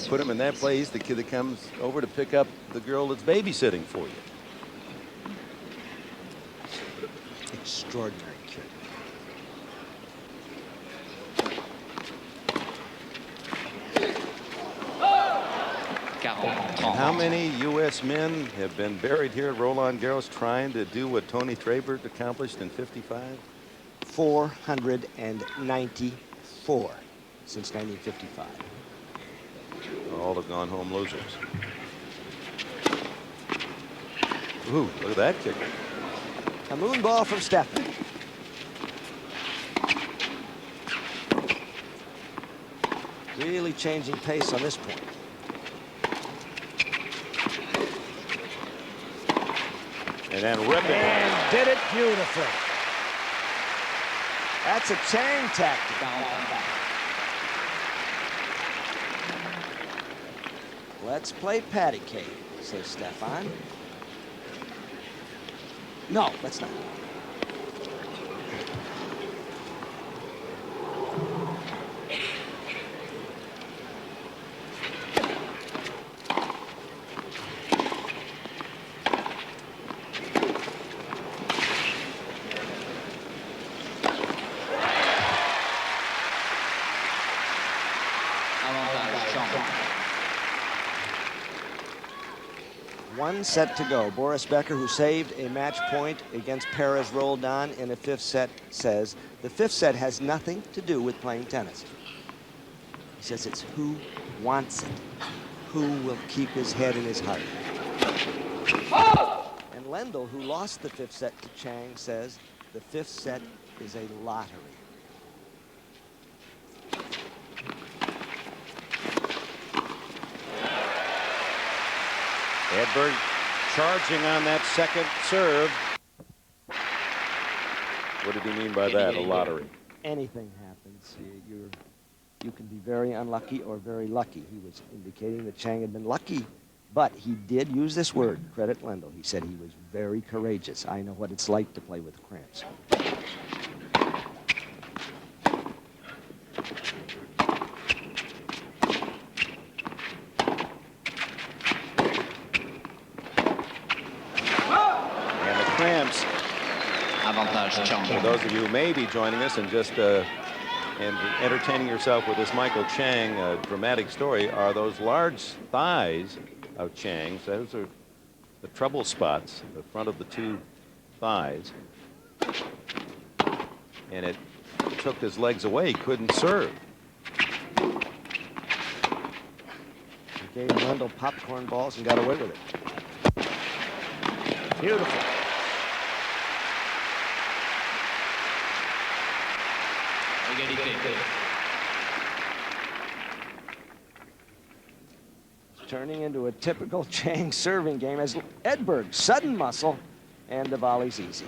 Put him in that place, the kid that comes over to pick up the girl that's babysitting for you. Extraordinary kid. And how many U.S. men have been buried here at Roland Garros trying to do what Tony Trabert accomplished in '55? 494 since 1955. All have gone home losers. Ooh, look at that kick. A moon ball from Stefan. Really changing pace on this point. And then ripping. And did it beautifully. That's a Chang tactic. Let's play patty cake, says Stefan. No, let's not. One set to go. Boris Becker, who saved a match point against Perez Roldan in the fifth set, says the fifth set has nothing to do with playing tennis. He says it's who wants it, who will keep his head in his heart. And Lendl, who lost the 5th set to Chang, says the 5th set is a lottery. Edberg charging on that second serve. What did he mean by that, a lottery? Anything happens. You can be very unlucky or very lucky. He was indicating that Chang had been lucky, but he did use this word, credit Lendl. He said he was very courageous. I know what it's like to play with cramps. And the cramps. Avantage Chang. For those of you who may be joining us and just and entertaining yourself with this Michael Chang dramatic story, are those large thighs of Chang's. Those are the trouble spots, the front of the 2 thighs. And it took his legs away. He couldn't serve. He gave Lendl popcorn balls and got away with it. Beautiful. It's turning into a typical Chang serving game as Edberg, sudden muscle, and the volley's easy.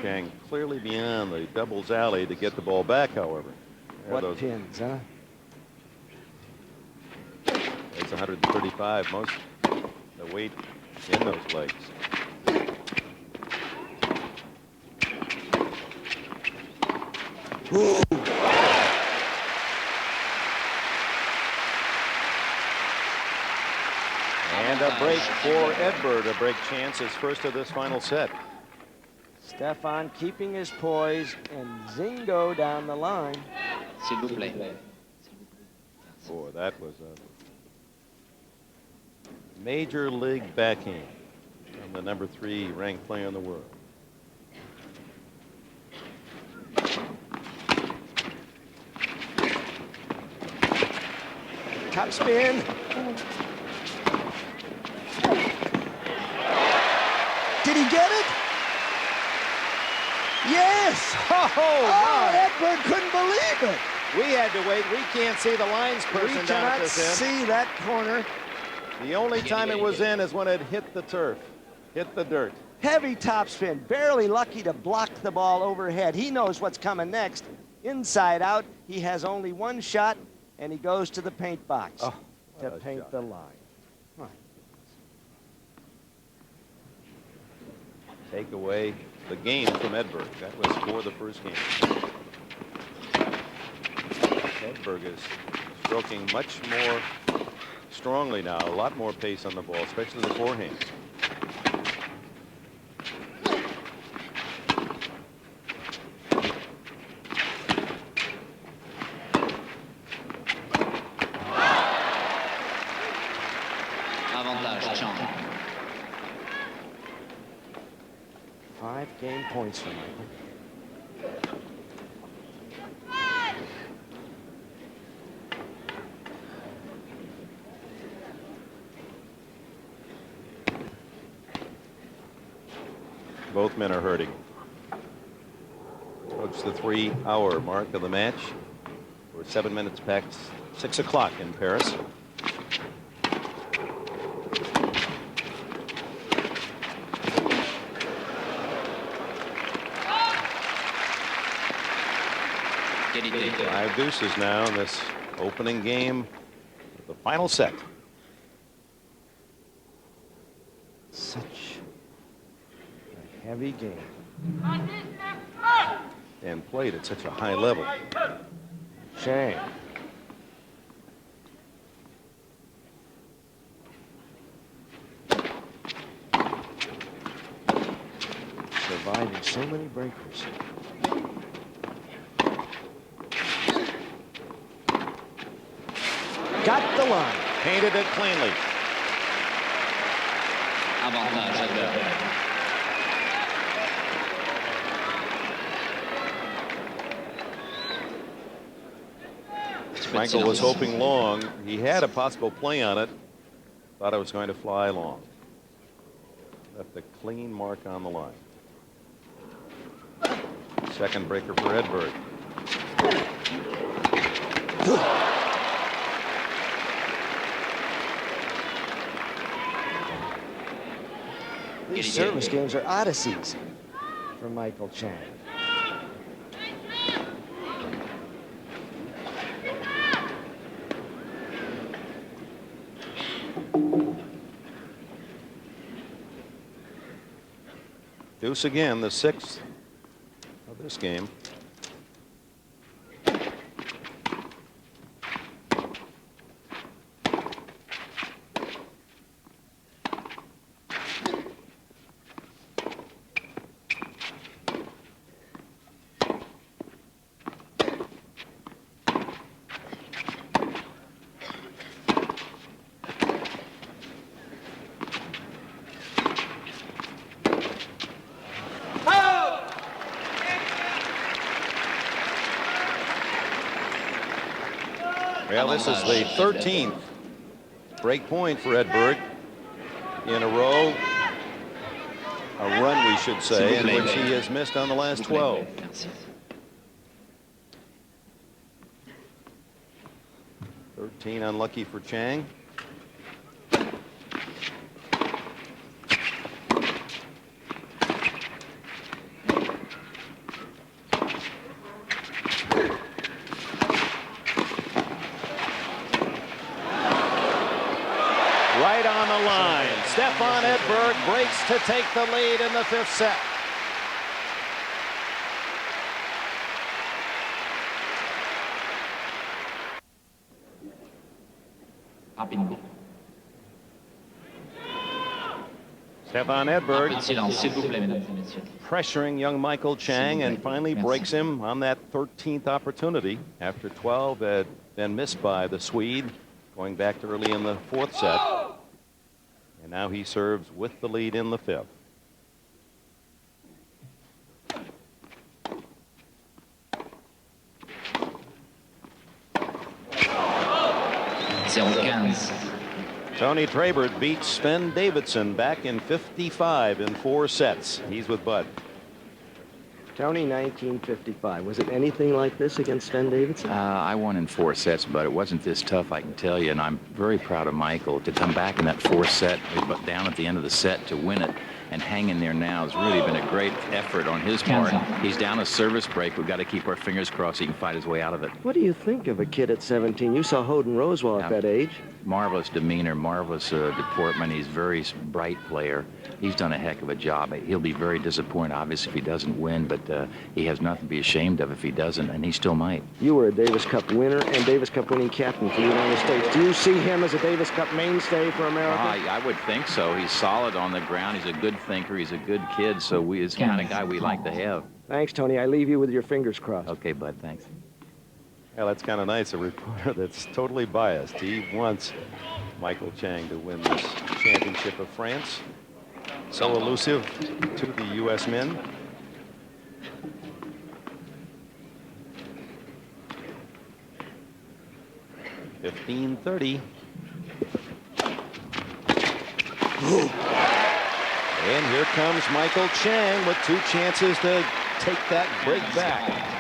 Chang clearly beyond the doubles alley to get the ball back, however. What pins, huh? It's 135, most the weight in those legs. Ooh. And a break for Edberg, a break chance, his first of this final set. Stefan keeping his poise and Zingo down the line. S'il vous plaît. Boy, that was a major league backhand from the number 3 ranked player in the world. Top spin. Did he get it? Yes! Oh, Edberg couldn't believe it. We had to wait. We can't see the lines person We down at cannot this end. see that corner. The only time it was in is when it hit the turf, hit the dirt. Heavy topspin, barely lucky to block the ball overhead. He knows what's coming next. Inside out, he has only one shot, and he goes to the paint box to paint the line. Take away the game from Edberg. That was for the first game. Edberg is stroking much more strongly now, a lot more pace on the ball, especially the forehand. Avantage Chang. 5 game points for Michael. Both men are hurting. Approach the 3-hour mark of the match. We're 7 minutes past 6 o'clock in Paris. Five deuces now in this opening game of the final set. Such a heavy game. And played at such a high level. Chang. Surviving so many breakers. Got the line. Painted it cleanly. Avantage Edberg. Michael was hoping long. He had a possible play on it. Thought it was going to fly long. Left a clean mark on the line. Second breaker for Edberg. These service games are odysseys for Michael Chang. Deuce again, the 6th of this game. Well, this is the 13th break point for Edberg in a row. A run, we should say, in which he has missed on the last 12. Unlucky for Chang. Right on the line. Stefan Edberg breaks to take the lead in the 5th set. Stefan Edberg pressuring young Michael Chang and finally breaks him on that 13th opportunity after 12 had been missed by the Swede going back to early in the 4th set. And now he serves with the lead in the 5th. Tony Trabert beats Sven Davidson back in 55 in 4 sets. He's with Bud. Tony, 1955. Was it anything like this against Sven Davidson? I won in 4 sets, but it wasn't this tough, I can tell you. And I'm very proud of Michael to come back in that 4th set, but down at the end of the set to win it and hang in there now has really been a great effort on his part. He's down a service break. We've got to keep our fingers crossed he can fight his way out of it. What do you think of a kid at 17? You saw Hoden Rosewall at that age. Marvelous demeanor, marvelous deportment. He's a very bright player. He's done a heck of a job. He'll be very disappointed, obviously, if he doesn't win, but he has nothing to be ashamed of if he doesn't, and he still might. You were a Davis Cup winner and Davis Cup winning captain for the United States. Do you see him as a Davis Cup mainstay for America? I would think so. He's solid on the ground. He's a good thinker. He's a good kid, so he's the kind of guy we like to have. Thanks, Tony. I leave you with your fingers crossed. Okay, Bud, thanks. Yeah, that's kind of nice. A reporter that's totally biased. He wants Michael Chang to win this championship of France. So elusive to the U.S. men. $15-30. And here comes Michael Chang with 2 chances to take that break back.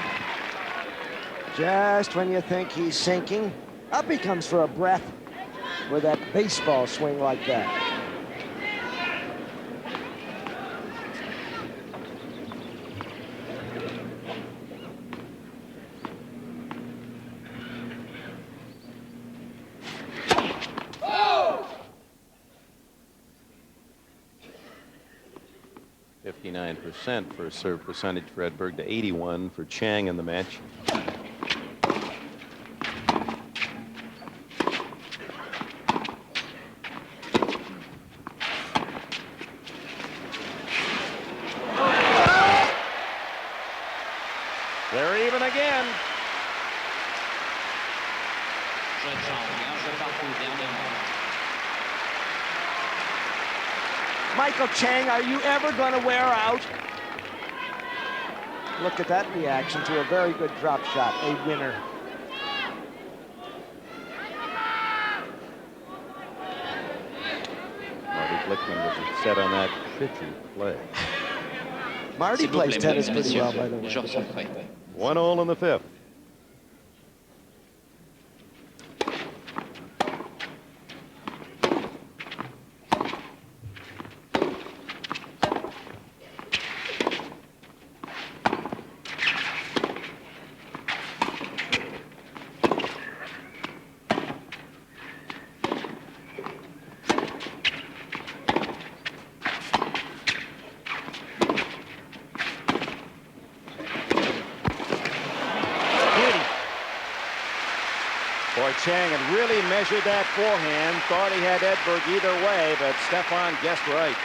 Just when you think he's sinking, up he comes for a breath with that baseball swing like that. %, for serve percentage for Edberg to 81 for Chang in the match. They're even again. Michael Chang, are you ever going to wear out? Look at that reaction to a very good drop shot, a winner. Glickman was set on that pitcher play. Marty plays tennis pretty well, by the way. 1-all in the 5th. Chang had really measured that forehand, thought he had Edberg either way, but Stefan guessed right.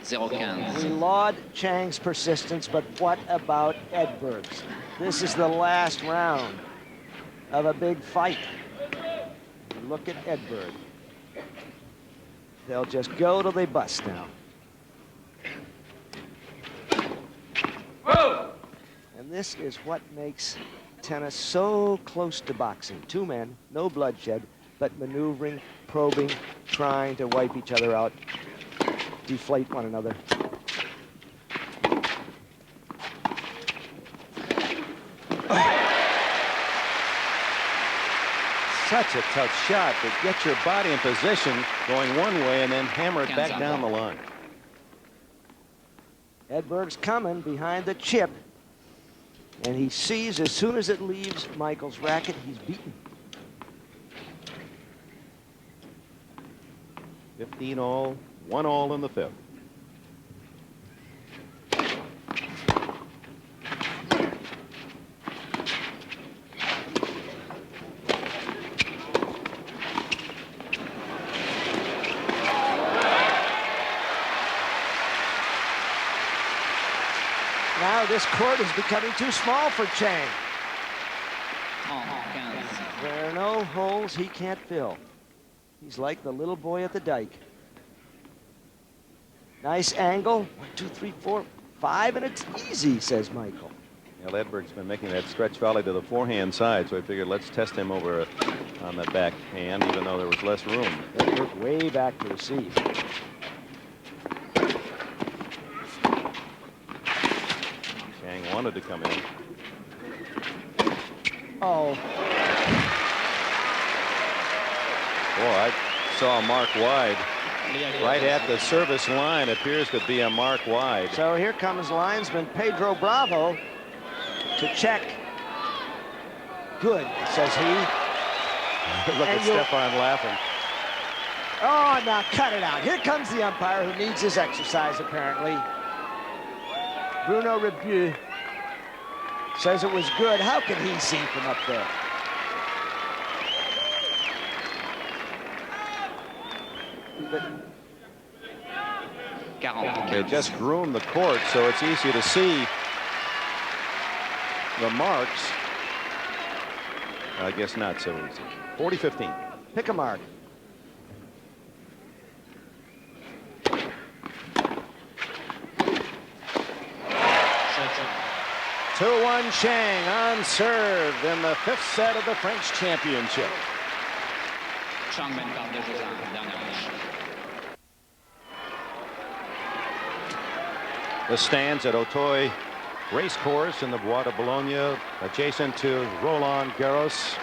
0-15. We laud Chang's persistence, but what about Edberg's? This is the last round of a big fight. Look at Edberg. They'll just go till they bust now. Whoa! And this is what makes tennis so close to boxing. Two men, no bloodshed, but maneuvering, probing, trying to wipe each other out, deflate one another. Such a tough shot to get your body in position going one way and then hammer it back down the line. Edberg's coming behind the chip. And he sees as soon as it leaves Michael's racket, he's beaten. 15-all, 1-all in the 5th. Now this court is becoming too small for Chang. There are no holes he can't fill. He's like the little boy at the dike. Nice angle. 1, 2, 3, 4, 5, and it's easy, says Michael. Well, Edberg's been making that stretch volley to the forehand side, so I figured let's test him over on the backhand, even though there was less room. Edberg way back to receive. Chang wanted to come in. Oh. Boy, I saw a mark wide. Right at the service line appears to be a mark wide. So here comes linesman Pedro Bravo to check. Good, says he. Look at Stefan laughing. Oh, now cut it out. Here comes the umpire who needs his exercise, apparently. Bruno Rebieu says it was good. How can he see from up there? They just groomed the court, so it's easy to see the marks. I guess not so easy. 40-15. Pick a mark. Two-one Chang on serve in the 5th set of the French Championship. The stands at Auteuil Racecourse in the Bois de Boulogne, adjacent to Roland Garros.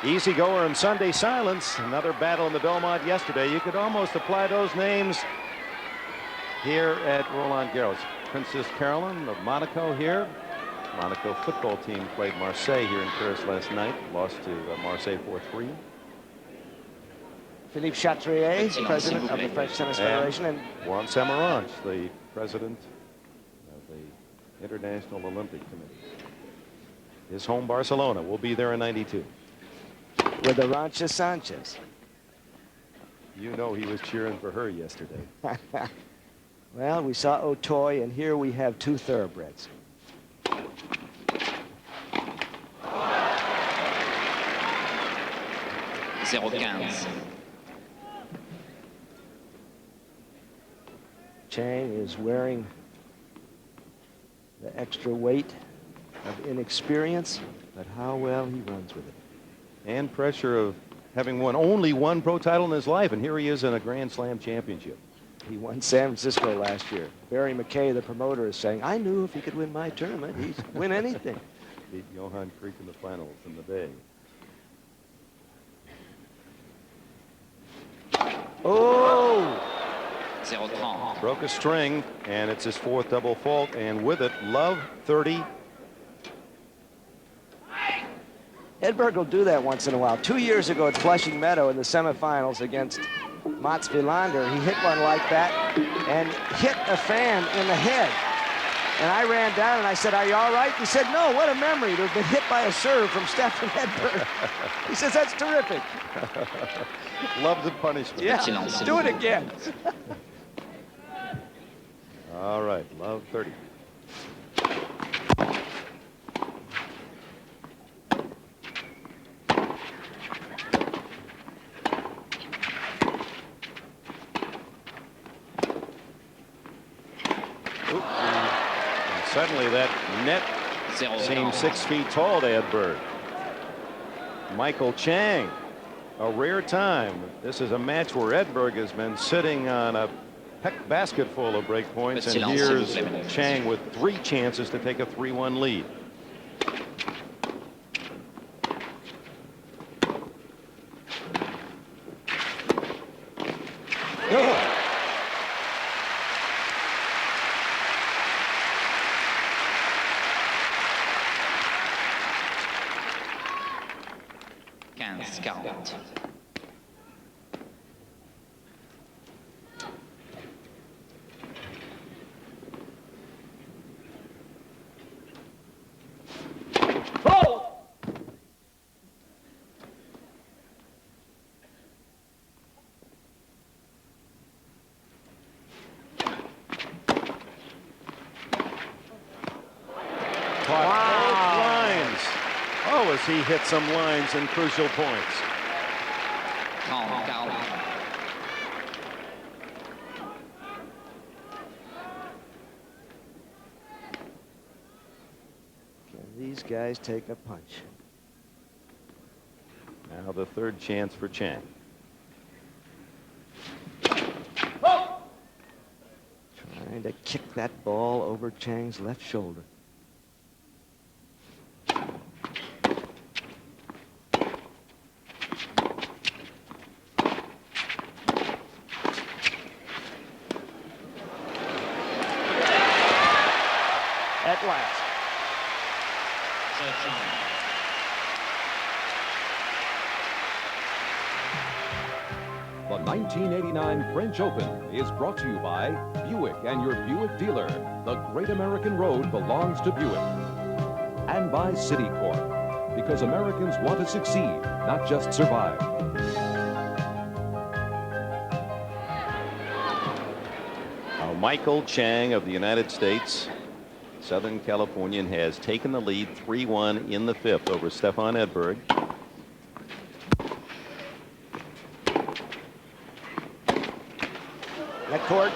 Easy goer and Sunday silence. Another battle in the Belmont yesterday. You could almost apply those names here at Roland Garros. Princess Caroline of Monaco here. Monaco football team played Marseille here in Paris last night. Lost to Marseille 4-3. Philippe Chatrier, president of the French Tennis Federation. And Juan Samaranch, the president of the International Olympic Committee. His home Barcelona will be there in '92. With Arantxa Sanchez. You know he was cheering for her yesterday. Well, we saw Auteuil, and here we have two thoroughbreds. Chang is wearing the extra weight of inexperience, but how well he runs with it. And pressure of having won only one pro title in his life, and here he is in a Grand Slam championship. He won San Francisco last year. Barry McKay, the promoter, is saying, I knew if he could win my tournament, he'd win anything. Beat Johan Creek in the finals in the Bay. Oh! Broke a string, and it's his 4th double fault, and with it, Love 30. Edberg will do that once in a while. 2 years ago at Flushing Meadow in the semifinals against Mats Wilander, he hit one like that and hit a fan in the head. And I ran down and I said, are you all right? He said, no, what a memory to have been hit by a serve from Stefan Edberg. He says, that's terrific. Love the punishment. Yeah, do it again. All right, Love 30. Suddenly that net seems 6 feet tall to Edberg. Michael Chang, a rare time. This is a match where Edberg has been sitting on a basket full of break points, and here's Chang with 3 chances to take a 3-1 lead. He hit some lines in crucial points. Can these guys take a punch? Now the 3rd chance for Chang. Trying to kick that ball over Chang's left shoulder. The 1989 French Open is brought to you by Buick and your Buick dealer. The great American road belongs to Buick. And by Citicorp, because Americans want to succeed, not just survive. Michael Chang of the United States, Southern Californian, has taken the lead 3-1 in the 5th over Stefan Edberg. That court.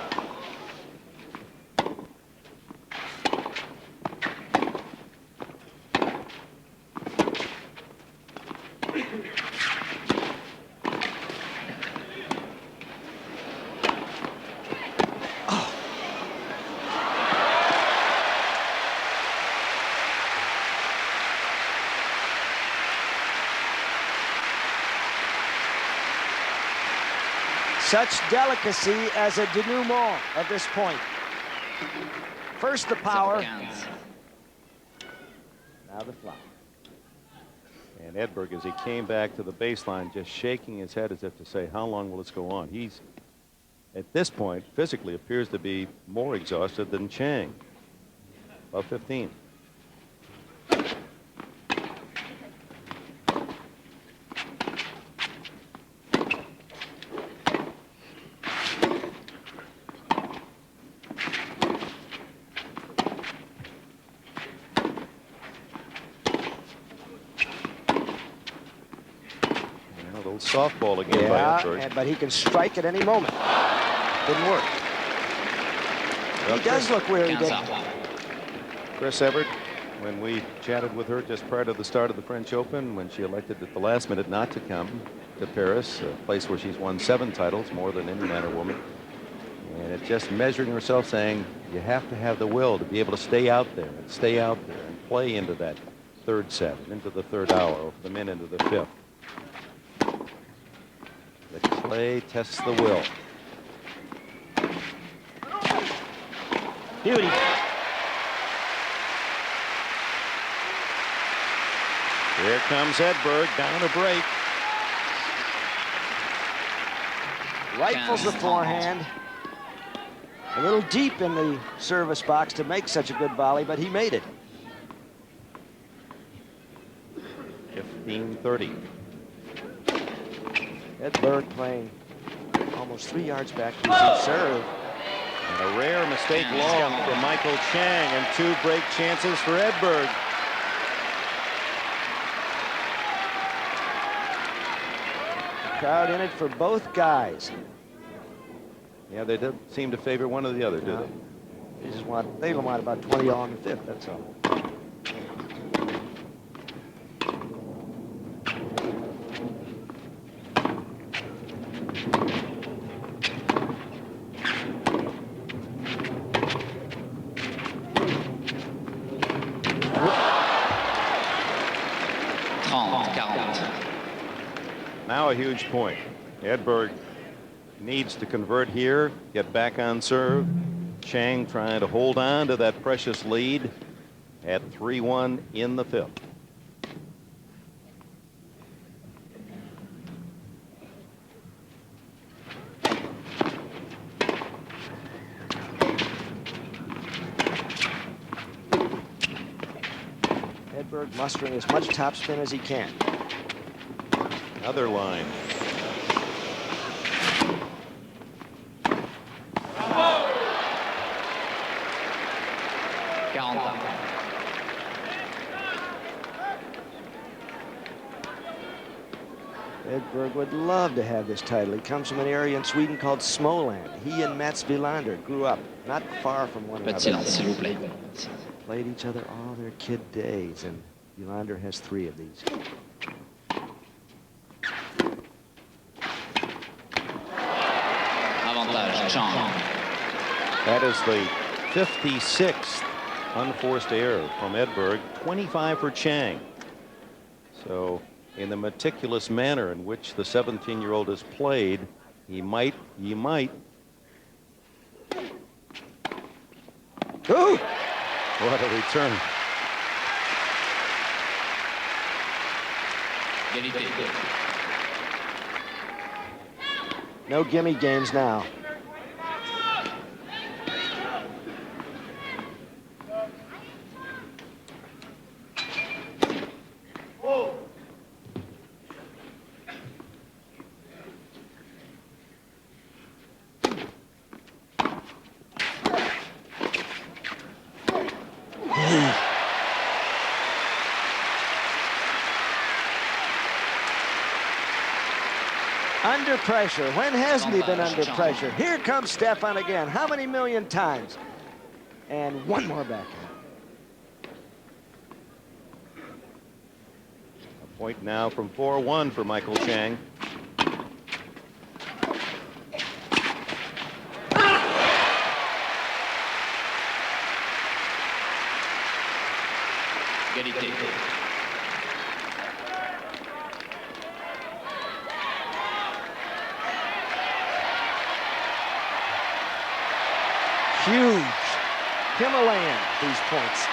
Such delicacy as a denouement at this point. First the power, now the flower. And Edberg, as he came back to the baseline, just shaking his head as if to say, how long will this go on? He's, at this point, physically appears to be more exhausted than Chang. About 15. Softball again by Edberg. But he can strike at any moment. Didn't work. Well, he does look weary. Chris Evert, when we chatted with her just prior to the start of the French Open, when she elected at the last minute not to come, to Paris, a place where she's won 7 titles, more than any man or woman. And it's just measuring herself, saying you have to have the will to be able to stay out there and play into that 3rd set, and into the 3rd hour, or for the men into the 5th. The clay tests the will. Beauty. Here comes Edberg down a break. Rifles the forehand. A little deep in the service box to make such a good volley, but he made it. 15-30. Edberg playing almost 3 yards back to his serve. And a rare mistake long for Michael Chang, and 2 break chances for Edberg. Crowd in it for both guys. Yeah, they did seem to favor one or the other, do they? They want about 20 all in the 5th, that's all. Now a huge point. Edberg needs to convert here, get back on serve. Chang trying to hold on to that precious lead at 3-1 in the 5th. Edberg mustering as much topspin as he can. Another line. Edberg would love to have this title. He comes from an area in Sweden called Småland. He and Mats Wilander grew up not far from one another. Played each other all their kid days, and Wilander has 3 of these. That is the 56th unforced error from Edberg, 25 for Chang. So in the meticulous manner in which the 17-year-old has played, he might. Ooh! What a return. No gimme games now. Under pressure. When hasn't he been under pressure? Here comes Stefan again. How many million times? And one more backhand. A point now from 4-1 for Michael Chang. Huge. Himalayan, these points.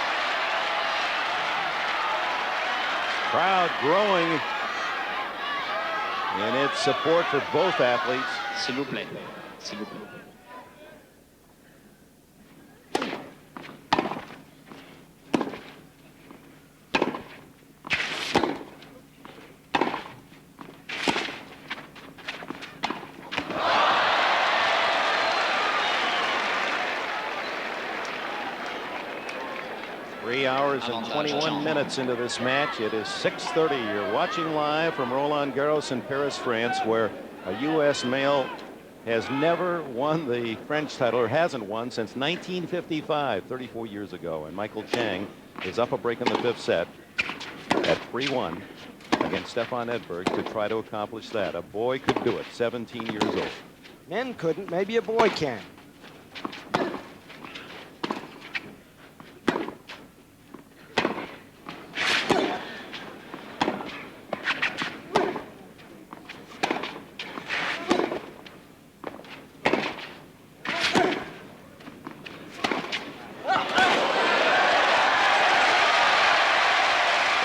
Crowd growing in its support for both athletes. S'il vous plaît. S'il vous plaît. 3 hours and 21 minutes into this match. It is 6:30. You're watching live from Roland Garros in Paris, France, where a U.S. male has never won the French title, or hasn't won since 1955, 34 years ago. And Michael Chang is up a break in the 5th set at 3-1. against Stefan Edberg to try to accomplish that. A boy could do it, 17 years old. Men couldn't, maybe a boy can.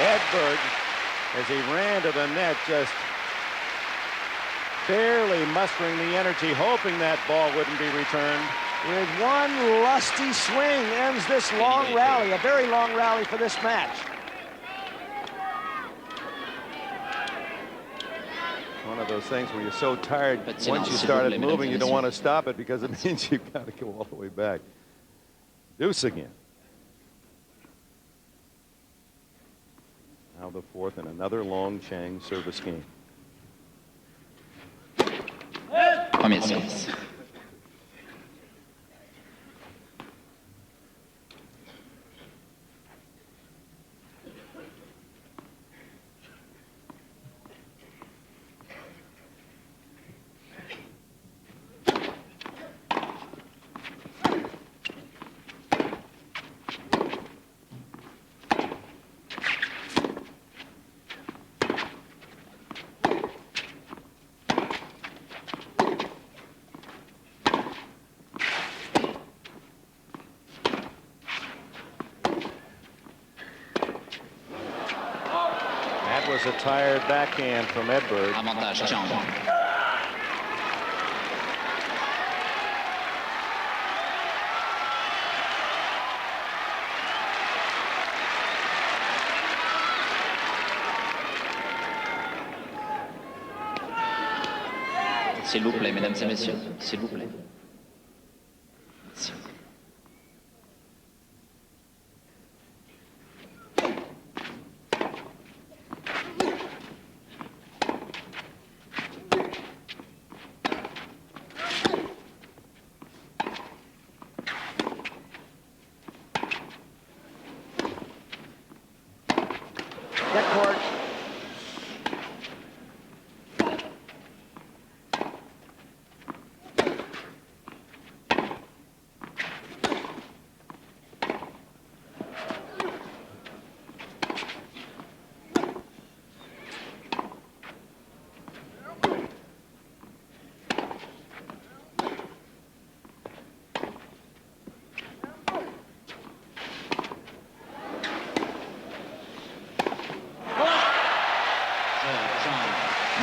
Edberg, as he ran to the net, just barely mustering the energy, hoping that ball wouldn't be returned. With one lusty swing ends this long rally, a very long rally for this match. One of those things where you're so tired, once you started moving, you don't want to stop it because it means you've got to go all the way back. Deuce again. Now the fourth in another long Chang service game. Premier service. Was a tired backhand from Edberg. Avantage Chang. S'il vous plaît, mesdames et messieurs, s'il vous plaît. Merci.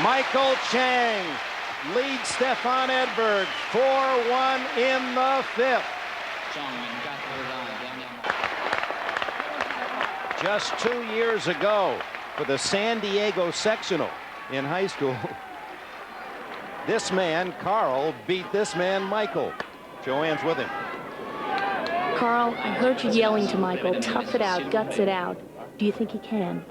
Michael Chang leads Stefan Edberg 4-1 in the fifth. Just 2 years ago for the San Diego sectional in high school, this man, Carl, beat this man, Michael. Joanne's with him. Carl, I heard you yelling to Michael, tough it out, guts it out. Do you think he can?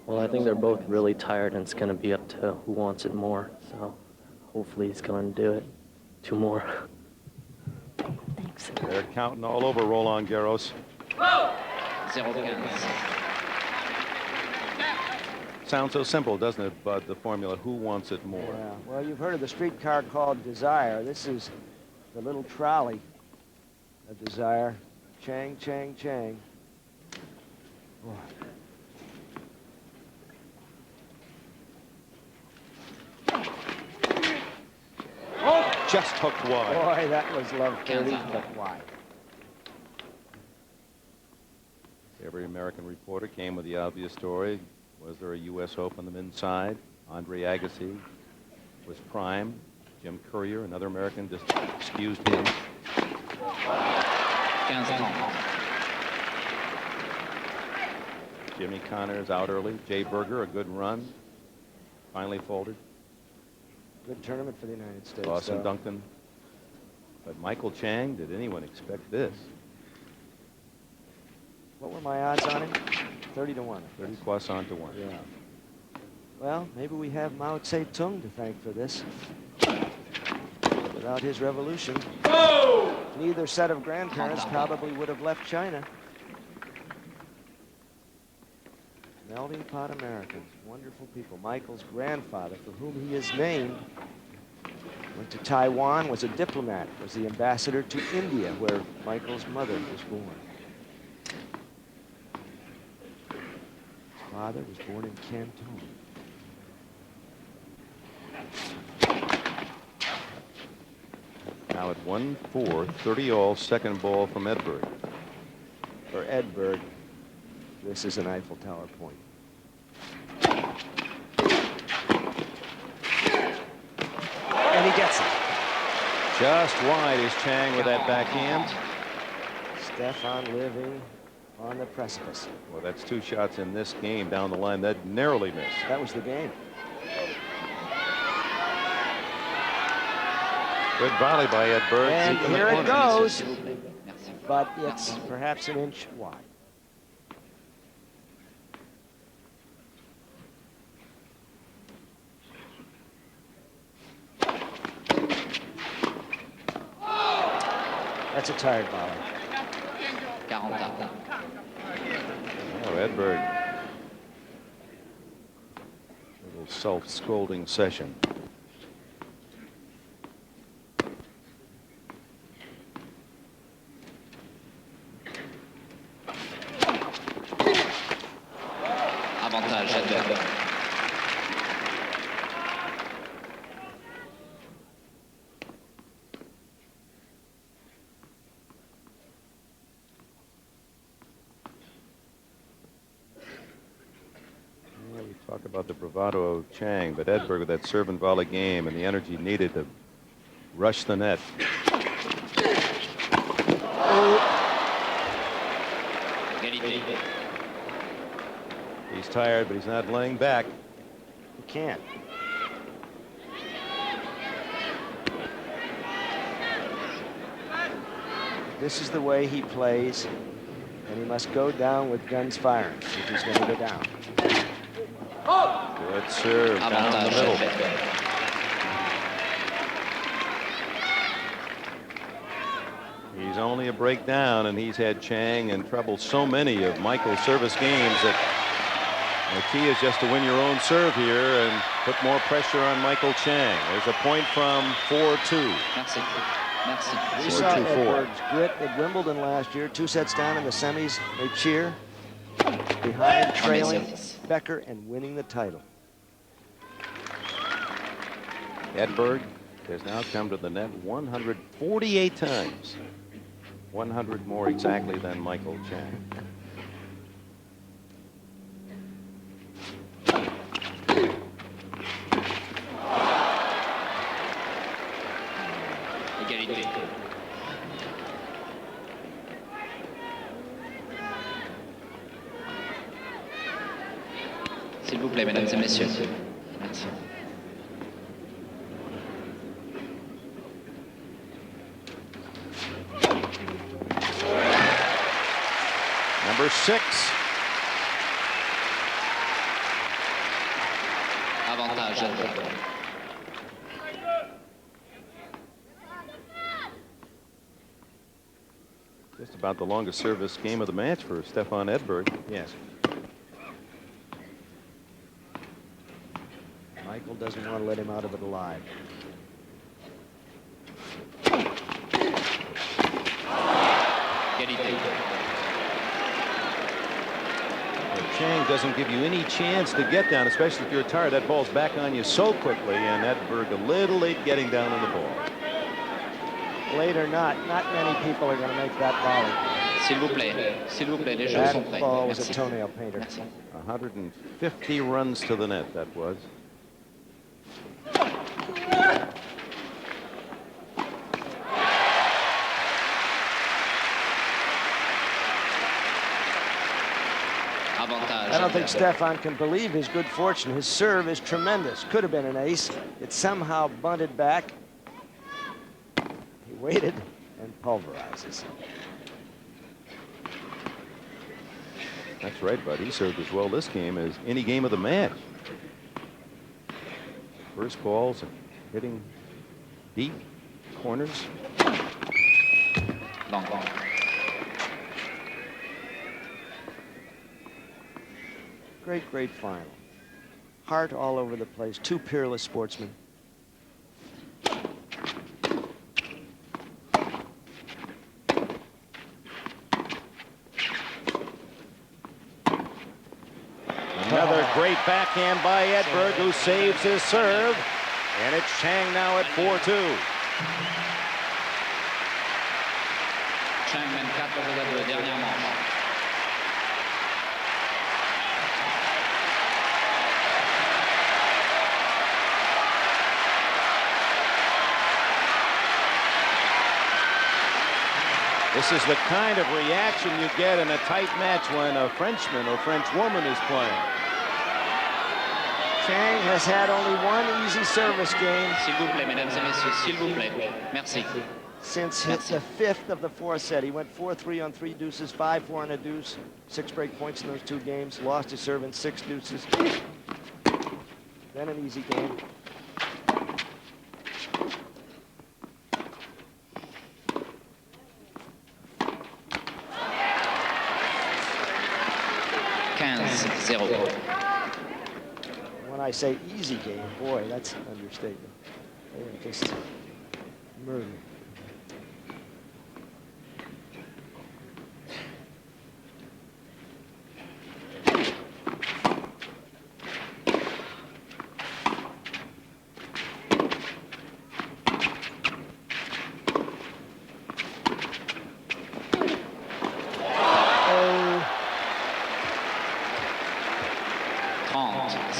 Well, I think they're both really tired, and it's going to be up to who wants it more. So hopefully he's going to do it. 2 more. Thanks. They're counting all over Roland Garros. Sounds so simple, doesn't it, Bud, the formula, who wants it more? Yeah. Well, you've heard of the streetcar called Desire. This is the little trolley of Desire. Chang, Chang, Chang. Boy. Oh, just hooked wide. Boy, that was love 30, but wide. Every American reporter came with the obvious story. Was there a U.S. Open on the men's side? Andre Agassi was prime. Jim Courier, another American, just excused him. Jimmy Connors out early. Jay Berger, a good run. Finally folded. Good tournament for the United States. Dawson Duncan. But Michael Chang, did anyone expect this? What were my odds on him? 30 to 1. 30 croissant to 1. Yeah. Well, maybe we have Mao Zedong to thank for this. Without his revolution, neither set of grandparents probably would have left China. Melting pot Americans, wonderful people. Michael's grandfather, for whom he is named, went to Taiwan, was a diplomat, was the ambassador to India, where Michael's mother was born. His father was born in Canton. Now at 1-4, 30-all, second ball from Edberg. For Edberg, this is an Eiffel Tower point. And he gets it. Just wide is Chang with that backhand. Stefan living on the precipice. Well, that's 2 shots in this game down the line that narrowly missed. That was the game. Good volley by Edberg. And here it goes, but it's perhaps an inch wide. That's a tired volley. Oh, Edberg. A little self-scolding session. Avantage Edberg. Talk about the bravado of Chang, but Edberg with that serve and volley game and the energy needed to rush the net. He's tired, but he's not laying back. He can't. This is the way he plays, and he must go down with guns firing if he's going to go down. Good serve down the middle. He's only a break down, and he's had Chang in trouble so many of Michael's service games that the key is just to win your own serve here and put more pressure on Michael Chang. There's a point from 4-2. We saw Edberg's grit at Wimbledon last year. 2 sets down in the semis. They cheer behind, trailing Becker and winning the title. Edberg has now come to the net 148 times. 100 more exactly than Michael Chang. S'il vous plaît, mesdames et messieurs. Merci. Number 6. Avantage. Just about the longest service game of the match for Stefan Edberg. Yes. Michael doesn't want to let him out of it alive. Chang doesn't give you any chance to get down, especially if you're tired. That ball's back on you so quickly, and Edberg a little late getting down on the ball. Late or not many people are going to make that volley. S'il vous plaît, les jeux sont prêts. That ball was a Merci. toenail painter. Merci. 150 runs to the net, that was. I don't think Stefan can believe his good fortune. His serve is tremendous. Could have been an ace. It somehow bunted back. He waited and pulverizes. That's right, bud. He served as well this game as any game of the match. First balls and hitting deep corners. Long. great, great final. Heart all over the place. Two peerless sportsmen. Another great backhand by Edberg, who saves his serve. And it's Chang now at 4-2. Chang 24-22, dernière manche. This is the kind of reaction you get in a tight match when a Frenchman or Frenchwoman is playing. Chang has had only one easy service game. S'il vous plaît, mesdames et messieurs, s'il vous plaît. Merci. Since the fifth of the fourth set. He went 4-3 on 3 deuces, 5-4 on a deuce, 6 break points in those 2 games, lost his serve in 6 deuces. Then an easy game. When I say easy game, boy, that's an understatement. They are just murder.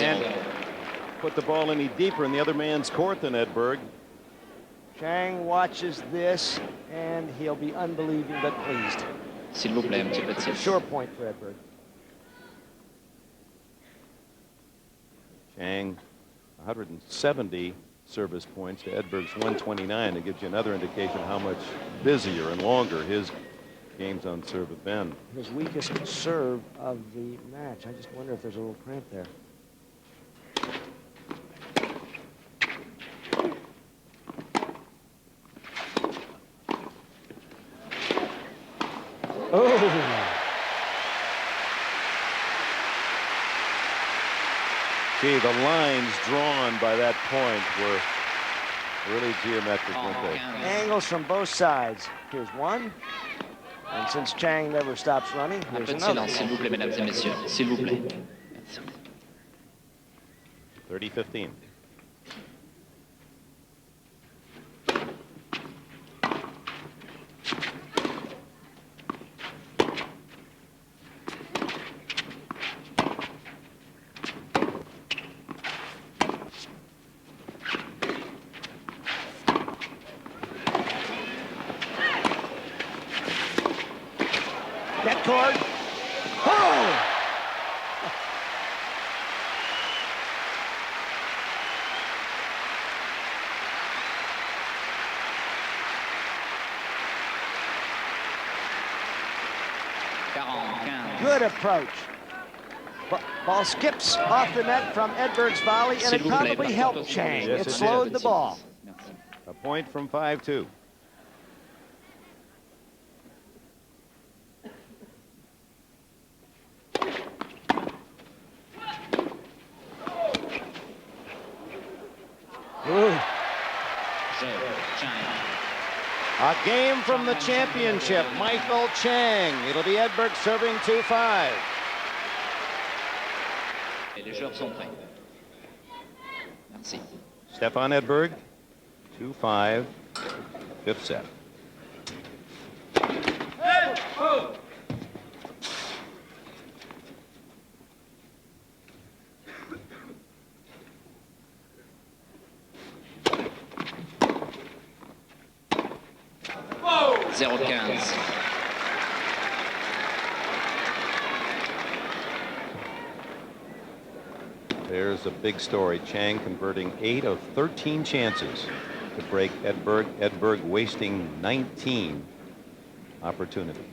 And put the ball any deeper in the other man's court than Edberg. Chang watches this, and he'll be unbelieving but pleased. S'il vous plaît, un petit peu de Sure point for Edberg. Chang, 170 service points to Edberg's 129. It gives you another indication how much busier and longer his games on serve have been. His weakest serve of the match. I just wonder if there's a little cramp there. Oh! Gee, the lines drawn by that point were really geometric, weren't they? Angles from both sides. Here's one. And since Chang never stops running, Un here's peu de another. silence, s'il vous plaît, mesdames et messieurs. S'il vous plaît. 30-15. Net cord. Oh! Good approach. Ball skips off the net from Edberg's volley, and it probably helped Chang. Yes, It slowed the ball. A point from 5-2. A game from the championship, Michael Chang. It'll be Edberg serving 2-5. Et les joueurs sont prêts. Merci. Stefan Edberg, 2-5, fifth set. There's a big story. Chang converting 8 of 13 chances to break Edberg. Edberg wasting 19 opportunities.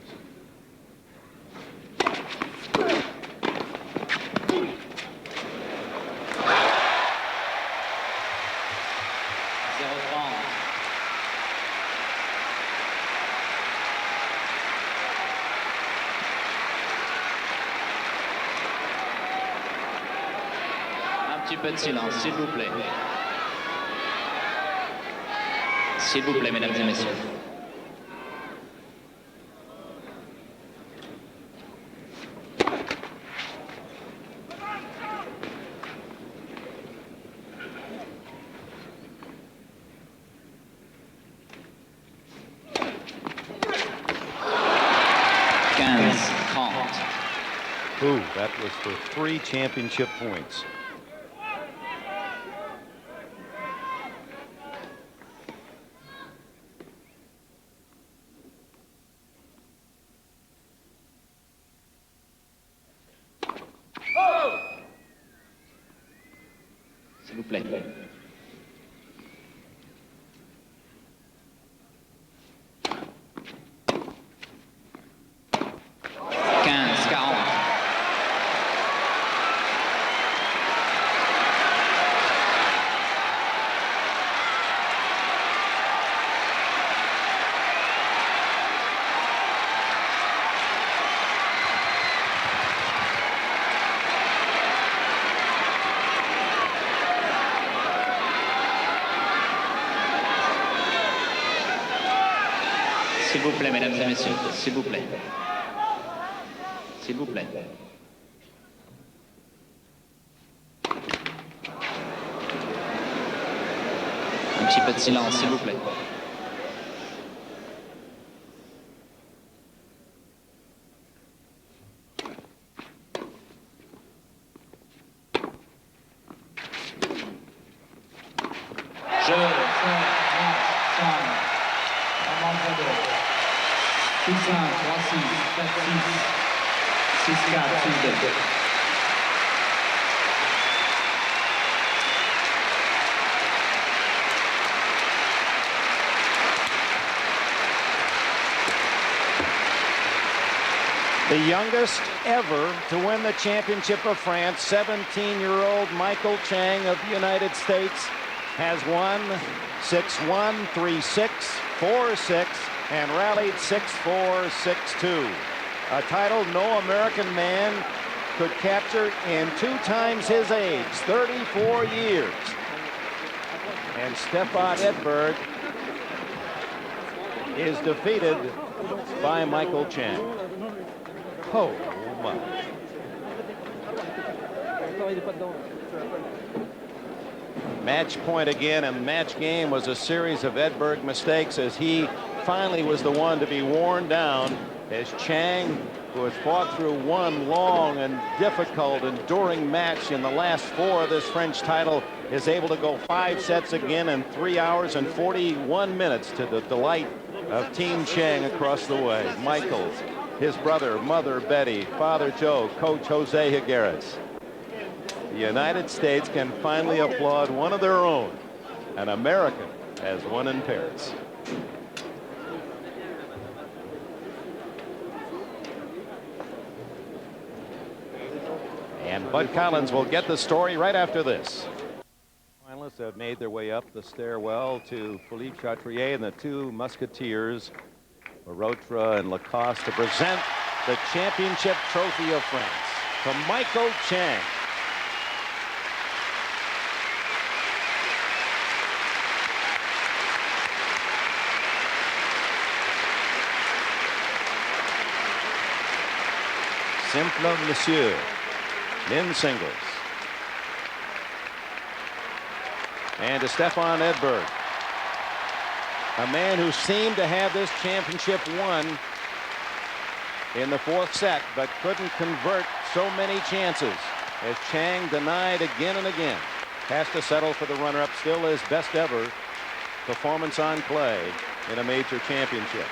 petit peu de silence, s'il vous plaît. S'il vous plaît, mesdames et messieurs. Ooh, that was for 3 championship points. S'il vous plaît. S'il vous plaît, mesdames et messieurs, s'il vous plaît. S'il vous plaît. Un petit peu de silence, s'il vous plaît. The youngest ever to win the championship of France, 17-year-old Michael Chang of the United States, has won 6-1, 3-6, 4-6, and rallied 6-4, 6-2. A title no American man could capture in 2 times his age, 34 years. And Stefan Edberg is defeated by Michael Chang. Oh my. Match point again, and match game was a series of Edberg mistakes as he finally was the one to be worn down, as Chang, who has fought through one long and difficult, enduring match in the last 4 of this French title, is able to go 5 sets again in 3 hours and 41 minutes to the delight of Team Chang across the way. Michael, his brother, mother Betty, father Joe, coach Jose Higueras. The United States can finally applaud one of their own. An American has won in Paris. And Bud Collins will get the story right after this. Finalists have made their way up the stairwell to Philippe Chatrier and the 2 Musketeers, Barotra and Lacoste, to present the championship trophy of France to Michael Chang. Simple Monsieur, men's singles. And to Stefan Edberg, a man who seemed to have this championship won in the 4th set, but couldn't convert so many chances, as Chang denied again and again. Has to settle for the runner-up, still his best ever performance on clay in a major championship.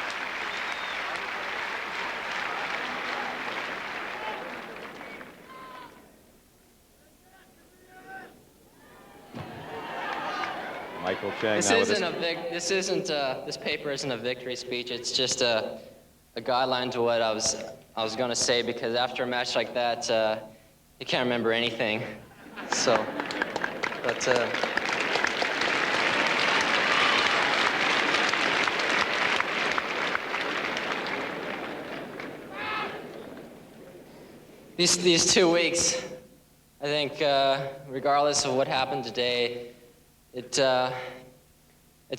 Michael Chang. This paper isn't a victory speech. It's just a guideline to what I was going to say, because after a match like that, you can't remember anything. So, but these 2 weeks, think regardless of what happened today, it's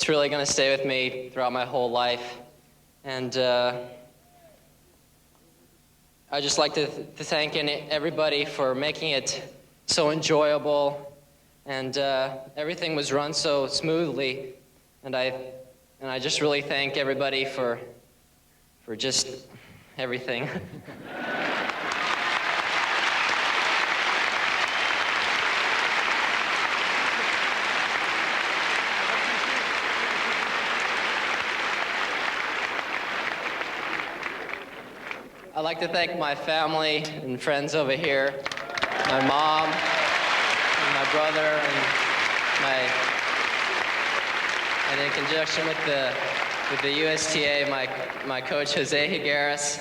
really going to stay with me throughout my whole life. And I'd just like to thank everybody for making it so enjoyable, and everything was run so smoothly. And I just really thank everybody for just everything. I'd like to thank my family and friends over here, my mom, and my brother, and in conjunction with the USTA, my coach Jose Higueras,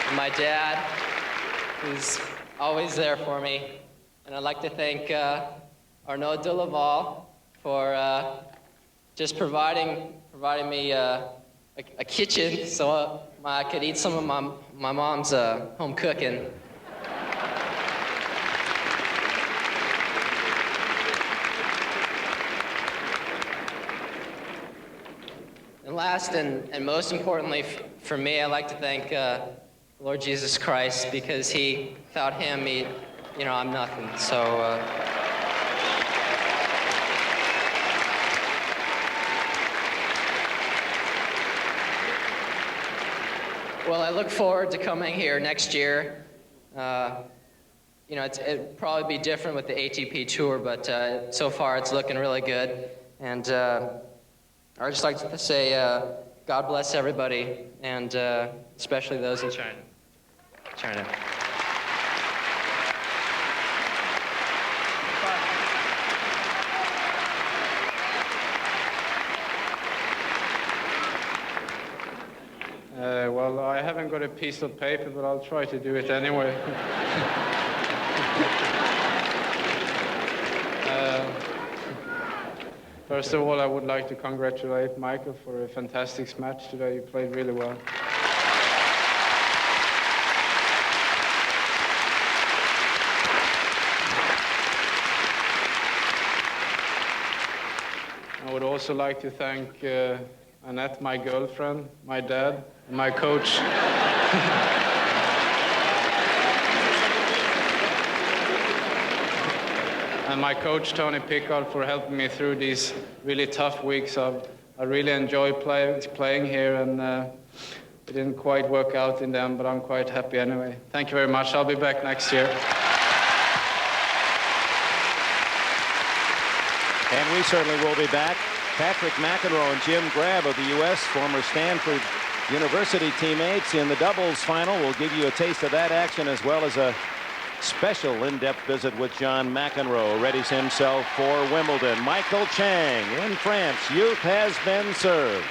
and my dad, who's always there for me. And I'd like to thank Arnaud de Laval for just providing me a kitchen so I could eat some of my mom's home cooking. And last and most importantly for me, I'd like to thank Lord Jesus Christ, because without him, I'm nothing. So. Well, I look forward to coming here next year. It'll probably be different with the ATP Tour, but so far it's looking really good. And I'd just like to say God bless everybody, and especially those in China. Well, I haven't got a piece of paper, but I'll try to do it anyway. First of all, I would like to congratulate Michael for a fantastic match today. You played really well. I would also like to thank Annette, my girlfriend, my dad, and my coach. And my coach, Tony Pickard, for helping me through these really tough weeks. I really enjoy playing here, and it didn't quite work out in the end, but I'm quite happy anyway. Thank you very much. I'll be back next year. And we certainly will be back. Patrick McEnroe and Jim Grab of the U.S., former Stanford University teammates in the doubles final. We'll give you a taste of that action, as well as a special in-depth visit with John McEnroe. Readies himself for Wimbledon. Michael Chang in France. Youth has been served.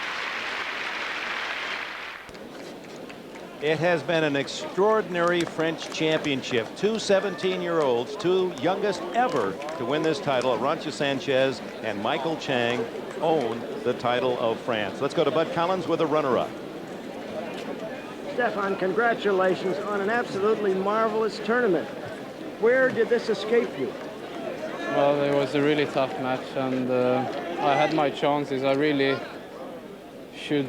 It has been an extraordinary French championship. Two 17-year-olds, two youngest ever to win this title. Arantxa Sanchez and Michael Chang own the title of France. Let's go to Bud Collins with a runner-up. Stefan, congratulations on an absolutely marvelous tournament. Where did this escape you? Well, it was a really tough match, and I had my chances. I really should,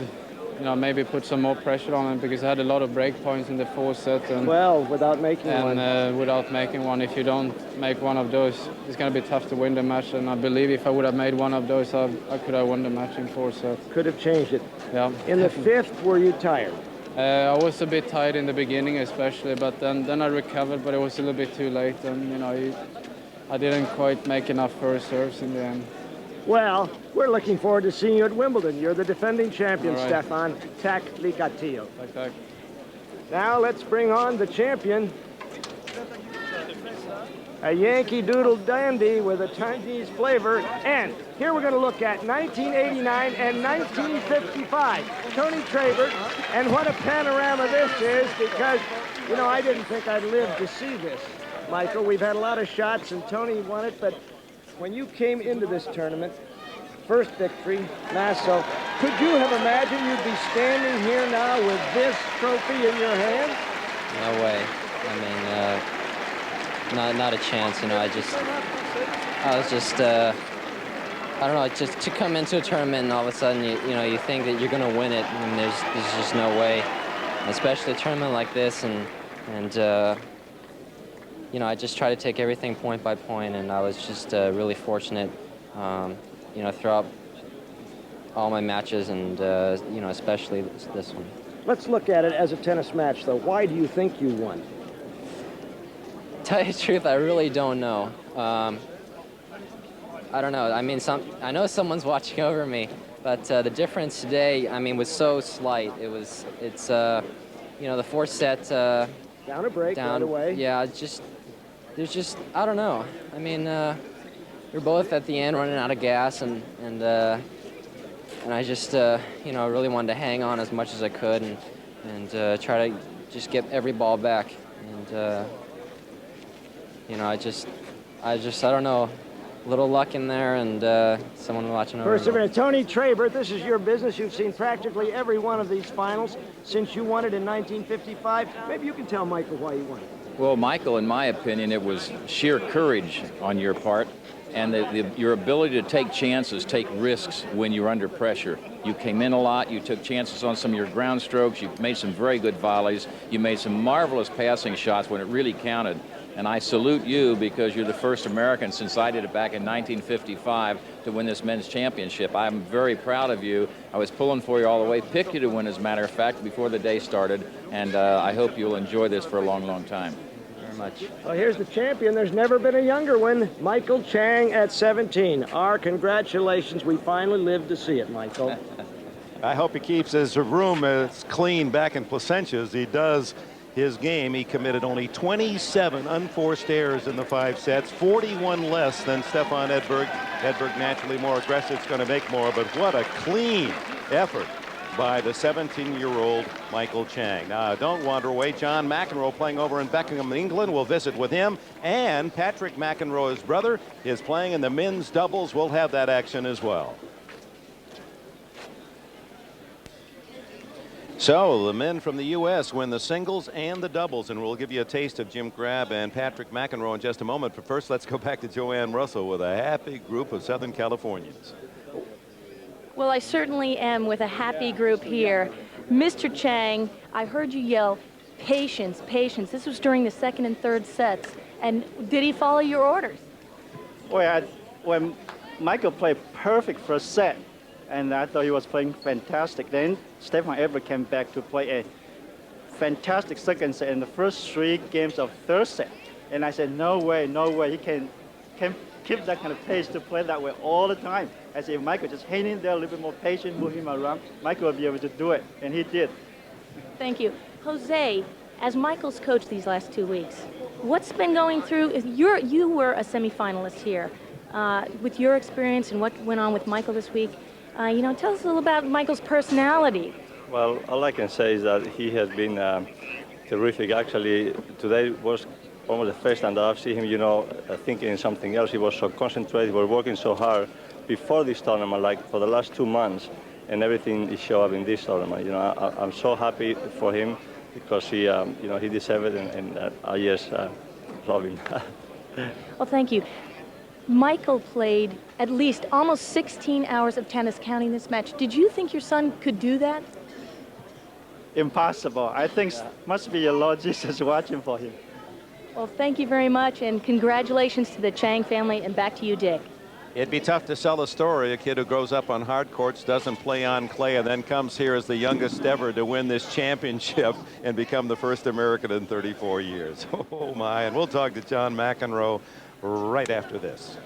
maybe put some more pressure on him, because I had a lot of break points in the fourth set. And, without making one. Without making one, if you don't make one of those, it's going to be tough to win the match. And I believe if I would have made one of those, I could have won the match in four sets. Could have changed it. Yeah. In the fifth, were you tired? I was a bit tired in the beginning, especially, but then I recovered, but it was a little bit too late, and I didn't quite make enough first serves in the end. Well, we're looking forward to seeing you at Wimbledon. You're the defending champion, right. Stefan. Tack Licatillo. Tack. Now let's bring on the champion. A Yankee Doodle dandy with a Chinese flavor. And here we're going to look at 1989 and 1955. Tony Trabert. And what a panorama this is, because, I didn't think I'd live to see this. Michael, we've had a lot of shots, and Tony won it, but when you came into this tournament, first victory, Nassau, could you have imagined you'd be standing here now with this trophy in your hand? No way. I mean, not a chance. You know, I was just, I don't know, just to come into a tournament and all of a sudden, you know, you think that you're going to win it, and there's just no way. Especially a tournament like this, and you know, I just try to take everything point by point, and I was just really fortunate, you know, throughout all my matches, and you know, especially this one. Let's look at it as a tennis match, though. Why do you think you won? Tell you the truth, I really don't know. I don't know. I mean, I know someone's watching over me, but the difference today, I mean, was so slight. It's you know, the fourth set. Down a break, right away. Yeah, there's just, I don't know. I mean, we're both at the end running out of gas, and I just, you know, really wanted to hang on as much as I could, and try to just get every ball back, and you know, I don't know. A little luck in there, and someone watching over. Perseverance. Tony Trabert, this is your business. You've seen practically every one of these finals since you won it in 1955. Maybe you can tell Michael why you won it. Well, Michael, in my opinion, it was sheer courage on your part, and your ability to take chances, take risks when you're under pressure. You came in a lot, you took chances on some of your ground strokes, you made some very good volleys, you made some marvelous passing shots when it really counted. And I salute you because you're the first American since I did it back in 1955 to win this men's championship. I'm very proud of you. I was pulling for you all the way, picked you to win, as a matter of fact, before the day started, and I hope you'll enjoy this for a long, long time. Very much. Well, here's the champion. There's never been a younger one, Michael Chang at 17. Our congratulations. We finally lived to see it, Michael. I hope he keeps his room as clean back in Placentia as he does his game. He committed only 27 unforced errors in the 5 sets, 41 less than Stefan Edberg. Edberg naturally more aggressive, is going to make more, but what a clean effort by the 17-year-old Michael Chang. Now, don't wander away. John McEnroe playing over in Beckenham, England. We'll visit with him. And Patrick McEnroe's brother is playing in the men's doubles. We'll have that action as well. So the men from the U.S. win the singles and the doubles, and we'll give you a taste of Jim Crabb and Patrick McEnroe in just a moment. But first, let's go back to Joanne Russell with a happy group of Southern Californians. Well, I certainly am with a happy group here. Mr. Chang, I heard you yell, patience, patience. This was during the second and third sets. And did he follow your orders? Well, when Michael played perfect first set, and I thought he was playing fantastic. Then Stefan Edberg came back to play a fantastic second set in the first 3 games of third set. And I said, no way, he can keep that kind of pace to play that way all the time. I said, if Michael just hang in there a little bit more patient, move him around, Michael will be able to do it, and he did. Thank you. Jose, as Michael's coach these last 2 weeks, what's been going through? You were a semifinalist here. With your experience and what went on with Michael this week, you know, tell us a little about Michael's personality. Well, all I can say is that he has been terrific. Actually, today was almost the first time that I've seen him, you know, thinking in something else. He was so concentrated, he was working so hard before this tournament, like for the last 2 months, and everything is showing up in this tournament. You know, I'm so happy for him because he, you know, he deserved it, and I just love him. Well, thank you. Michael played at least almost 16 hours of tennis counting this match. Did you think your son could do that? Impossible. I think must be a Lord Jesus watching for him. Well, thank you very much, and congratulations to the Chang family, and back to you, Dick. It'd be tough to sell a story. A kid who grows up on hard courts, doesn't play on clay, and then comes here as the youngest ever to win this championship and become the first American in 34 years. Oh, my. And we'll talk to John McEnroe right after this.